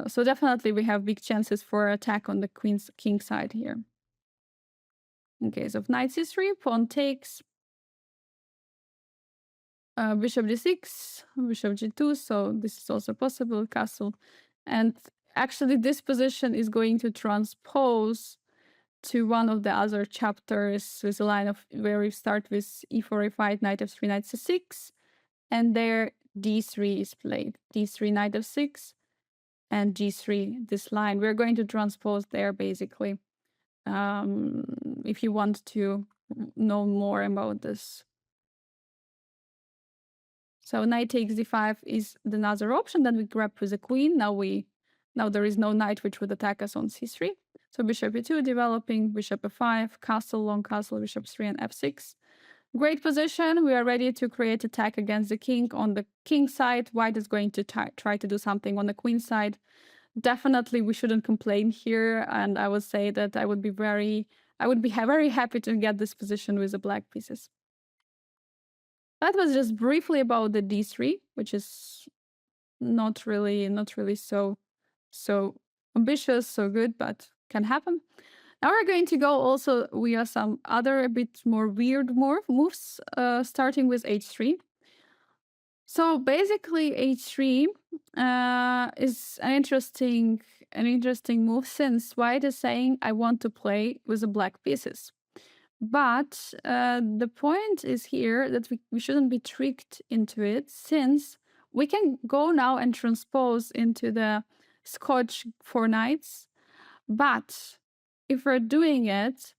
So definitely we have big chances for attack on the king side here. In case of knight c3, pawn takes, bishop d6, bishop g2, so this is also possible, castle. And actually this position is going to transpose to one of the other chapters with a line of where we start with e4, e5, knight f3, knight c6, and there d3 is played, d3, knight f6, and g3, this line. We're going to transpose there, basically, if you want to know more about this. So knight takes d5 is another option. Then we grab with the queen. Now there is no knight which would attack us on c3. So bishop e2 developing, bishop f5, castle, long castle, bishop 3, and f6. Great position. We are ready to create attack against the king. On the king side, white is going to try to do something on the queen side. Definitely we shouldn't complain here, and I would say that I would be very happy to get this position with the black pieces. That was just briefly about the d3, which is not really so ambitious, so good, but can happen. Now we're going to go also via some other a bit more weird moves, starting with h3. So basically, h3 is an interesting move, since white is saying I want to play with the black pieces. But the point is here that we shouldn't be tricked into it, since we can go now and transpose into the Scotch 4 knights. But if we're doing it,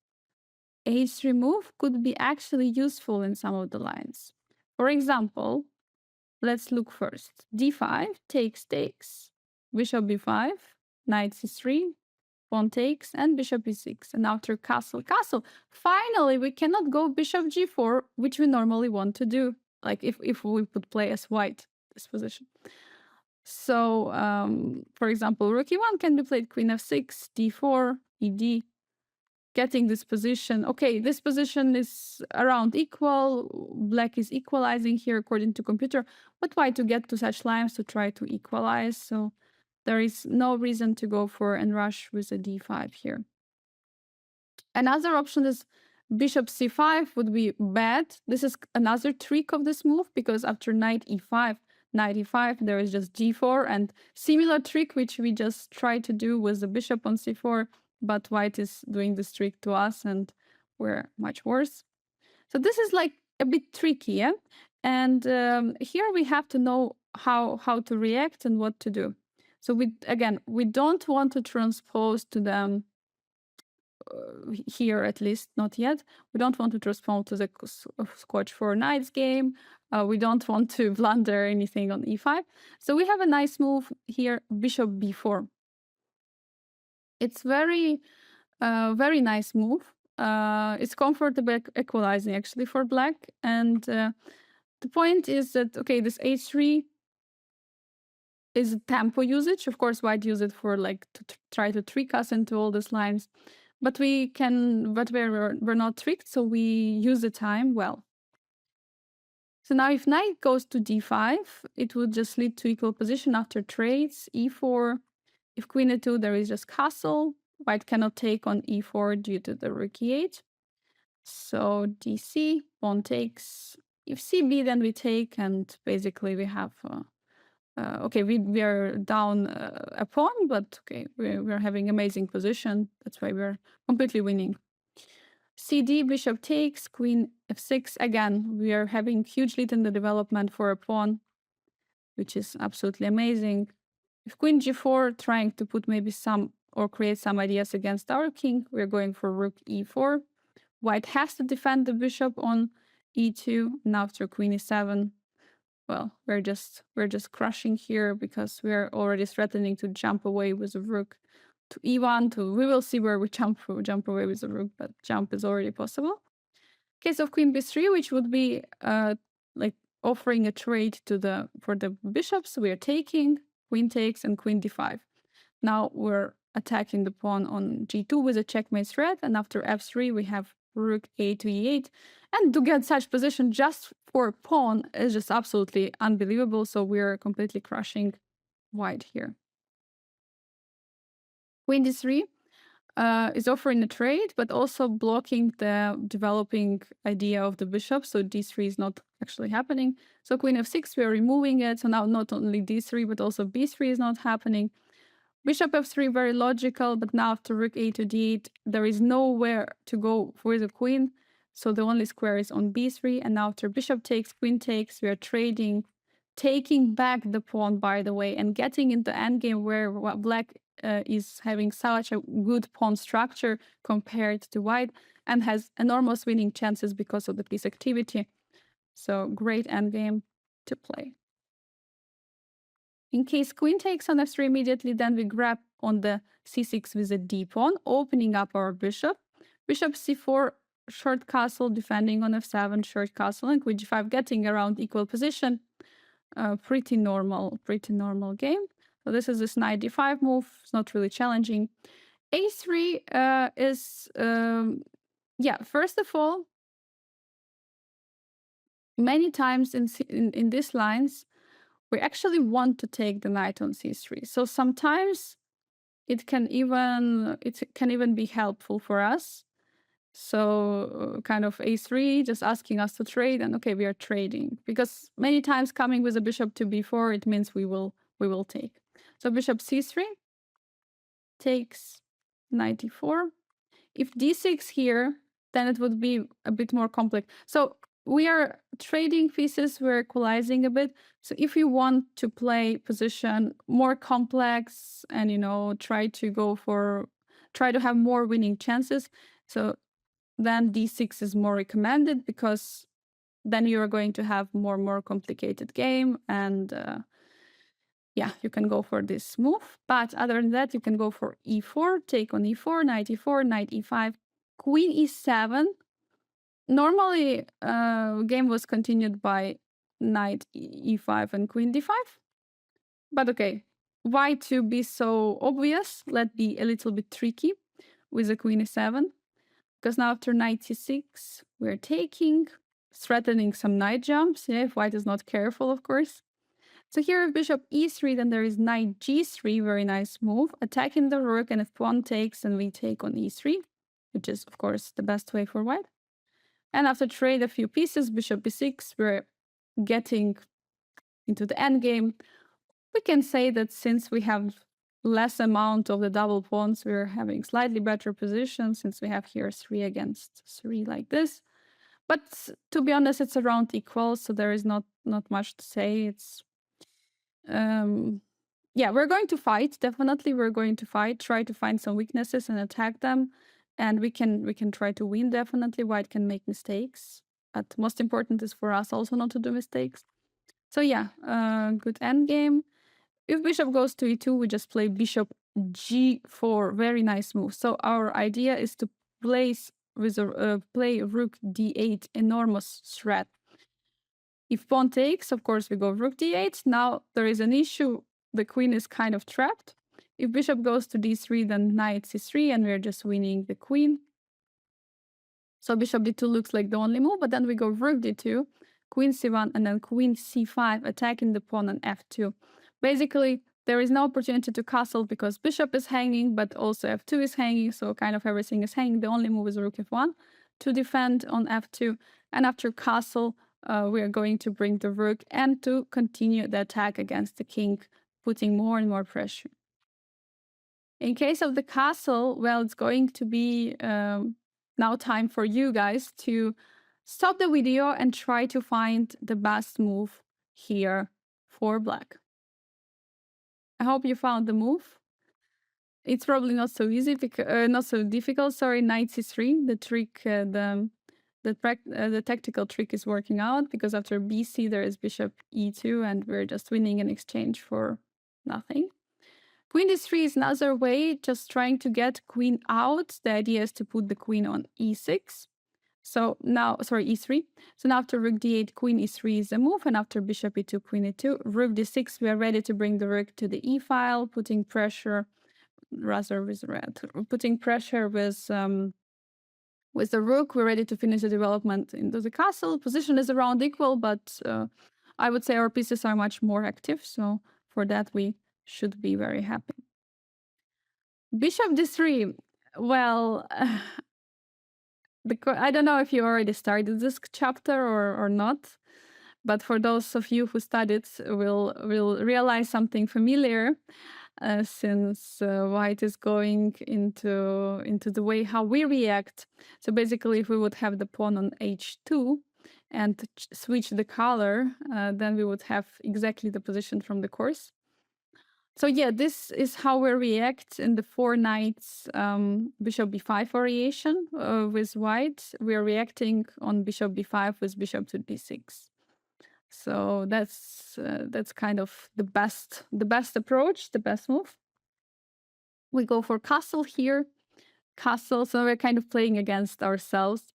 h3 move could be actually useful in some of the lines. For example, let's look first. d5, takes, bishop b5, knight c3, pawn takes, and bishop e6. And after castle. Finally, we cannot go bishop g4, which we normally want to do, like if we would play as white, this position. So, for example, rook e1 can be played queen f6, d4, ed, getting this position. Okay, this position is around equal. Black is equalizing here according to computer, but why to get to such lines to try to equalize? So there is no reason to go for and rush with a d5 here. Another option is Bishop c5 would be bad. This is another trick of this move, because after knight e5, knight e5, there is just g4, and similar trick which we just tried to do with the bishop on c4, but white is doing this trick to us and we're much worse. So this is like a bit tricky, yeah? And here we have to know how to react and what to do. So we don't want to transpose to them here, at least not yet. We don't want to transpose to the Scotch 4 Knights game. We don't want to blunder anything on e5. So we have a nice move here, bishop b4. It's very nice move. It's comfortable equalizing actually for black. And the point is that, okay, this h3 is tempo usage. Of course, white use it for like to try to trick us into all these lines. But we're not tricked, so we use the time well. So now if knight goes to d5, it would just lead to equal position after trades, e4. If queen e2, there is just castle. White cannot take on e4 due to the rook e8. So dc, pawn takes. If cb, then we take, and basically we have... okay, we are down a pawn, but okay, we're having amazing position. That's why we're completely winning. cd, bishop takes, queen f6. Again, we are having huge lead in the development for a pawn, which is absolutely amazing. If queen g4, trying to put maybe some or create some ideas against our king, we're going for rook e4. White has to defend the bishop on e2, and after queen e7, well, we're just crushing here because we're already threatening to jump away with the rook to e1. We will see where we jump away with the rook, but jump is already possible. Case of queen b3, which would be like offering a trade for the bishops. We are taking, queen takes, and queen d5. Now we're attacking the pawn on g2 with a checkmate threat, and after f3 we have rook a to e8. And to get such position just for pawn is just absolutely unbelievable. So we're completely crushing white here. Queen d3 is offering a trade, but also blocking the developing idea of the bishop. So d3 is not actually happening. So queen f6, we are removing it. So now not only d3, but also b3 is not happening. Bishop f3, very logical, but now after rook a to d8, there is nowhere to go for the queen. So the only square is on b3, and now after bishop takes, queen takes, we are trading, taking back the pawn, by the way, and getting into endgame where black is having such a good pawn structure compared to white and has enormous winning chances because of the piece activity. So great endgame to play. In case queen takes on f3 immediately, then we grab on the c6 with a d pawn, opening up our bishop. Bishop c4, short castle, defending on f7, short castle, and queen g5, getting around equal position. Pretty normal game. So this is this knight d5 move. It's not really challenging. a3 is, yeah, first of all, many times in these lines, we actually want to take the knight on c3. So sometimes it can even be helpful for us. So kind of a3, just asking us to trade, and okay, we are trading. Because many times coming with a bishop to b4, it means we will take. So bishop c3 takes knight d4. If d6 here, then it would be a bit more complex. So we are trading pieces, we're equalizing a bit. So if you want to play position more complex and, you know, try to have more winning chances, so then d6 is more recommended, because then you're going to have more complicated game, and yeah, you can go for this move. But other than that, you can go for e4, take on e4, knight e5, queen e7. Normally, game was continued by knight e5 and queen d5. But okay, why to be so obvious? Let's be a little bit tricky with the queen e7. Because now after knight c6, we're taking, threatening some knight jumps, yeah, if white is not careful, of course. So here if bishop e3, then there is knight g3, very nice move, attacking the rook, and if pawn takes, then we take on e3, which is, of course, the best way for white. And after trade a few pieces, bishop b6, we're getting into the endgame. We can say that since we have less amount of the double pawns, we're having slightly better position, since we have here 3 against 3 like this. But to be honest, it's around equal, so there is not much to say. It's yeah, we're going to fight. Definitely, we're going to fight. Try to find some weaknesses and attack them, and we can try to win. Definitely, White can make mistakes, but most important is for us also not to do mistakes. So yeah, good endgame. If bishop goes to e2, we just play bishop g4. Very nice move. So our idea is to place with play rook d8, enormous threat. If pawn takes, of course, we go rook d8. Now there is an issue. The queen is kind of trapped. If bishop goes to d3, then knight c3, and we're just winning the queen. So bishop d2 looks like the only move, but then we go rook d2, queen c1, and then queen c5, attacking the pawn on f2. Basically, there is no opportunity to castle because bishop is hanging, but also f2 is hanging, so kind of everything is hanging. The only move is rook f1 to defend on f2. And after castle, we are going to bring the rook and to continue the attack against the king, putting more and more pressure. In case of the castle, well, it's going to be now time for you guys to stop the video and try to find the best move here for black. I hope you found the move. It's probably not so easy, because not so difficult. Sorry, knight c3. The trick, the tactical trick is working out, because after bc there is bishop e2, and we're just winning in exchange for nothing. Queen d3 is another way, just trying to get queen out. The idea is to put the queen on e6. So now, sorry, e3. So now after rook d8, queen e3 is the move, and after bishop e2, queen e2, rook d6, we are ready to bring the rook to the e file, putting pressure, rather with red, putting pressure with the rook. We're ready to finish the development into the castle. Position is around equal, but I would say our pieces are much more active, so for that we should be very happy. Bishop d3. Well, I don't know if you already started this chapter or not, but for those of you who studied, will realize something familiar, since white is going into the way how we react. So basically, if we would have the pawn on h2 and switch the color, then we would have exactly the position from the course. So yeah, this is how we react in the 4 knights bishop b5 variation with white. We are reacting on bishop b5 with bishop to d6. So that's kind of the best approach, the best move. We go for castle here. Castle, so we're kind of playing against ourselves.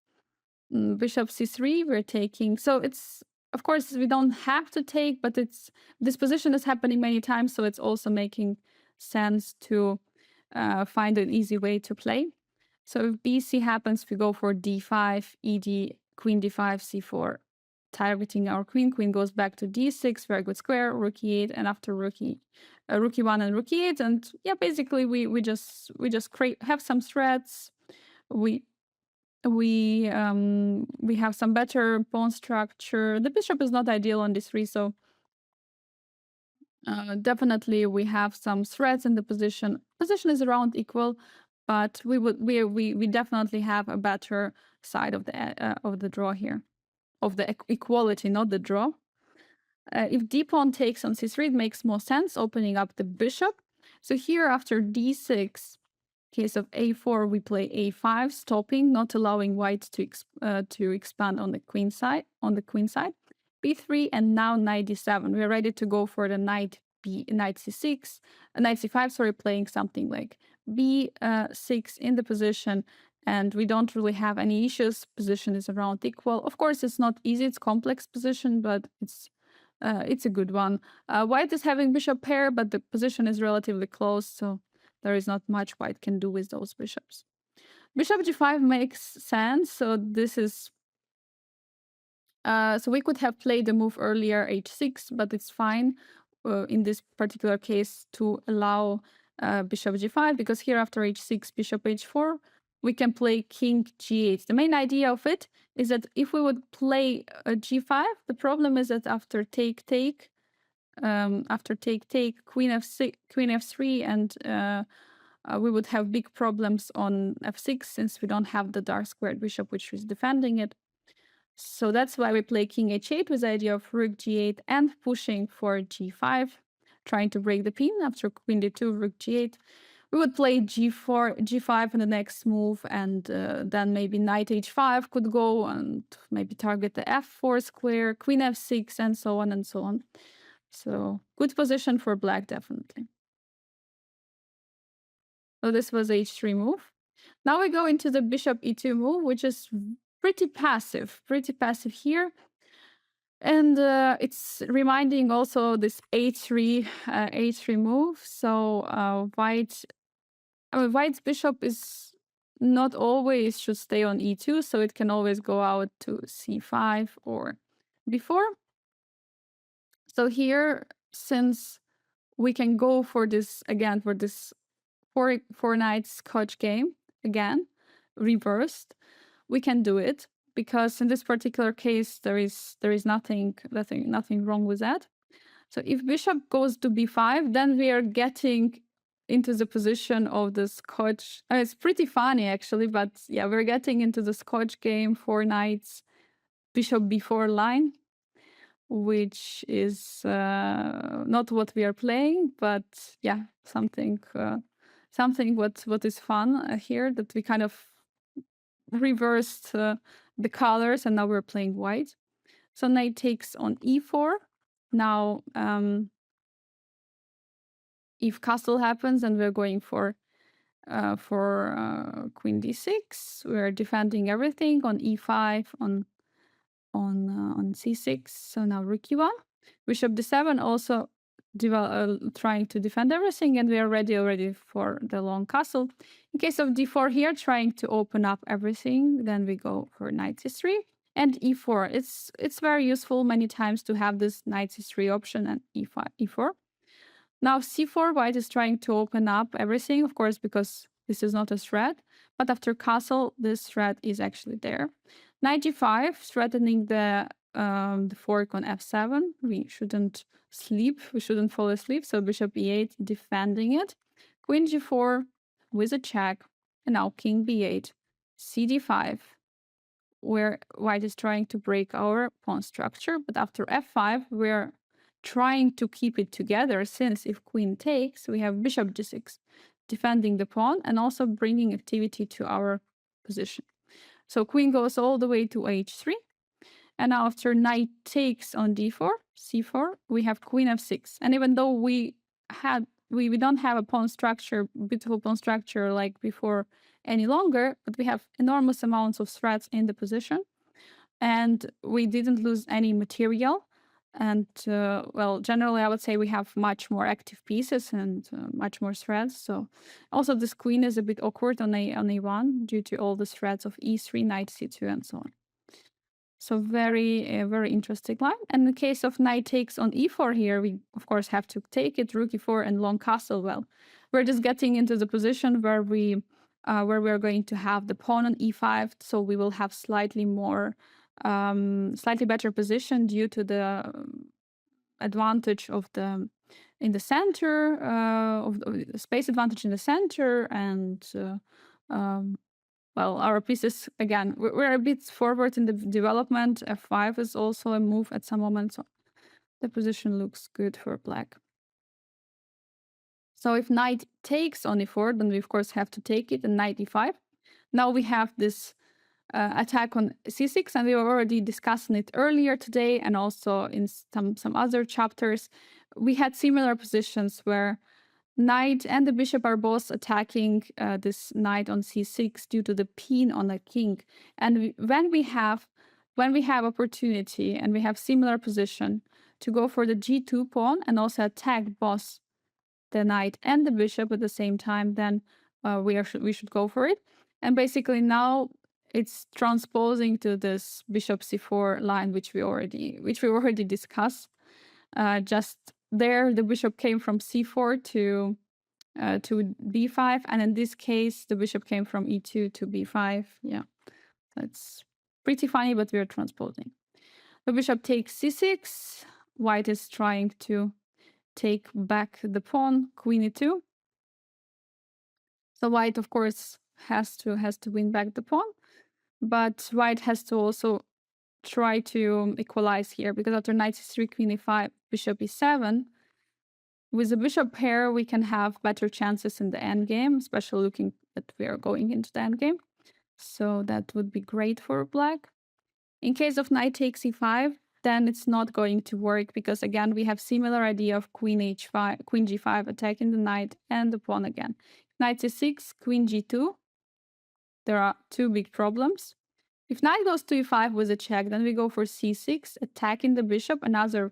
Bishop c3, we're taking. So it's, of course, we don't have to take, but this position is happening many times, so it's also making sense to find an easy way to play. So if bc happens, we go for d5, ed, queen d5, c4, targeting our queen. Queen goes back to d6, very good square, rook e8, and after rook e1 and rook e8, and yeah, basically we just have some threats. We have some better pawn structure. The bishop is not ideal on d3, so definitely we have some threats in the position. Position is around equal, but we definitely have a better side of the draw here, of the equality, not the draw. If d pawn takes on c3, it makes more sense, opening up the bishop. So here after d6, case of a4, we play a5, stopping, not allowing white to expand on the queen side. b3, and now knight d7. We're ready to go for the knight c6, knight c5. Sorry, playing something like b6 in the position, and we don't really have any issues. Position is around equal. Of course, it's not easy. It's complex position, but it's a good one. White is having bishop pair, but the position is relatively close, so there is not much white can do with those bishops. Bishop g5 makes sense. So this is so we could have played the move earlier, h6, but it's fine in this particular case to allow bishop g5, because here after h6, bishop h4, we can play king g8. The main idea of it is that if we would play a g5, the problem is that after take, queen f3, and we would have big problems on f6 since we don't have the dark squared bishop which is defending it. So that's why we play king h8 with the idea of rook g8 and pushing for g5, trying to break the pin after queen d2, rook g8. We would play g4, g5 in the next move, and then maybe knight h5 could go and maybe target the f4 square, queen f6, and so on and so on. So good position for black, definitely. So this was h3 move. Now we go into the bishop e2 move, which is pretty passive here. And it's reminding also this h3 move. So White's bishop is not always should stay on e2, so it can always go out to c5 or b4. So here, since we can go for this again, for this four knights Scotch game again, reversed, we can do it because in this particular case there is nothing wrong with that. So if bishop goes to b5, then we are getting into the position of the Scotch. It's pretty funny actually, but yeah, we're getting into the Scotch game, four knights, bishop b4 line, which is not what we are playing, but yeah, something what is fun here, that we kind of reversed the colors and now we're playing white. So knight takes on e4. Now if castle happens and we're going for queen d6, we're defending everything on e5, on c6. So now rook e1, bishop d7, also trying to defend everything, and we are ready already for the long castle. In case of d4 here, trying to open up everything, then we go for knight c3 and e4. It's very useful many times to have this knight c3 option and e4. Now c4, white is trying to open up everything, of course, because this is not a threat. But after castle, this threat is actually there. Knight g5, threatening the fork on f7. We shouldn't sleep. We shouldn't fall asleep. So bishop e8, defending it. Queen g4 with a check. And now king b8, cd5, where white is trying to break our pawn structure. But after f5, we're trying to keep it together, since if queen takes, we have bishop g6, defending the pawn and also bringing activity to our position. So queen goes all the way to h3. And now after knight takes on d4, c4, we have queen f6. And even though we don't have a pawn structure, beautiful pawn structure like before any longer, but we have enormous amounts of threats in the position. And we didn't lose any material. And well, generally, I would say we have much more active pieces and much more threads. So also this queen is a bit awkward on a1 due to all the threads of e3, knight c2, and so on. So very interesting line. And in the case of knight takes on e4 here, we of course have to take it, rook e4 and long castle. Well, we're just getting into the position where we're going to have the pawn on e5, so we will have slightly better position due to the advantage of in the center, of the space advantage in the center, and well, our pieces, again, we're a bit forward in the development. f5 is also a move at some moment, so the position looks good for black. So if knight takes on e4, then we of course have to take it, and knight e5. Now we have this attack on c6, and we were already discussing it earlier today, and also in some other chapters. We had similar positions where knight and the bishop are both attacking this knight on c6 due to the pin on the king. And when we have opportunity and we have similar position to go for the g2 pawn and also attack both the knight and the bishop at the same time, then we should go for it. And basically now it's transposing to this bishop c4 line, which we already discussed. Just there, the bishop came from c4 to to b5, and in this case the bishop came from e2 to b5. Yeah, that's pretty funny, but we're transposing. The bishop takes c6. White is trying to take back the pawn, queen e2. So white, of course, has to win back the pawn, but white has to also try to equalize here, because after knight c3, queen e5, bishop e7, with the bishop pair, we can have better chances in the endgame, especially looking that we are going into the endgame. So that would be great for black. In case of knight takes e5, then it's not going to work, because again, we have similar idea of queen h5, queen g5 attacking the knight and the pawn again. Knight c6, queen g2. There are two big problems. If knight goes to e5 with a check, then we go for c6, attacking the bishop, another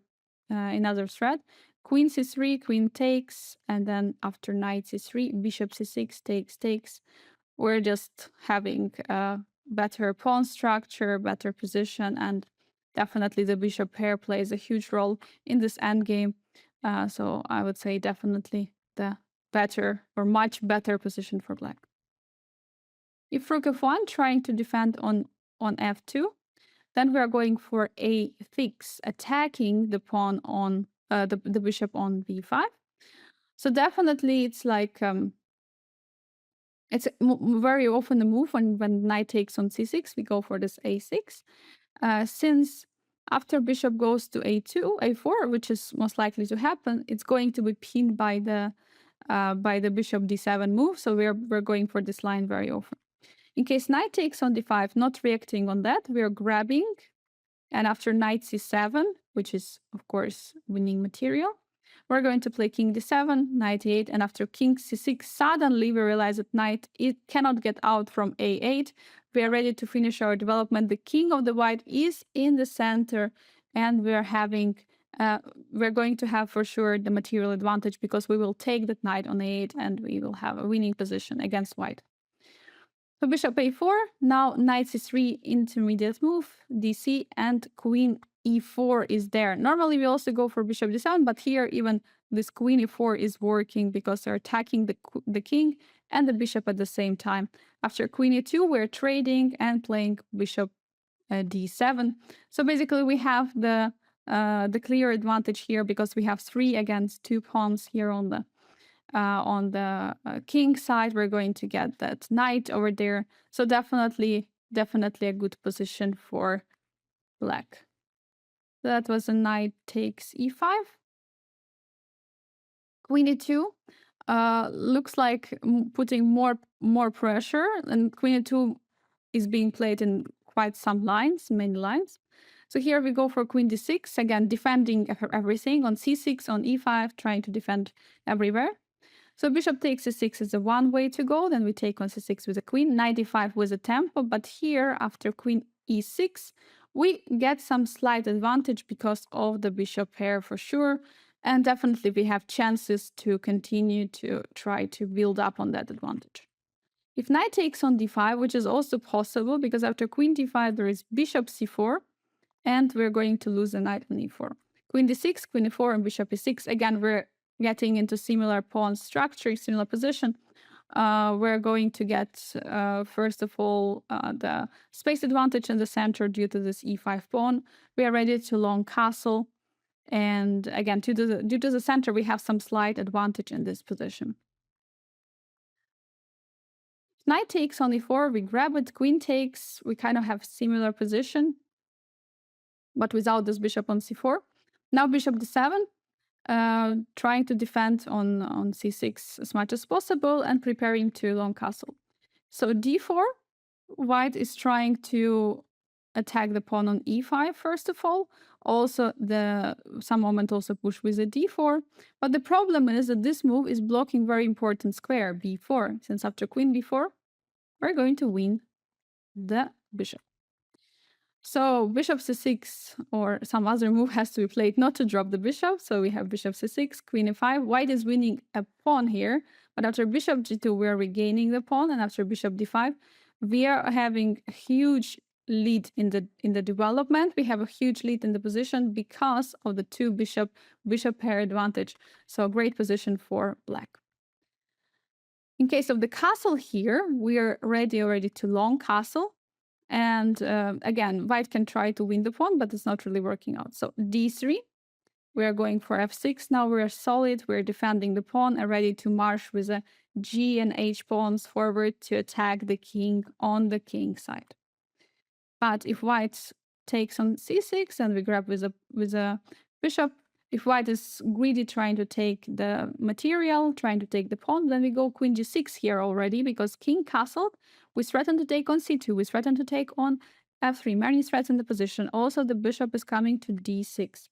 threat. Queen c3, queen takes, and then after knight c3, bishop c6, takes. We're just having a better pawn structure, better position, and definitely the bishop pair plays a huge role in this endgame. So I would say definitely the better or much better position for black. If rook f1, trying to defend on f2, then we are going for a6, attacking the pawn on the bishop on b5. So definitely it's like it's very often a move when knight takes on c6, we go for this a6. Since after bishop goes to a2, a4, which is most likely to happen, it's going to be pinned by the bishop d7 move. So we're going for this line very often. In case knight takes on d5, not reacting on that, we're grabbing. And after knight c7, which is, of course, winning material, we're going to play king d7, knight e8, and after king c6, suddenly we realize that knight it cannot get out from a8. We are ready to finish our development. The king of the white is in the center, and we're going to have for sure the material advantage, because we will take that knight on a8, and we will have a winning position against white. So bishop a4, now knight c3, intermediate move, dc, and queen e4 is there. Normally we also go for bishop d7, but here even this queen e4 is working because they're attacking the king and the bishop at the same time. After queen e2, we're trading and playing bishop d7. So basically we have the clear advantage here, because we have 3 against 2 pawns here on the king side. We're going to get that knight over there. So definitely a good position for black. That was a knight takes e5. Queen e2 looks like putting more pressure, and queen e2 is being played in quite some lines, many lines. So here we go for queen d6, again defending everything on c6, on e5, trying to defend everywhere. So bishop takes c6 is the one way to go. Then we take on c6 with a queen, knight e5 with a tempo. But here, after queen e6, we get some slight advantage because of the bishop pair for sure. And definitely we have chances to continue to try to build up on that advantage. If knight takes on d5, which is also possible, because after queen d5 there is bishop c4, and we're going to lose the knight on e4. Queen d6, queen e4, and bishop e6. Again, we're getting into similar pawn structure, similar position. We're going to get, first of all, the space advantage in the center due to this e5 pawn. We are ready to long castle. And again, due to the center, we have some slight advantage in this position. Knight takes on e4, we grab it. Queen takes, we kind of have similar position, but without this bishop on c4. Now bishop d7. Trying to defend on c6 as much as possible and preparing to long castle. So d4, white is trying to attack the pawn on e5 first of all. Also, some moment also push with a d4. But the problem is that this move is blocking very important square, b4. Since after queen b4, we're going to win the bishop. So bishop c6 or some other move has to be played not to drop the bishop. So we have bishop c6, queen e5. White is winning a pawn here, but after bishop g2, we're regaining the pawn, and after bishop d5, we are having a huge lead in the development. We have a huge lead in the position because of the two bishop pair advantage. So great position for black. In case of the castle here, we are ready already to long castle. And again, white can try to win the pawn, but it's not really working out. So d3, we are going for f6. Now we are solid. We're defending the pawn and ready to march with a g and h pawns forward to attack the king on the king side. But if white takes on c6 and we grab with a bishop, if white is greedy trying to take the material, trying to take the pawn, then we go queen g6 here already because king castled. We threaten to take on c2. We threaten to take on f3. Many threats in the position. Also, the bishop is coming to d6.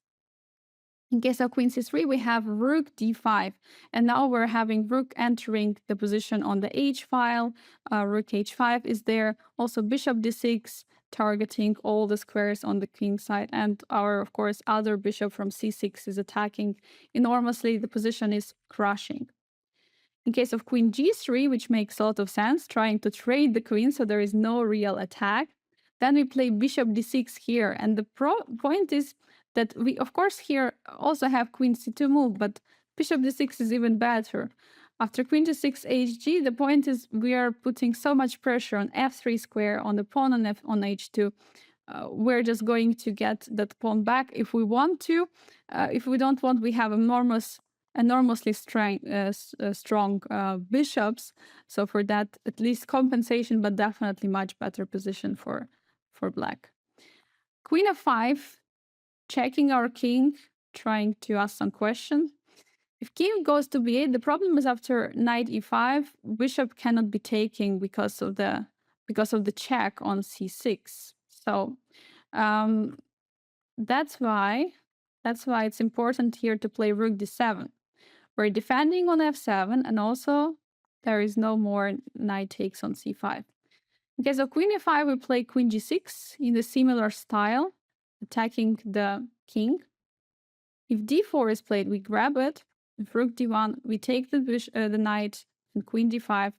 In case of queen c3, we have rook d5. And now we're having rook entering the position on the h file. Rook h5 is there. Also bishop d6, targeting all the squares on the king side. And our, of course, other bishop from c6 is attacking enormously. The position is crushing. In case of queen g3, which makes a lot of sense, trying to trade the queen so there is no real attack. Then we play bishop d6 here. And the point is that we, of course, here also have queen c2 move, but bishop d6 is even better. After queen g6 hg, the point is we are putting so much pressure on f3 square, on the pawn on h2. We're just going to get that pawn back if we want to. If we don't want, we have enormously strong bishops. So for that, at least compensation, but definitely much better position for black. Queen f5, checking our king, trying to ask some question. If king goes to b8, the problem is after knight e5, bishop cannot be taking because of the check on c6. So that's why it's important here to play rook d7. We're defending on f7, and also there is no more knight takes on c5. In case of queen e5, we play queen g6 in a similar style, attacking the king. If d4 is played, we grab it. If rook d1, we take the knight, and queen d5,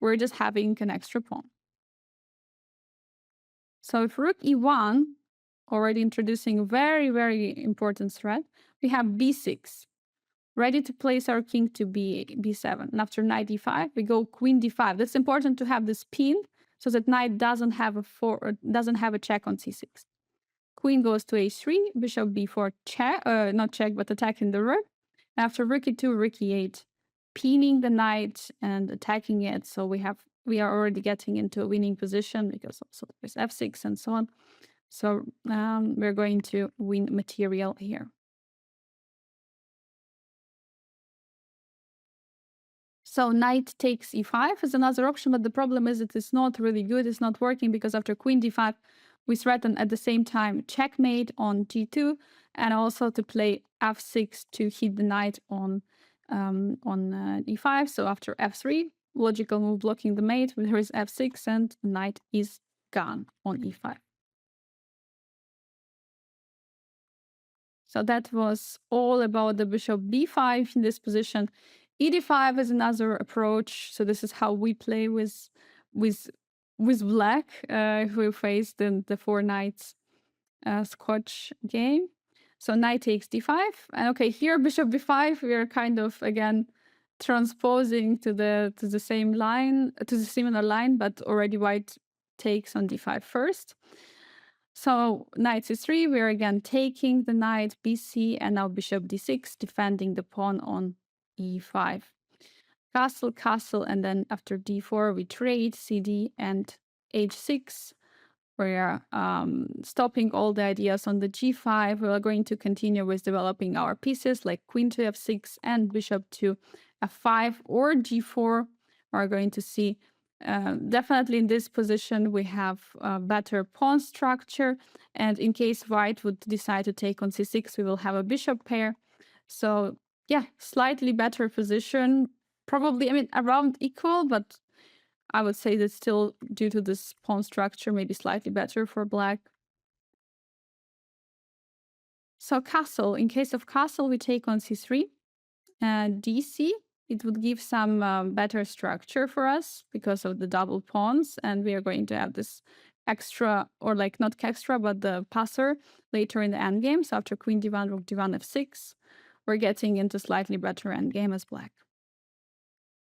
we're just having an extra pawn. So if rook e1, already introducing a very, very important threat, we have b6, ready to place our king to b7. And after knight d5, we go queen d5. That's important to have this pin so that knight doesn't have a check on c6. Queen goes to h3, bishop b4 check, not check, but attacking the rook. After rook e2, rook e8, pinning the knight and attacking it. So we are already getting into a winning position because also there's f6 and so on. So we're going to win material here. So knight takes e5 is another option, but the problem is it is not really good. It's not working because after queen d5, we threaten at the same time checkmate on g2, and also to play f6 to hit the knight on e5. So after f3, logical move blocking the mate, there is f6 and the knight is gone on e5. So that was all about the bishop b5 in this position. E5 is another approach. So this is how we play with black if we face the four knights Scotch game. So knight takes d5, and okay, here bishop b5, we are kind of again transposing to the same line, to the similar line, but already white takes on d5 first. So knight c3, we are again taking the knight bc, and now bishop d6, defending the pawn on e5. Castle, castle, and then after d4, we trade cd and h6. We're stopping all the ideas on the g5. We are going to continue with developing our pieces like queen to f6 and bishop to f5 or g4. We're going to see definitely in this position we have a better pawn structure, and in case white would decide to take on c6, we will have a bishop pair. So yeah, slightly better position, probably, I mean, around equal, but I would say that still, due to this pawn structure, maybe slightly better for black. So castle, in case of castle, we take on c3 and dc. It would give some better structure for us because of the double pawns, and we are going to have this extra, or like not extra, but the passer later in the endgame. So after queen d1, rook d1, f6, we're getting into slightly better endgame as black.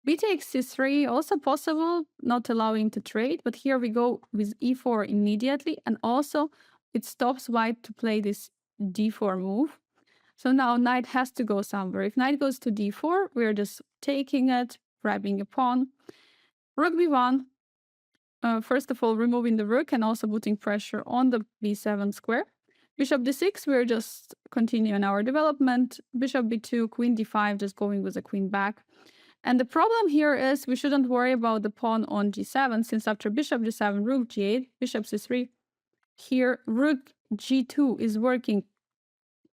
B takes c3, also possible, not allowing to trade, but here we go with e4 immediately, and also it stops white to play this d4 move. So now knight has to go somewhere. If knight goes to d4, we're just taking it, grabbing a pawn. Rook b1, first of all, removing the rook and also putting pressure on the b7 square. Bishop d6, we're just continuing our development. Bishop b2, queen d5, just going with the queen back. And the problem here is we shouldn't worry about the pawn on g7, since after bishop g7, rook g8, bishop c3, here rook g2 is working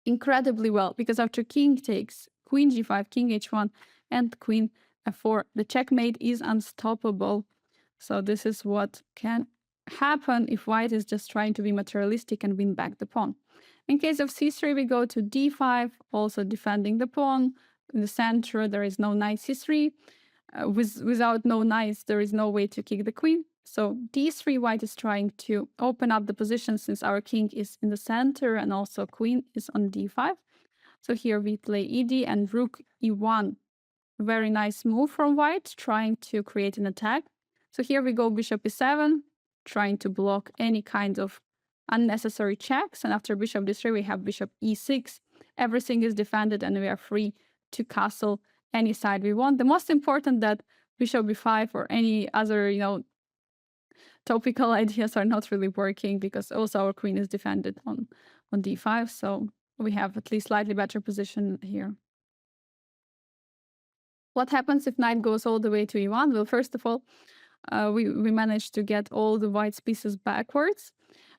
incredibly well, because after king takes, queen g5, king h1, and queen f4, the checkmate is unstoppable. So this is what can happen if white is just trying to be materialistic and win back the pawn. In case of c3, we go to d5, also defending the pawn. In the center, there is no knight c3. Without no knights, there is no way to kick the queen. So d3, white is trying to open up the position since our king is in the center and also queen is on d5. So here we play ed and rook e1. Very nice move from white, trying to create an attack. So here we go bishop e7, trying to block any kind of unnecessary checks. And after bishop d3, we have bishop e6. Everything is defended and we are free to castle any side we want. The most important that bishop b5 or any other, topical ideas are not really working, because also our queen is defended on d5. So we have at least slightly better position here. What happens if knight goes all the way to e1? Well, first of all, we managed to get all the white pieces backwards.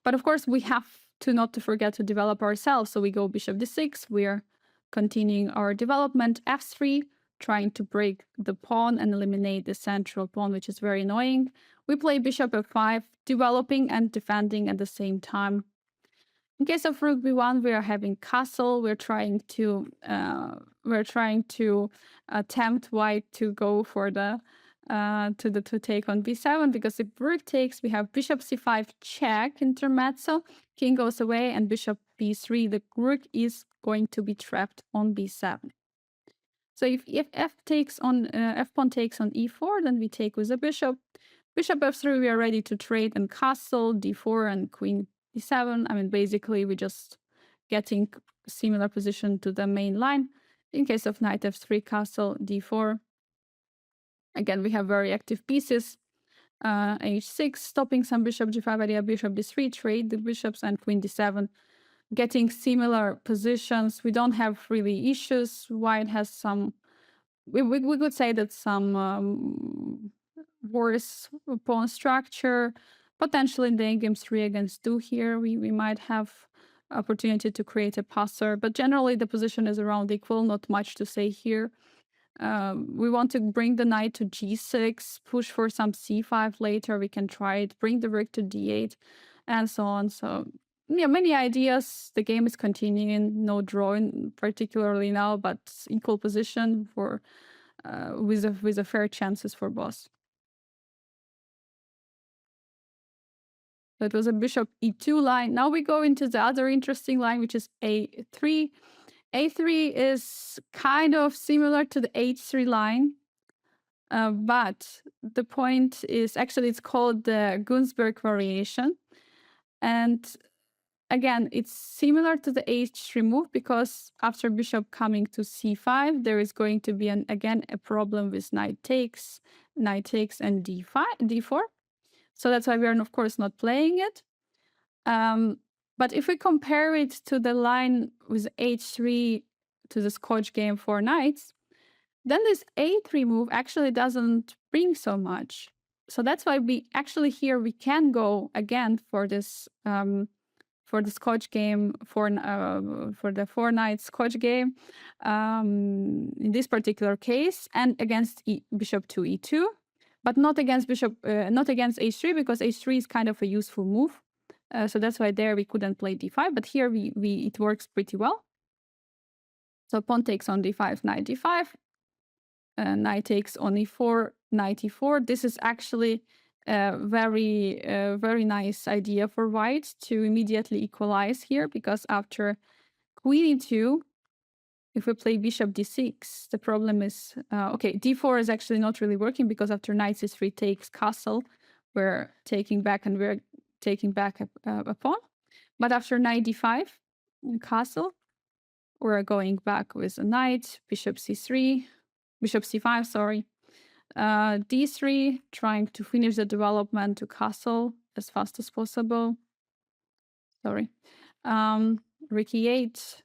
But of course, we have to not to forget to develop ourselves. So we go bishop d6. We're continuing our development. f3, trying to break the pawn and eliminate the central pawn, which is very annoying. We play bishop f5, developing and defending at the same time. In case of rook b1, we are having castle. We're trying to tempt white to go for the to take on b7, because if rook takes, we have bishop c5 check intermezzo, king goes away, and bishop b3. The rook is going to be trapped on b7. So if f pawn takes on e4, then we take with the bishop. Bishop f3, we are ready to trade and castle, d4 and queen d7. I mean, basically, we're just getting similar position to the main line. In case of knight f3, castle, d4. Again, we have very active pieces. h6, stopping some bishop g5 idea, bishop d3, trade the bishops, and queen d7. Getting similar positions. We don't have really issues. White has some, we could say that some worse pawn structure. Potentially in the endgame 3 against 2 here, we might have opportunity to create a passer, but generally the position is around equal, not much to say here. We want to bring the knight to g6, push for some c5 later, we can try it, bring the rook to d8, and so on. So yeah, many ideas. The game is continuing, no drawing particularly now, but equal position for with a fair chances for both. That was a bishop e2 line. Now we go into the other interesting line, which is a3. a3 is kind of similar to the h3 line, but the point is, actually it's called the Günzburg variation. And again, it's similar to the h3 move, because after bishop coming to c5, there is going to be again a problem with knight takes, and d4. So that's why we are, of course, not playing it. But if we compare it to the line with h3 to the Scotch game for knights, then this a3 move actually doesn't bring so much. So that's why we actually here we can go again for this for the Scotch game, for the 4 knights Scotch game in this particular case, and against bishop to e2. But not against not against h3, because h3 is kind of a useful move. So that's why there we couldn't play d5. But here it works pretty well. So pawn takes on d5, knight d5. Knight takes on e4, knight e4. This is actually a very nice idea for white to immediately equalize here, because after queen e2, if we play bishop d6, the problem is, okay, d4 is actually not really working because after knight c3 takes castle, we're taking back and we're taking back a pawn. But after knight d5, castle, we're going back with a knight, bishop c3, bishop c5, sorry. d3, trying to finish the development to castle as fast as possible. Sorry. Rook e8,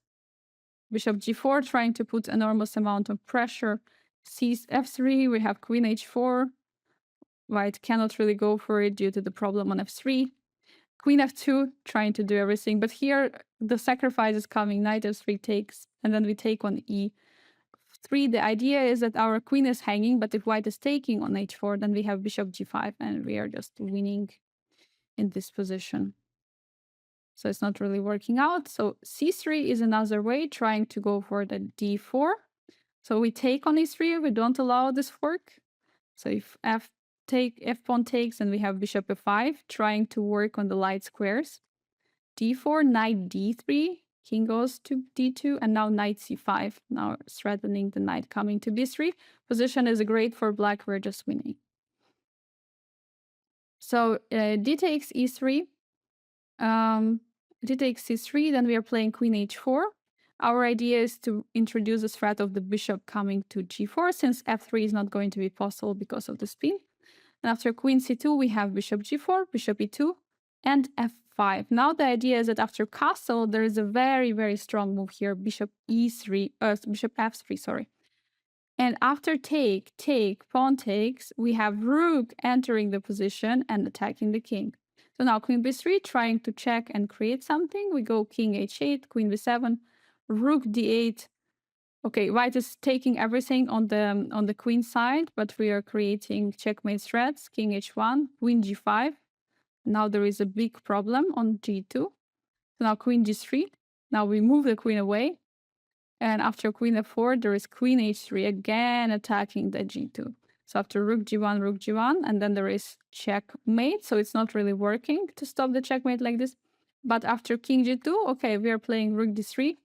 bishop g4, trying to put enormous amount of pressure. f3, we have queen h4. White cannot really go for it due to the problem on f3. Queen f2, trying to do everything. But here, the sacrifice is coming. Knight f3 takes, and then we take on e3. The idea is that our queen is hanging, but if white is taking on h4, then we have bishop g5, and we are just winning in this position. So it's not really working out. So c3 is another way, trying to go for the d4. So we take on e3, we don't allow this fork. So if f pawn takes, and we have bishop f5, trying to work on the light squares. d4, knight d3, king goes to d2, and now knight c5, now threatening the knight coming to b3. Position is great for black, we're just winning. So d takes e3, d takes c3, then we are playing queen h4. Our idea is to introduce the threat of the bishop coming to g4, since f3 is not going to be possible because of the spin. And after queen c2, we have bishop g4, bishop e2, and f5. Now the idea is that after castle, there is a very, very strong move here, bishop e3, bishop f3, sorry. And after take, pawn takes, we have rook entering the position and attacking the king. So now queen b3, trying to check and create something. We go king h8, queen b7, rook d8. Okay, white is taking everything on the queen side, but we are creating checkmate threats. King h1, queen g5. Now there is a big problem on g2. So now queen g3. Now we move the queen away. And after queen f4, there is queen h3 again attacking the g2. So after rook g1, and then there is checkmate. So it's not really working to stop the checkmate like this. But after king g2, okay, we are playing rook d3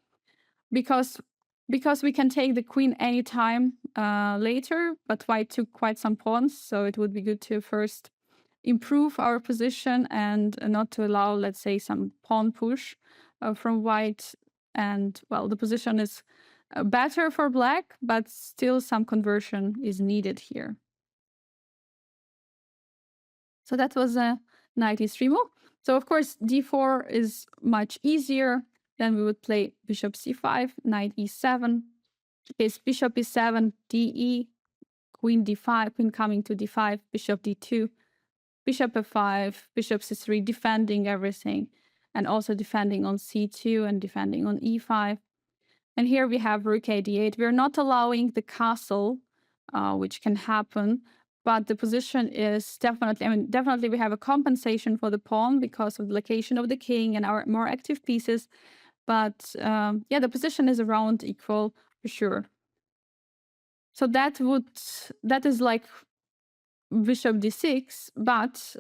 because we can take the queen anytime later, but white took quite some pawns, so it would be good to first improve our position and not to allow, let's say, some pawn push from white. And, well, the position is better for black, but still some conversion is needed here. So that was a knight e3 move. So, of course, d4 is much easier. Then we would play bishop c5, knight e7. It's bishop e7, de, queen d5, queen coming to d5, bishop d2, bishop f5, bishop c3, defending everything, and also defending on c2 and defending on e5. And here we have rook a d8. We're not allowing the castle, which can happen, but the position is definitely we have a compensation for the pawn because of the location of the king and our more active pieces. But yeah, the position is around equal for sure. So that is like bishop d6, but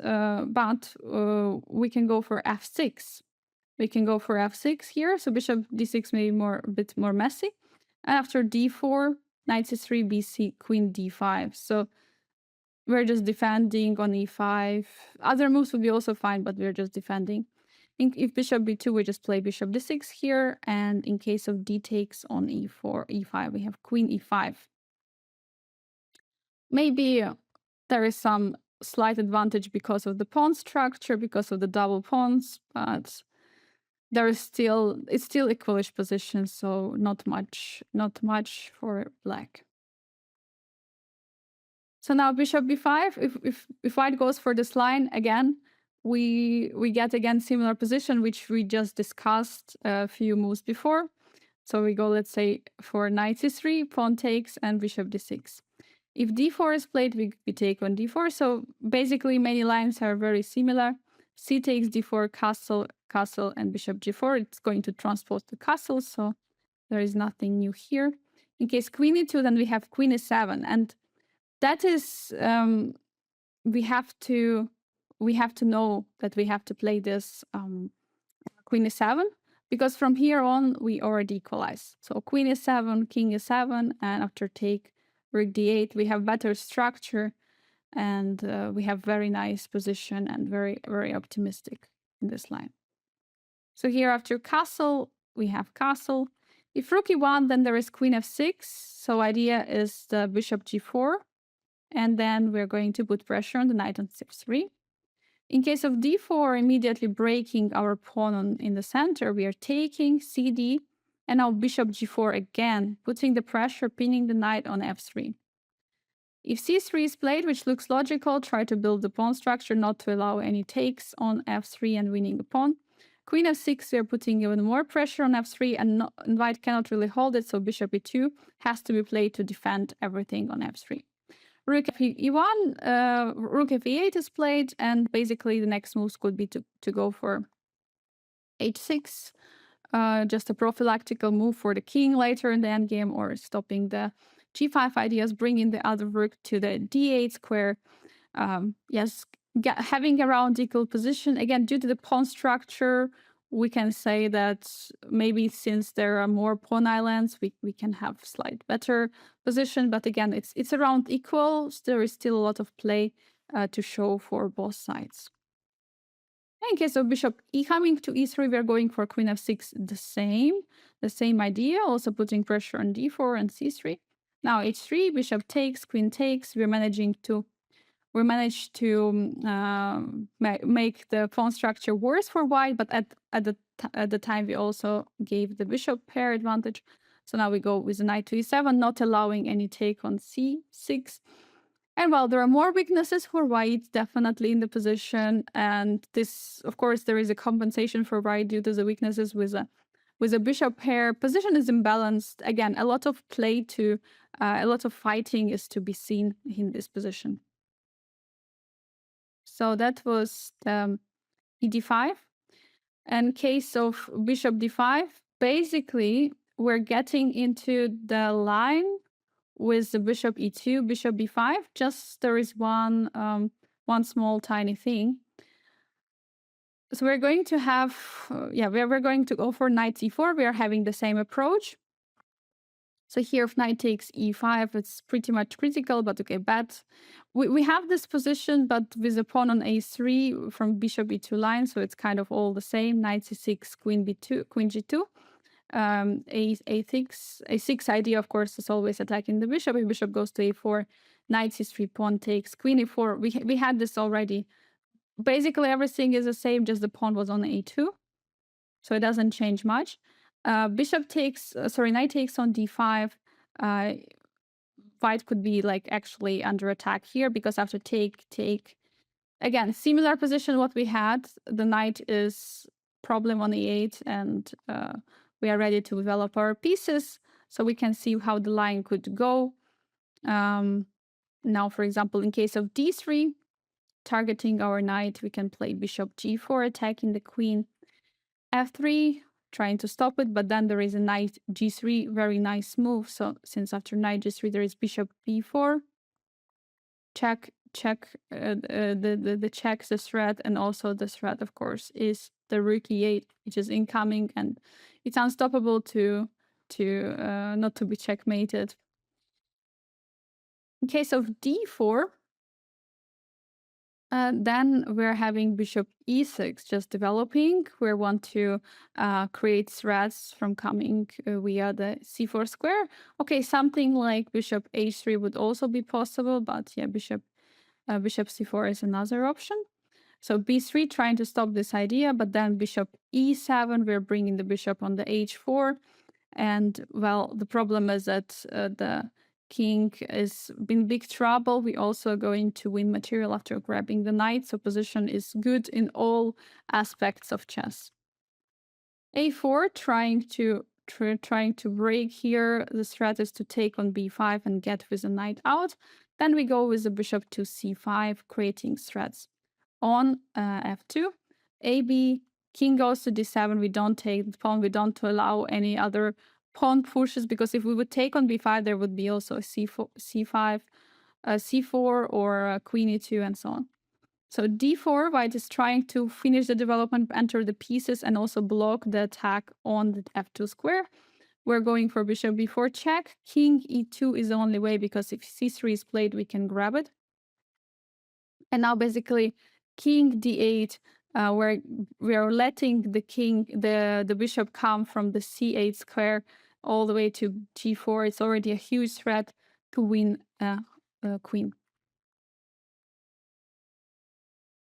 we can go for f6. We can go for f6 here. So bishop d6 may be a bit more messy. And after d4, knight c3, bc, queen d5. So we're just defending on e5. Other moves would be also fine, but we're just defending. If bishop b2, we just play bishop d6 here. And in case of d takes on e4, e5, we have queen e5. Maybe there is some slight advantage because of the pawn structure, because of the double pawns, but there is it's still equalish position, so not much for black. So now bishop b5. If white goes for this line again, we get again similar position, which we just discussed a few moves before. So we go, let's say, for knight c3, pawn takes, and bishop d6. If d4 is played, we take on d4. So basically, many lines are very similar. C takes d4, castle, and bishop g4. It's going to transpose the castle, so there is nothing new here. In case queen e2, then we have queen e7, and that is we have to know that we have to play this queen e7 because from here on we already equalize. So queen e7, king e7, and after take rook d8, we have better structure, and we have very nice position and very, very optimistic in this line. So here after castle, we have castle. If rook e1, then there is queen f6. So idea is the bishop g4, and then we're going to put pressure on the knight on f3. In case of d4, immediately breaking our pawn in the center, we are taking cd, and now bishop g4 again, putting the pressure, pinning the knight on f3. If c3 is played, which looks logical, try to build the pawn structure, not to allow any takes on f3 and winning the pawn. Queen f6, we are putting even more pressure on f3, and white cannot really hold it, so bishop e2 has to be played to defend everything on f3. Rook e1, rook f8 is played, and basically the next moves could be to go for h6, just a prophylactical move for the king later in the endgame, or stopping the g5 ideas, bringing the other rook to the d8 square. Yes, having a round equal position. Again, due to the pawn structure, we can say that maybe since there are more pawn islands, we can have slight better position. But again, it's around equal. So there is still a lot of play to show for both sides. In case of bishop coming to e3, we're going for queen f6, the same idea, also putting pressure on d4 and c3. Now h3, bishop takes, queen takes. We managed to make the pawn structure worse for white, but at the time we also gave the bishop pair advantage. So now we go with the knight to e7, not allowing any take on c6. And while there are more weaknesses for white, definitely in the position, and this, of course, there is a compensation for white due to the weaknesses with a bishop pair. Position is imbalanced. Again, a lot of play to, a lot of fighting is to be seen in this position. So that was the e5. In case of bishop d5, basically we're getting into the line with the bishop e2, bishop b5. Just there is one small tiny thing. So we're going to have, we're going to go for knight e4. We are having the same approach. So here, if knight takes e5, it's pretty much critical, but okay, bad. We have this position, but with a pawn on a3 from bishop e2 line, so it's kind of all the same. Knight c6, queen b2, queen g2. a6 idea, of course, is always attacking the bishop. If bishop goes to a4, knight c3, pawn takes, queen e4. We had this already. Basically, everything is the same, just the pawn was on a2, so it doesn't change much. Bishop takes, knight takes on d5. White could be like actually under attack here, because after take, again, similar position what we had. The knight is problem on e8, and we are ready to develop our pieces, so we can see how the line could go. Now, for example, in case of d3, targeting our knight, we can play bishop g4, attacking the queen. f3, trying to stop it, but then there is a knight g3, very nice move. So since after knight g3 there is bishop b4, check the checks the threat, and also the threat, of course, is the rook e8, which is incoming, and it's unstoppable to not to be checkmated. In case of d4, then we're having bishop e6 just developing. We want to create threats from coming via the c4 square. Okay, something like bishop h3 would also be possible, but yeah, bishop c4 is another option. So b3 trying to stop this idea, but then bishop e7, we're bringing the bishop on the h4. And well, the problem is that the king is in big trouble. We also are going to win material after grabbing the knight, so position is good in all aspects of chess. a4, trying to break here. The threat is to take on b5 and get with the knight out. Then we go with the bishop to c5, creating threats on f2. ab, king goes to d7. We don't take the pawn. We don't allow any other pawn pushes, because if we would take on b5, there would be also a c4, c5, c4, or queen e2, and so on. So d4, white is trying to finish the development, enter the pieces, and also block the attack on the f2 square. We're going for bishop b4 check. King e2 is the only way, because if c3 is played, we can grab it. And now basically king d8, where we are letting the bishop come from the c8 square all the way to g4. It's already a huge threat to win queen.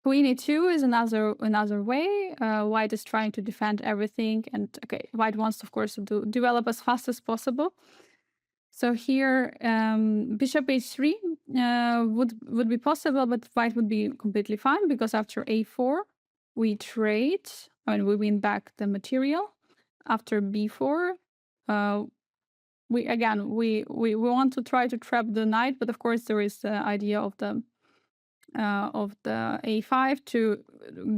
Queen e2 is another way. White is trying to defend everything, and okay, white wants, of course, to develop as fast as possible. So here, bishop h3 would be possible, but white would be completely fine, because after a4, we trade and we win back the material. After b4, we want to try to trap the knight, but of course there is the idea of the a5 to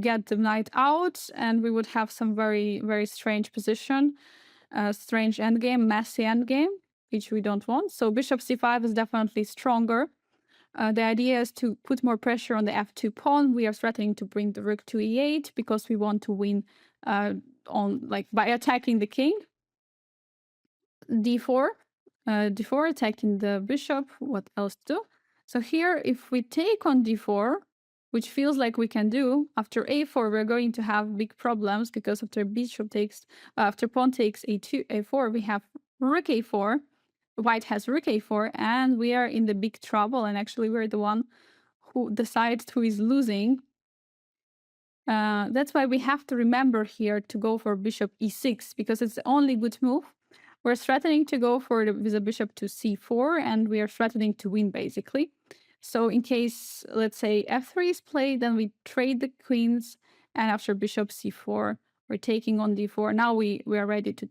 get the knight out, and we would have some very, very strange position, strange endgame, messy endgame, which we don't want. So bishop c5 is definitely stronger. The idea is to put more pressure on the f2 pawn. We are threatening to bring the rook to e8 because we want to win by attacking the king. d4, d4 attacking the bishop. What else to do? So here, if we take on d4, which feels like we can do, after a4 we're going to have big problems, because after pawn takes a4, we have rook a4, white has rook a4, and we are in the big trouble, and actually we're the one who decides who is losing. That's why we have to remember here to go for bishop e6, because it's the only good move. We're threatening to go with the bishop to c4, and we are threatening to win, basically. So in case, let's say, f3 is played, then we trade the queens, and after bishop c4, we're taking on d4. Now we are ready to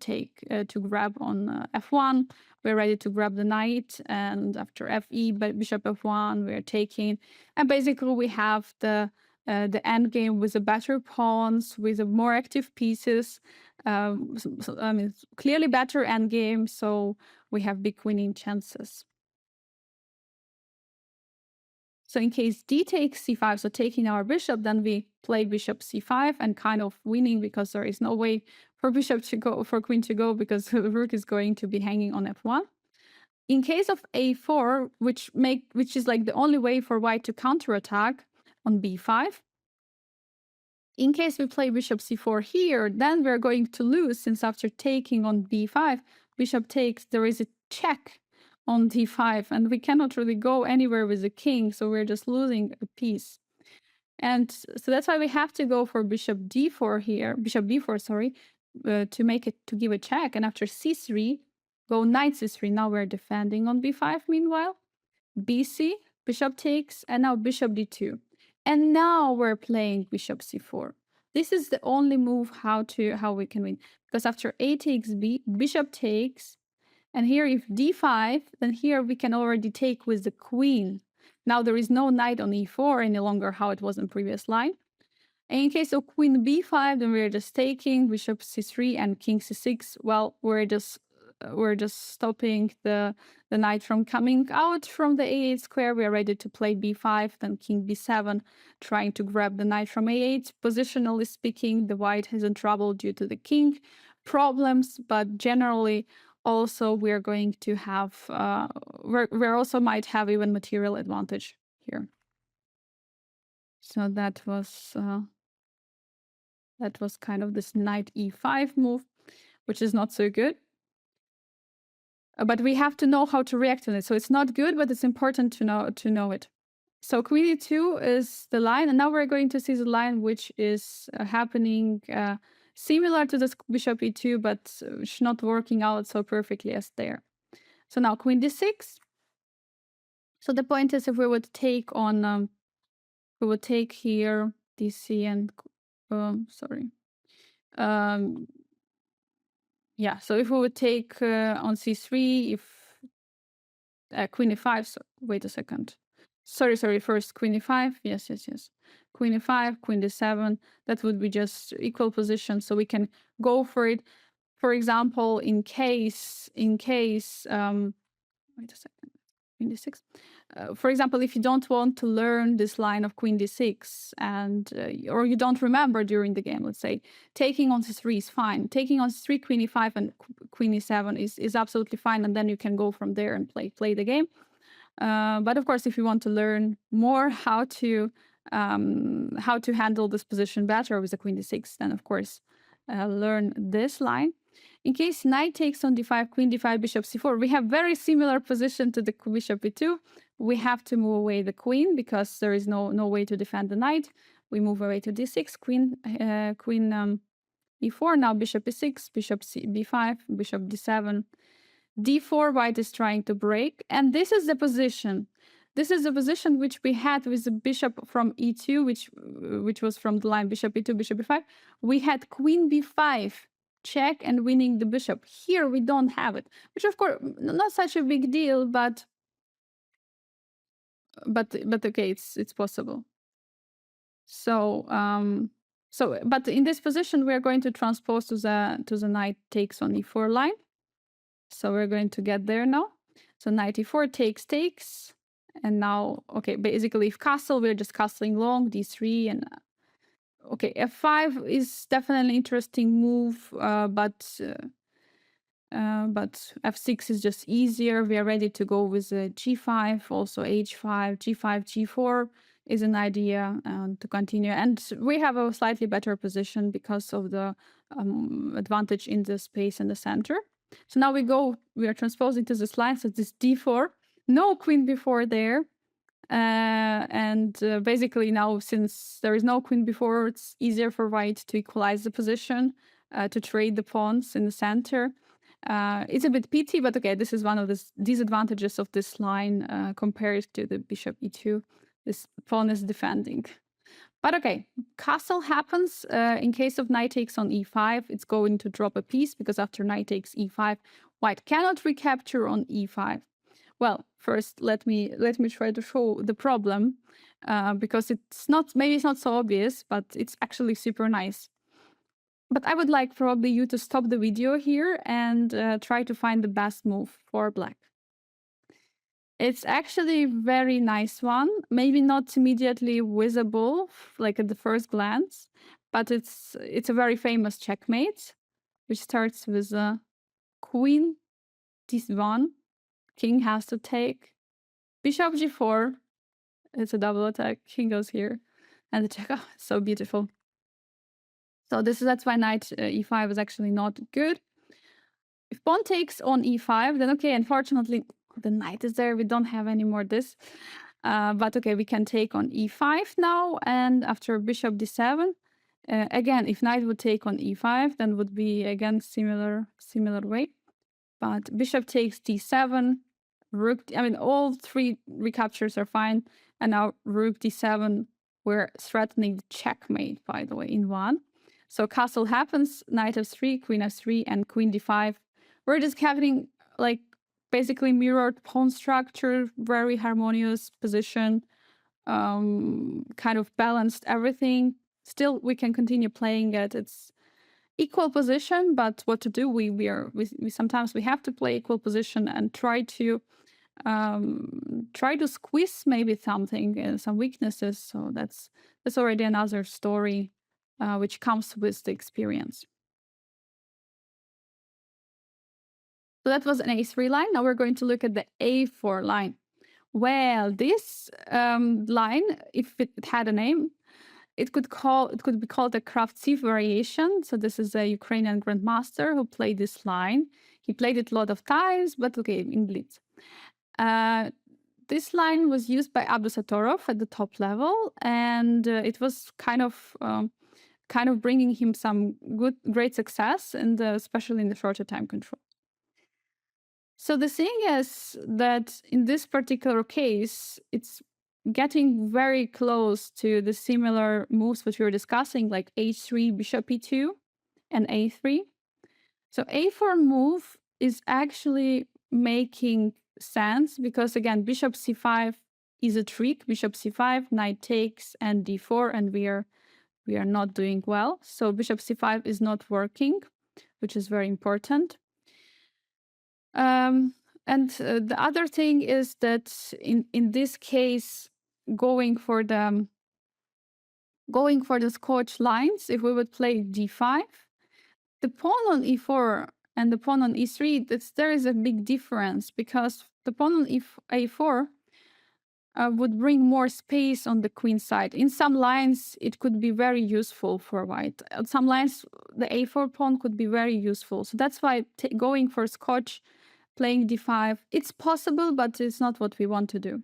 to grab on f1. We're ready to grab the knight, and after fe, bishop f1, we're taking. And basically, we have the endgame with the better pawns, with the more active pieces. I mean, clearly better endgame, so we have big winning chances. So in case d takes c5, so taking our bishop, then we play bishop c5 and kind of winning, because there is no way for queen to go, because the rook is going to be hanging on f1. In case of a4, which is like the only way for white to counterattack on b5, in case we play bishop c4 here, then we're going to lose, since after taking on b5, bishop takes, there is a check on d5, and we cannot really go anywhere with the king, so we're just losing a piece. And so that's why we have to go for bishop d4 here, bishop b4, sorry, to give a check. And after c3, go knight c3. Now we're defending on b5 meanwhile. bc, bishop takes, and now bishop d2. And now we're playing bishop c4. This is the only move how we can win, because after a takes b, bishop takes, and here if d5, then here we can already take with the queen. Now there is no knight on e4 any longer, how it was in previous line. And in case of queen b5, then we're just taking bishop c3 and king c6. Well, we're just stopping the knight from coming out from the a8 square. We are ready to play b5, then king b7, trying to grab the knight from a8. Positionally speaking, the white is in trouble due to the king problems, but generally also we're going to have we also might have even material advantage here. So that was kind of this knight e5 move, which is not so good. But we have to know how to react on it. So it's not good, but it's important to know it. So queen e2 is the line, and now we're going to see the line which is happening similar to this bishop e2, but it's not working out so perfectly as there. So now queen d6. So the point is, if we would take on, we would take here dc and yeah. So if we would take on c3, if queen e5. So wait a second. Sorry. First queen e5. Yes. Queen e5, queen d7. That would be just equal position, so we can go for it. For example, in case wait a second. queen d6. For example, if you don't want to learn this line of queen d6 and or you don't remember during the game, let's say, taking on c3 is fine. Taking on c3, queen e5, and queen e7 is absolutely fine, and then you can go from there and play the game. But of course, if you want to learn more how to handle this position better with the queen d6, then of course learn this line. In case knight takes on d5, queen d5, bishop c4, we have very similar position to the bishop e2. We have to move away the queen because there is no way to defend the knight. We move away to d6, queen e4. Now bishop e6, bishop b5, bishop d7, d4. White is trying to break, and this is the position. This is the position which we had with the bishop from e2, which was from the line bishop e2, bishop e5. We had queen b5, check, and winning the bishop. Here we don't have it, which of course not such a big deal, but okay, it's possible. So but in this position we are going to transpose to the knight takes on e4 line. So we're going to get there now. So knight e4 takes, and now okay, basically if castle, we're just castling long d3, and okay, f5 is definitely an interesting move, but f6 is just easier. We are ready to go with g5, also h5, g5, g4 is an idea to continue. And we have a slightly better position because of the advantage in the space in the center. So now we are transposing to this line, so this d4, no queen b4 there. Basically now, since there is no queen before, it's easier for white to equalize the position, to trade the pawns in the center. It's a bit pity, but okay, this is one of the disadvantages of this line compared to the bishop e2. This pawn is defending. But okay, castle happens. In case of knight takes on e5, it's going to drop a piece because after knight takes e5, white cannot recapture on e5. Well, first let me try to show the problem because maybe it's not so obvious, but it's actually super nice. But I would like probably you to stop the video here and try to find the best move for black. It's actually a very nice one, maybe not immediately visible, like at the first glance, but it's a very famous checkmate, which starts with a queen d1, king has to take, bishop g4, it's a double attack, king goes here, and the check, oh, so beautiful. So that's why knight e5 is actually not good. If pawn takes on e5, then okay, unfortunately, the knight is there. We don't have any more this. But okay, we can take on e5 now. And after bishop d7, again, if knight would take on e5, then would be, again, similar way. But bishop takes d7, rook, I mean, all three recaptures are fine. And now rook d7, we're threatening the checkmate, by the way, in one. So castle happens, knight f3, queen f3, and queen d5. We're just having like basically mirrored pawn structure, very harmonious position, kind of balanced everything. Still, we can continue playing it. It's equal position, but what to do? We sometimes we have to play equal position and try to squeeze maybe something, some weaknesses. So that's already another story, which comes with the experience. So that was an a3 line. Now we're going to look at the a4 line. Well, this line, if it had a name, it could be called a Kravtsov variation. So this is a Ukrainian grandmaster who played this line. He played it a lot of times, but okay, in Blitz. This line was used by Abdusattorov at the top level, and it was kind of bringing him some great success, and especially in the shorter time control. So the thing is that in this particular case, it's getting very close to the similar moves which we were discussing, like h3, bishop e2, and a3. So a4 move is actually making sense because, again, bishop c5 is a trick. Bishop c5, knight takes, and d4, and we are not doing well. So bishop c5 is not working, which is very important. And the other thing is that in this case, going for the Scotch lines, if we would play d5, the pawn on e4 and the pawn on e3, there is a big difference, because the pawn on a4 would bring more space on the queen side. In some lines, it could be very useful for white. On some lines, the a4 pawn could be very useful. So that's why going for Scotch, playing d5, it's possible, but it's not what we want to do.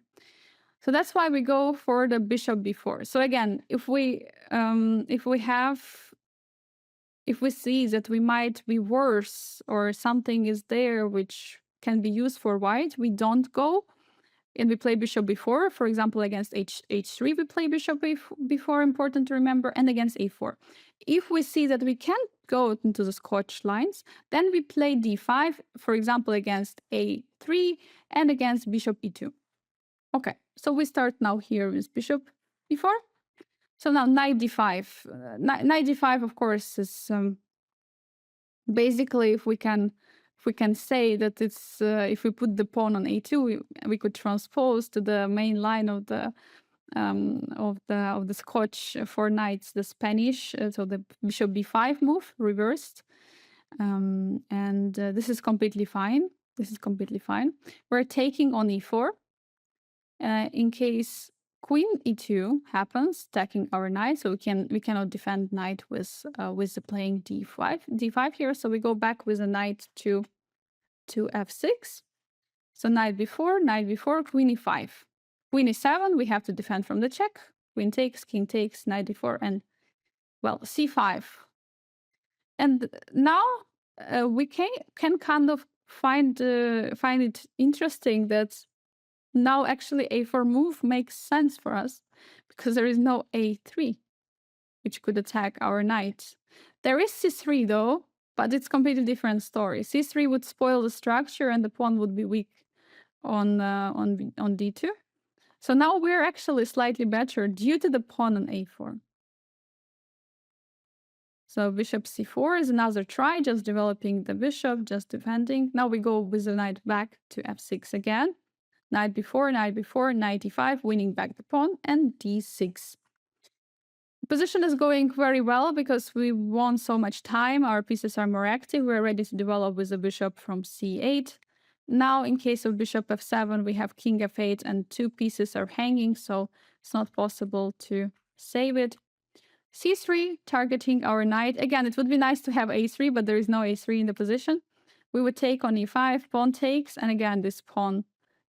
So that's why we go for the bishop b4. So again, if we see that we might be worse or something is there which can be used for white, we don't go and we play bishop b4. For example, against h3, we play bishop b4, important to remember, and against a4. If we see that we can't go into the Scotch lines, then we play d5, for example, against a3 and against bishop e2. Okay, so we start now here with bishop e4. So now knight d5. Knight d5, of course, is basically, if we can say that it's if we put the pawn on a2, we could transpose to the main line of the Scotch for knights, the Spanish, so the bishop b5 move reversed, and this is completely fine. This is completely fine. We're taking on e4. In case queen e2 happens, attacking our knight, so we cannot defend knight with the playing d5 here. So we go back with a knight to f6. So knight b4, queen e5, queen e7. We have to defend from the check. Queen takes, king takes, knight d4, and well, c5. And now we can kind of find it interesting that now actually a4 move makes sense for us, because there is no a3, which could attack our knight. There is c3 though, but it's completely different story. c3 would spoil the structure and the pawn would be weak on d2. So now we're actually slightly better due to the pawn on a4. So bishop c4 is another try, just developing the bishop, just defending. Now we go with the knight back to f6 again. Knight b4, knight e5, winning back the pawn, and d6. The position is going very well because we won so much time. Our pieces are more active. We're ready to develop with the bishop from c8. Now, in case of bishop f7, we have king f8 and two pieces are hanging, so it's not possible to save it. c3, targeting our knight. Again, it would be nice to have a3, but there is no a3 in the position. We would take on e5, pawn takes, and again, this pawn,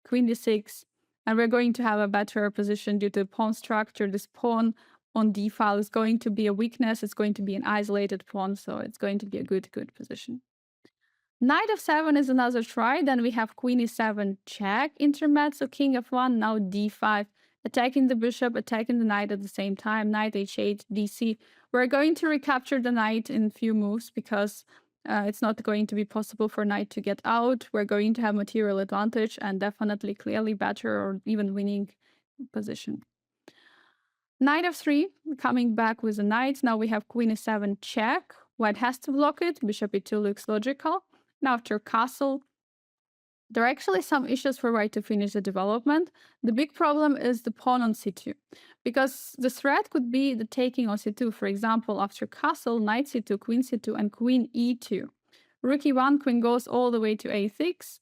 queen d6, and we're going to have a better position due to the pawn structure. This pawn on d file is going to be a weakness. It's going to be an isolated pawn, so it's going to be a good position. Knight f7 is another try. Then we have queen e7 check, intermezzo, king f1, now d5, attacking the bishop, attacking the knight at the same time, knight h8, dc. We're going to recapture the knight in few moves because it's not going to be possible for knight to get out. We're going to have material advantage and definitely clearly better or even winning position. Knight f3, coming back with a knight. Now we have queen e7 check. White has to block it. Bishop e2 looks logical. Now after castle, there are actually some issues for white to finish the development. The big problem is the pawn on c2, because the threat could be the taking on c2. For example, after castle, knight c2, and queen e2. Rook e1, queen goes all the way to a6.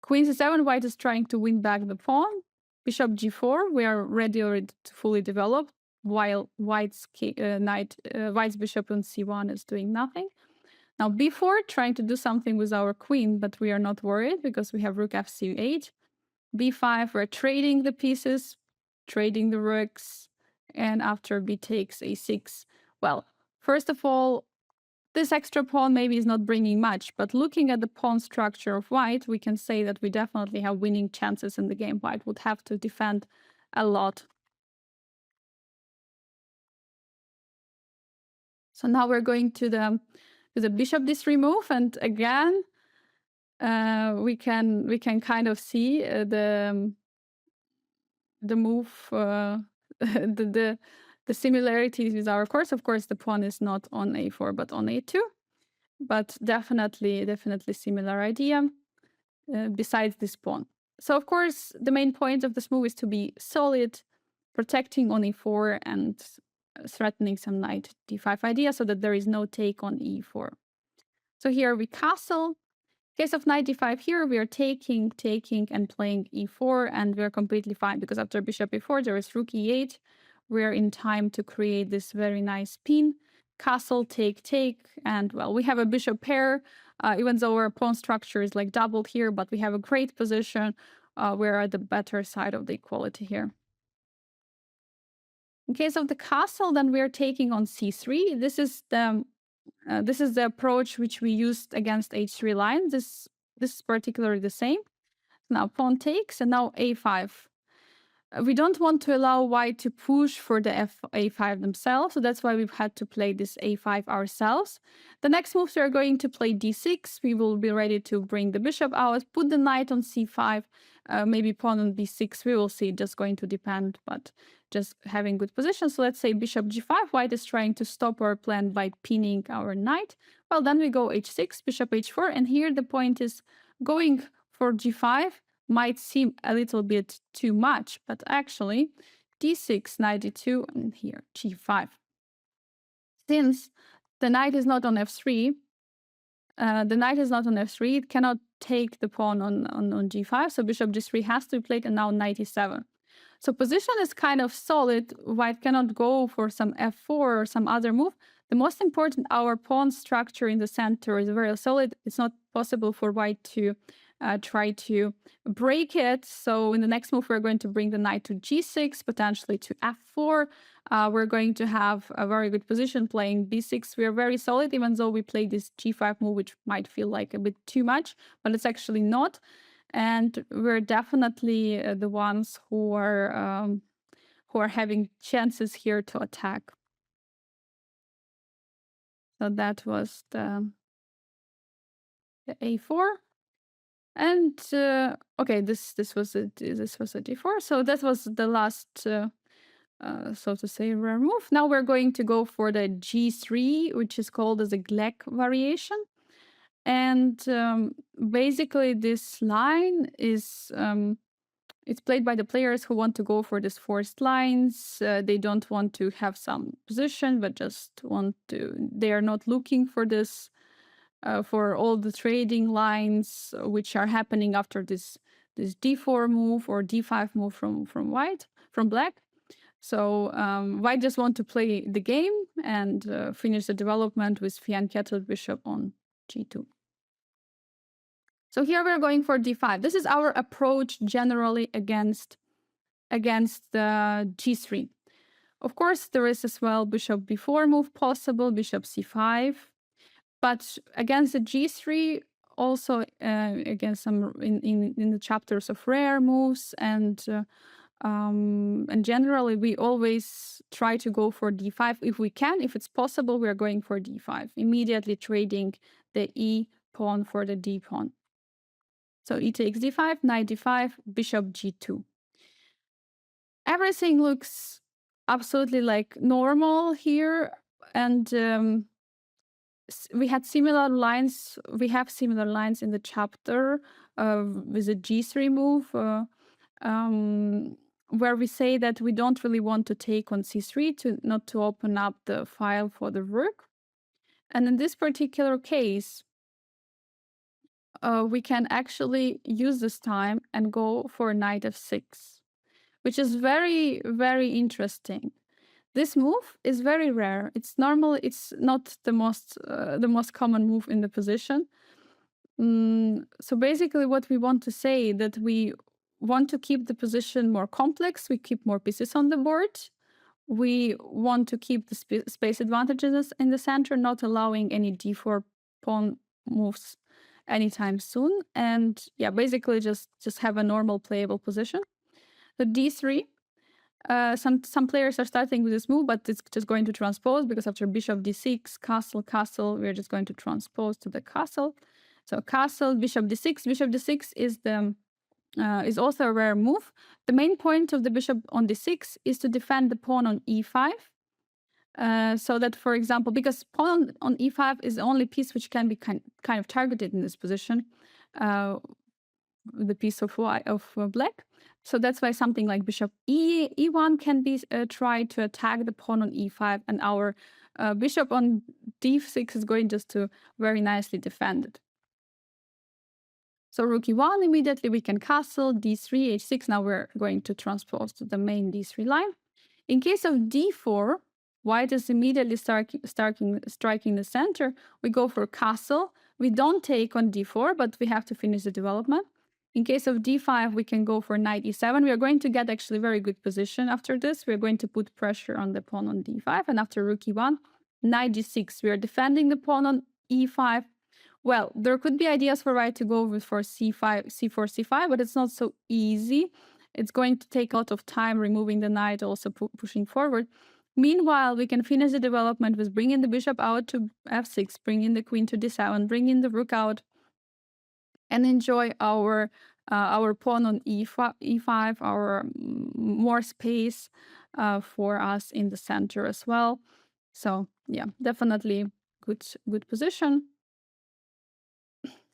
Queen c7, white is trying to win back the pawn. Bishop g4, we are ready already to fully develop, while white's bishop on c1 is doing nothing. Now b4, trying to do something with our queen, but we are not worried because we have rook fc8. b5, we're trading the pieces, trading the rooks, and after b takes a6. Well, first of all, this extra pawn maybe is not bringing much, but looking at the pawn structure of white, we can say that we definitely have winning chances in the game. White would have to defend a lot. So now we're going to the bishop d3 move, and again, we can kind of see the move, the similarities with our course. Of course, the pawn is not on a4 but on a2, but definitely similar idea. besides this pawn. So of course, the main point of this move is to be solid, protecting on e4 and threatening some knight d5 idea so that there is no take on e4. So here we castle. In case of knight d5 here, we are taking, and playing e4, and we're completely fine because after bishop e4, there is rook e8. We're in time to create this very nice pin. Castle, take, and well, we have a bishop pair, even though our pawn structure is like doubled here, but we have a great position. We're at the better side of the equality here. In case of the castle, then we're taking on c3. This is the approach which we used against h3 line. This is particularly the same. Now pawn takes, and now a5. We don't want to allow white to push for the a5 themselves, so that's why we've had to play this a5 ourselves. The next moves we are going to play d6. We will be ready to bring the bishop out, put the knight on c5, maybe pawn on b6. We will see, just going to depend, but just having good position. So let's say bishop g5. White is trying to stop our plan by pinning our knight. Well, then we go h6, bishop h4, and here the point is going for g5 might seem a little bit too much, but actually d6, knight d2, and here g5. Since the knight is not on f3, it cannot take the pawn on g5, so bishop g3 has to be played, and now knight e7. So position is kind of solid. White cannot go for some f4 or some other move. The most important, our pawn structure in the center is very solid. It's not possible for white to try to break it. So in the next move, we're going to bring the knight to g6, potentially to f4. We're going to have a very good position playing b6. We are very solid, even though we play this g5 move, which might feel like a bit too much, but it's actually not. And we're definitely the ones who are having chances here to attack. So that was the a4. And okay, this was a d4. So that was the last, so to say, rare move. Now we're going to go for the g3, which is called as a Gleck variation. And basically, this line is it's played by the players who want to go for these forced lines. They don't want to have some position, but just want to. They are not looking for this. For all the trading lines which are happening after this d4 move or d5 move from black. So white just want to play the game and finish the development with fianchettoed bishop on g2. So here we're going for d5. This is our approach generally against the g3. Of course, there is as well bishop b4 move possible, bishop c5. But against the g3, also against some in the chapters of rare moves, and generally we always try to go for d5 if we can. If it's possible, we are going for d5, immediately trading the e pawn for the d pawn. So e takes d5, knight d5, bishop g2. Everything looks absolutely like normal here, and we had similar lines. We have similar lines in the chapter with the g3 move, where we say that we don't really want to take on c3 not to open up the file for the rook. And in this particular case, we can actually use this time and go for knight f6, which is very, very interesting. This move is very rare. It's normal. It's not the most common move in the position. So basically, what we want to say that we want to keep the position more complex. We keep more pieces on the board. We want to keep the space advantages in the center, not allowing any d4 pawn moves anytime soon. And yeah, basically just have a normal playable position. The d3. Some players are starting with this move, but it's just going to transpose because after bishop d6, castle, we're just going to transpose to the castle. So castle, bishop d6. Bishop d6 is also a rare move. The main point of the bishop on d6 is to defend the pawn on e5. So that, for example, because pawn on e5 is the only piece which can be kind of targeted in this position. the piece of black. So that's why something like bishop e1 can be tried to attack the pawn on e5, and our bishop on d6 is going just to very nicely defend it. So rook e1, immediately we can castle, d3, h6. Now we're going to transpose to the main d3 line. In case of d4, white is immediately striking the center. We go for castle. We don't take on d4, but we have to finish the development. In case of d5, we can go for knight e7. We are going to get actually very good position after this. We're going to put pressure on the pawn on d5. And after rook e1, knight g6. We are defending the pawn on e5. Well, there could be ideas for white to go for c5, c4, c5, but it's not so easy. It's going to take a lot of time removing the knight, also pushing forward. Meanwhile, we can finish the development with bringing the bishop out to f6, bringing the queen to d7, bringing the rook out, and enjoy our pawn on e5, our more space for us in the center as well. So yeah, definitely good position.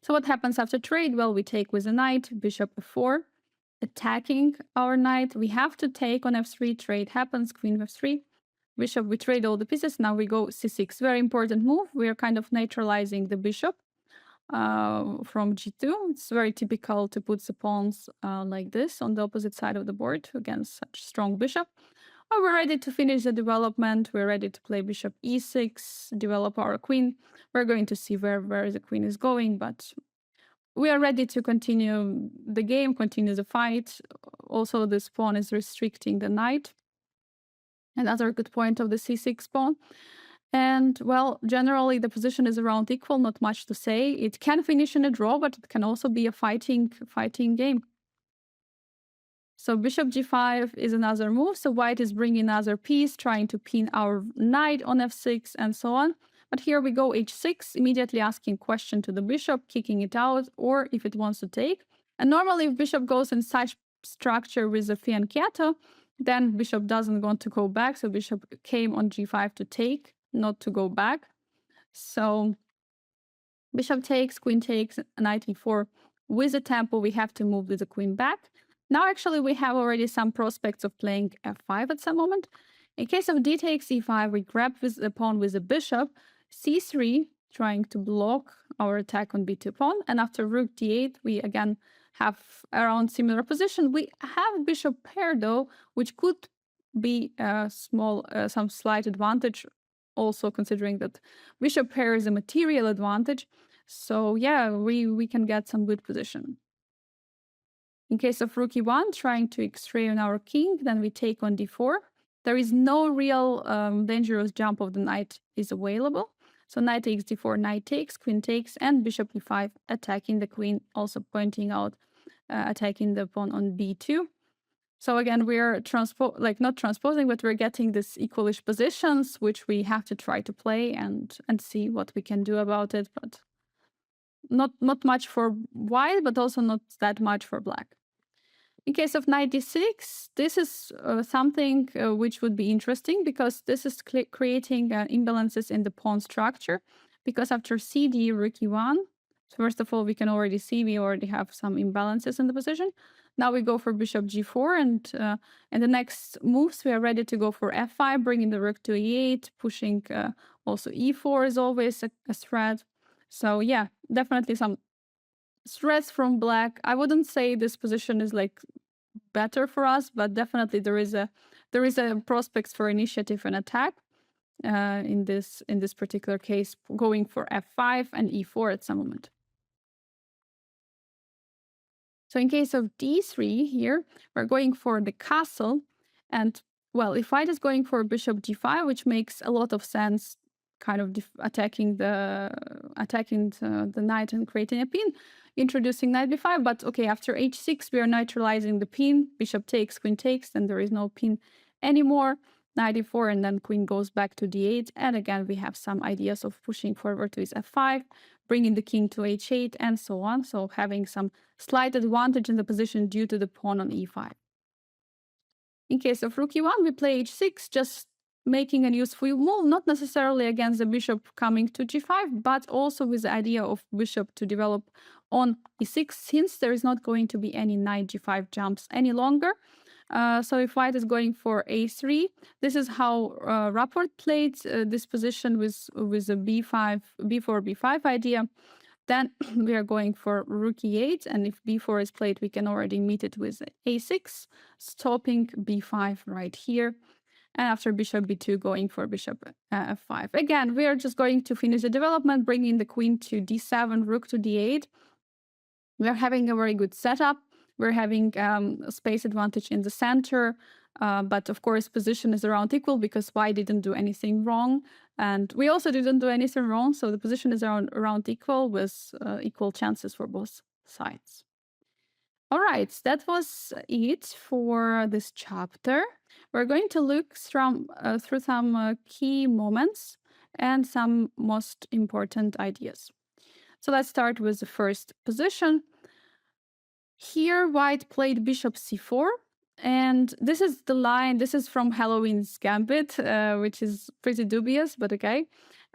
So what happens after trade? Well, we take with a knight, bishop f4, attacking our knight. We have to take on f3, trade happens, queen f3, bishop, we trade all the pieces. Now we go c6, very important move. We are kind of neutralizing the bishop from g2. It's very typical to put the pawns like this on the opposite side of the board against such strong bishop. We're ready to finish the development. We're ready to play bishop e6, develop our queen. We're going to see where the queen is going, but we are ready to continue the game, continue the fight. Also, this pawn is restricting the knight. Another good point of the c6 pawn. And, well, generally the position is around equal, not much to say. It can finish in a draw, but it can also be a fighting game. So bishop g5 is another move. So white is bringing another piece, trying to pin our knight on f6 and so on. But here we go h6, immediately asking question to the bishop, kicking it out, or if it wants to take. And normally if bishop goes in such structure with a fianchetto, then bishop doesn't want to go back. So bishop came on g5 to take, not to go back. So bishop takes, queen takes, knight e4. With the tempo, we have to move with the queen back. Now, actually, we have already some prospects of playing f5 at some moment. In case of d takes e5, we grab with the pawn with the bishop, c3, trying to block our attack on b2 pawn. And after rook d8, we again have around similar position. We have bishop pair, though, which could be some slight advantage, also considering that bishop pair is a material advantage. So yeah, we can get some good position. In case of rook e1, trying to x-ray on our king, then we take on d4. There is no real dangerous jump of the knight is available. So knight takes d4, knight takes, queen takes, and bishop e5, attacking the queen, also pointing out attacking the pawn on b2. So again, we're not transposing, but we're getting this equalish positions, which we have to try to play and see what we can do about it. But not much for white, but also not that much for black. In case of knight d6, this is something which would be interesting because this is creating imbalances in the pawn structure. Because after cd, rook e1, first of all, we can already see we already have some imbalances in the position. Now we go for bishop g4, and in the next moves, we are ready to go for f5, bringing the rook to e8, pushing also e4 is always a threat. So yeah, definitely some threats from black. I wouldn't say this position is like better for us, but definitely there is a prospects for initiative and attack in this particular case, going for f5 and e4 at some moment. So in case of d3 here, we're going for the castle, and well, if white is going for bishop g5, which makes a lot of sense, kind of attacking the knight and creating a pin, introducing knight b5. But okay, after h6, we are neutralizing the pin. Bishop takes, queen takes, then there is no pin anymore. Knight e4, and then queen goes back to d8. And again, we have some ideas of pushing forward to his f5, bringing the king to h8, and so on. So having some slight advantage in the position due to the pawn on e5. In case of rook e1, we play h6, just making a useful move, not necessarily against the bishop coming to g5, but also with the idea of bishop to develop on e6, since there is not going to be any knight g5 jumps any longer. So if white is going for a3, this is how Rapport played this position with a b5, b4, b5 idea. Then we are going for rook e8, and if b4 is played, we can already meet it with a6, stopping b5 right here. And after bishop b2, going for bishop f5. Again, we are just going to finish the development, bringing the queen to d7, rook to d8. We are having a very good setup. We're having a space advantage in the center, but of course position is around equal because white didn't do anything wrong, and we also didn't do anything wrong, so the position is around equal with equal chances for both sides. All right, that was it for this chapter. We're going to look through some key moments and some most important ideas. So let's start with the first position. Here, white played bishop c4, and this is the line. This is from Halloween's Gambit, which is pretty dubious, but okay.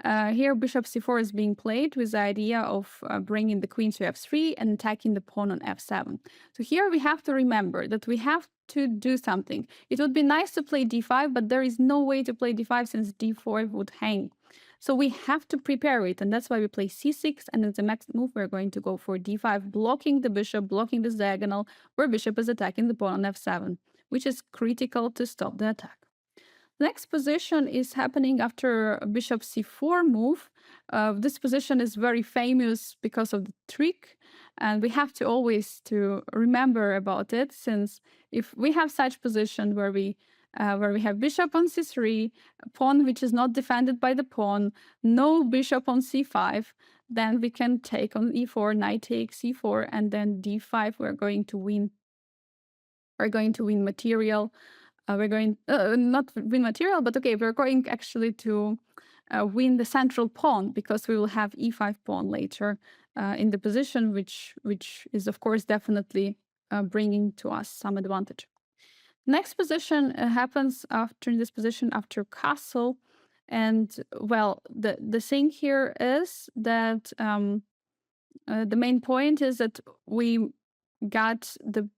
Here, bishop c4 is being played with the idea of bringing the queen to f3 and attacking the pawn on f7. So here we have to remember that we have to do something. It would be nice to play d5, but there is no way to play d5 since d4 would hang. So we have to prepare it, and that's why we play c6, and in the next move we're going to go for d5, blocking the bishop, blocking this diagonal, where bishop is attacking the pawn on f7, which is critical to stop the attack. Next position is happening after bishop c4 move. This position is very famous because of the trick, and we have to always to remember about it, since if we have such position where we have bishop on c3, a pawn which is not defended by the pawn, no bishop on c5, then we can take on e4, knight takes e4, and then d5. We're going to win. We're going to win material. We're going not win material, but okay, we're going actually to win the central pawn, because we will have e5 pawn later in the position, which is of course definitely bringing to us some advantage. Next position happens after this position after castle, and well, the thing here is that the main point is that we got the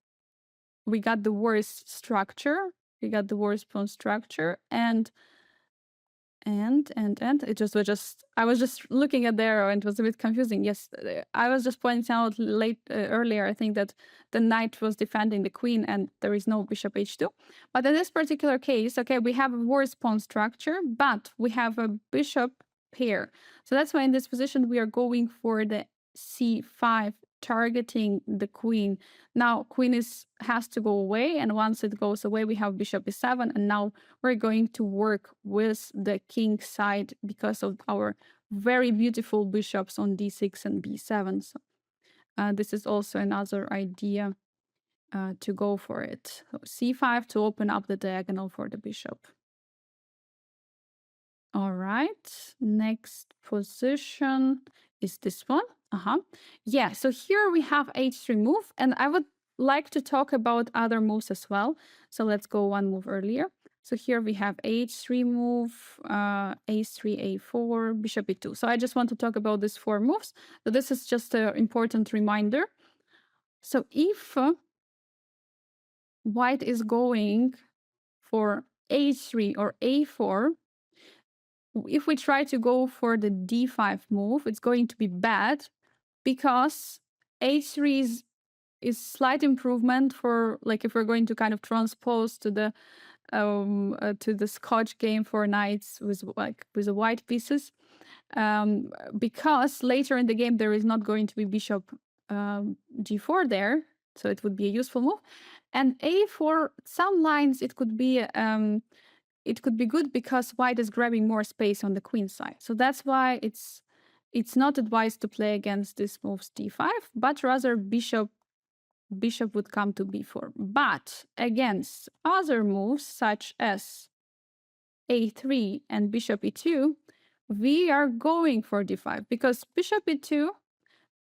worst structure. We got the worst pawn structure, and it was just I was just looking at the arrow and it was a bit confusing. Yes, I was just pointing out earlier, I think, that the knight was defending the queen and there is no bishop h2. But in this particular case, okay, we have a worse pawn structure, but we have a bishop pair. So that's why in this position we are going for the c5, targeting the queen. Now queen has to go away, and once it goes away we have bishop e7, and now we're going to work with the king side because of our very beautiful bishops on d6 and b7. So this is also another idea to go for it. So c5 to open up the diagonal for the bishop. All right, next position is this one. Yeah, so here we have h3 move, and I would like to talk about other moves as well. So let's go one move earlier. So here we have h3 move, a3, a4, bishop e2. So I just want to talk about these 4 moves. So this is just an important reminder. So if white is going for a3 or a4, if we try to go for the d5 move, it's going to be bad, because h3 is slight improvement for, like, if we're going to kind of transpose to the Scotch game for knights with the white pieces, because later in the game there is not going to be bishop g4 there, so it would be a useful move. And a4, some lines it could be good because white is grabbing more space on the queen side. So that's why it's not advised to play against this moves d5, but rather bishop would come to b4. But against other moves such as a3 and bishop e2, we are going for d5, because bishop e2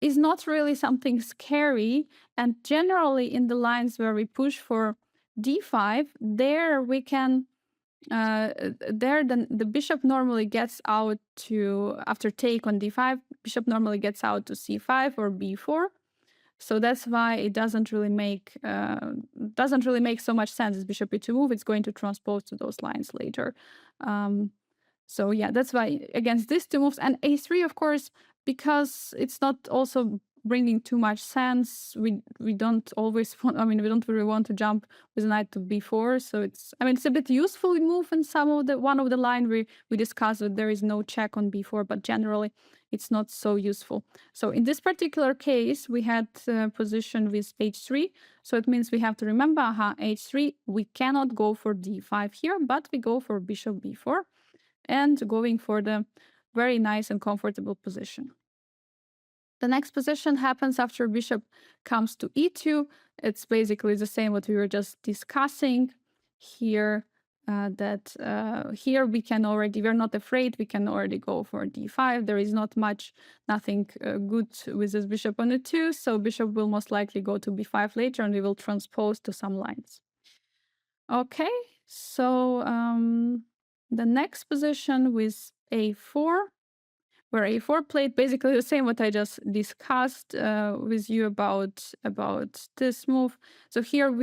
is not really something scary, and generally in the lines where we push for d5, there we can there the bishop normally gets out to, after take on d5, bishop normally gets out to c5 or b4. So that's why it doesn't really make so much sense as bishop e2 move. It's going to transpose to those lines later. So yeah, that's why against these two moves, and a3, of course, because it's not also bringing too much sense. We don't always want, I mean, we don't really want to jump with knight to b4. So it's, I mean, it's a bit useful move in some of the, one of the line we discussed that there is no check on b4, but generally it's not so useful. So in this particular case, we had position with h3. So it means we have to remember, h3, we cannot go for d5 here, but we go for bishop b4 and going for the very nice and comfortable position. The next position happens after bishop comes to e2. It's basically the same what we were just discussing here. Here we can already, we're not afraid, we can already go for d5. There is not much, nothing good with this bishop on e2, so bishop will most likely go to b5 later and we will transpose to some lines. Okay, so the next position with a4, where a4 played basically the same what I just discussed with you about this move. So here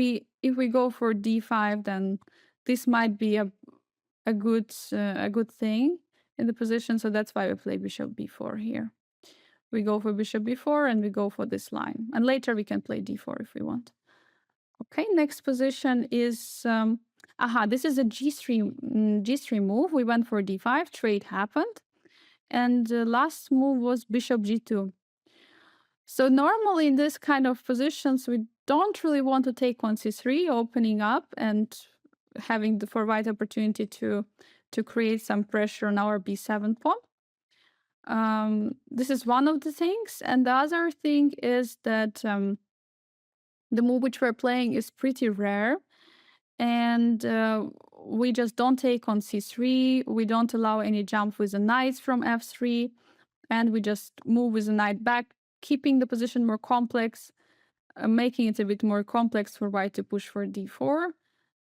if we go for d5, then this might be a good thing in the position. So that's why we play bishop b4 here. We go for bishop b4 and we go for this line. And later we can play d4 if we want. Okay, next position is this is a g3 move. We went for d5, trade happened. And the last move was bishop g2. So normally in this kind of positions, we don't really want to take on c3, opening up and having the for white opportunity to create some pressure on our b7 pawn. This is one of the things. And the other thing is that the move which we're playing is pretty rare. And we just don't take on c3. We don't allow any jump with the knights from f3. And we just move with the knight back, keeping the position more complex, making it a bit more complex for white to push for d4.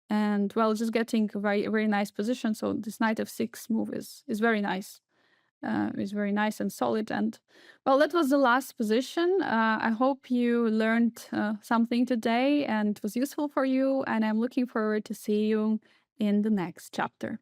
And well, just getting a very, very nice position. So this knight f6 move is very nice. Is very nice and solid. And well, that was the last position. I hope you learned something today and it was useful for you. And I'm looking forward to see you in the next chapter.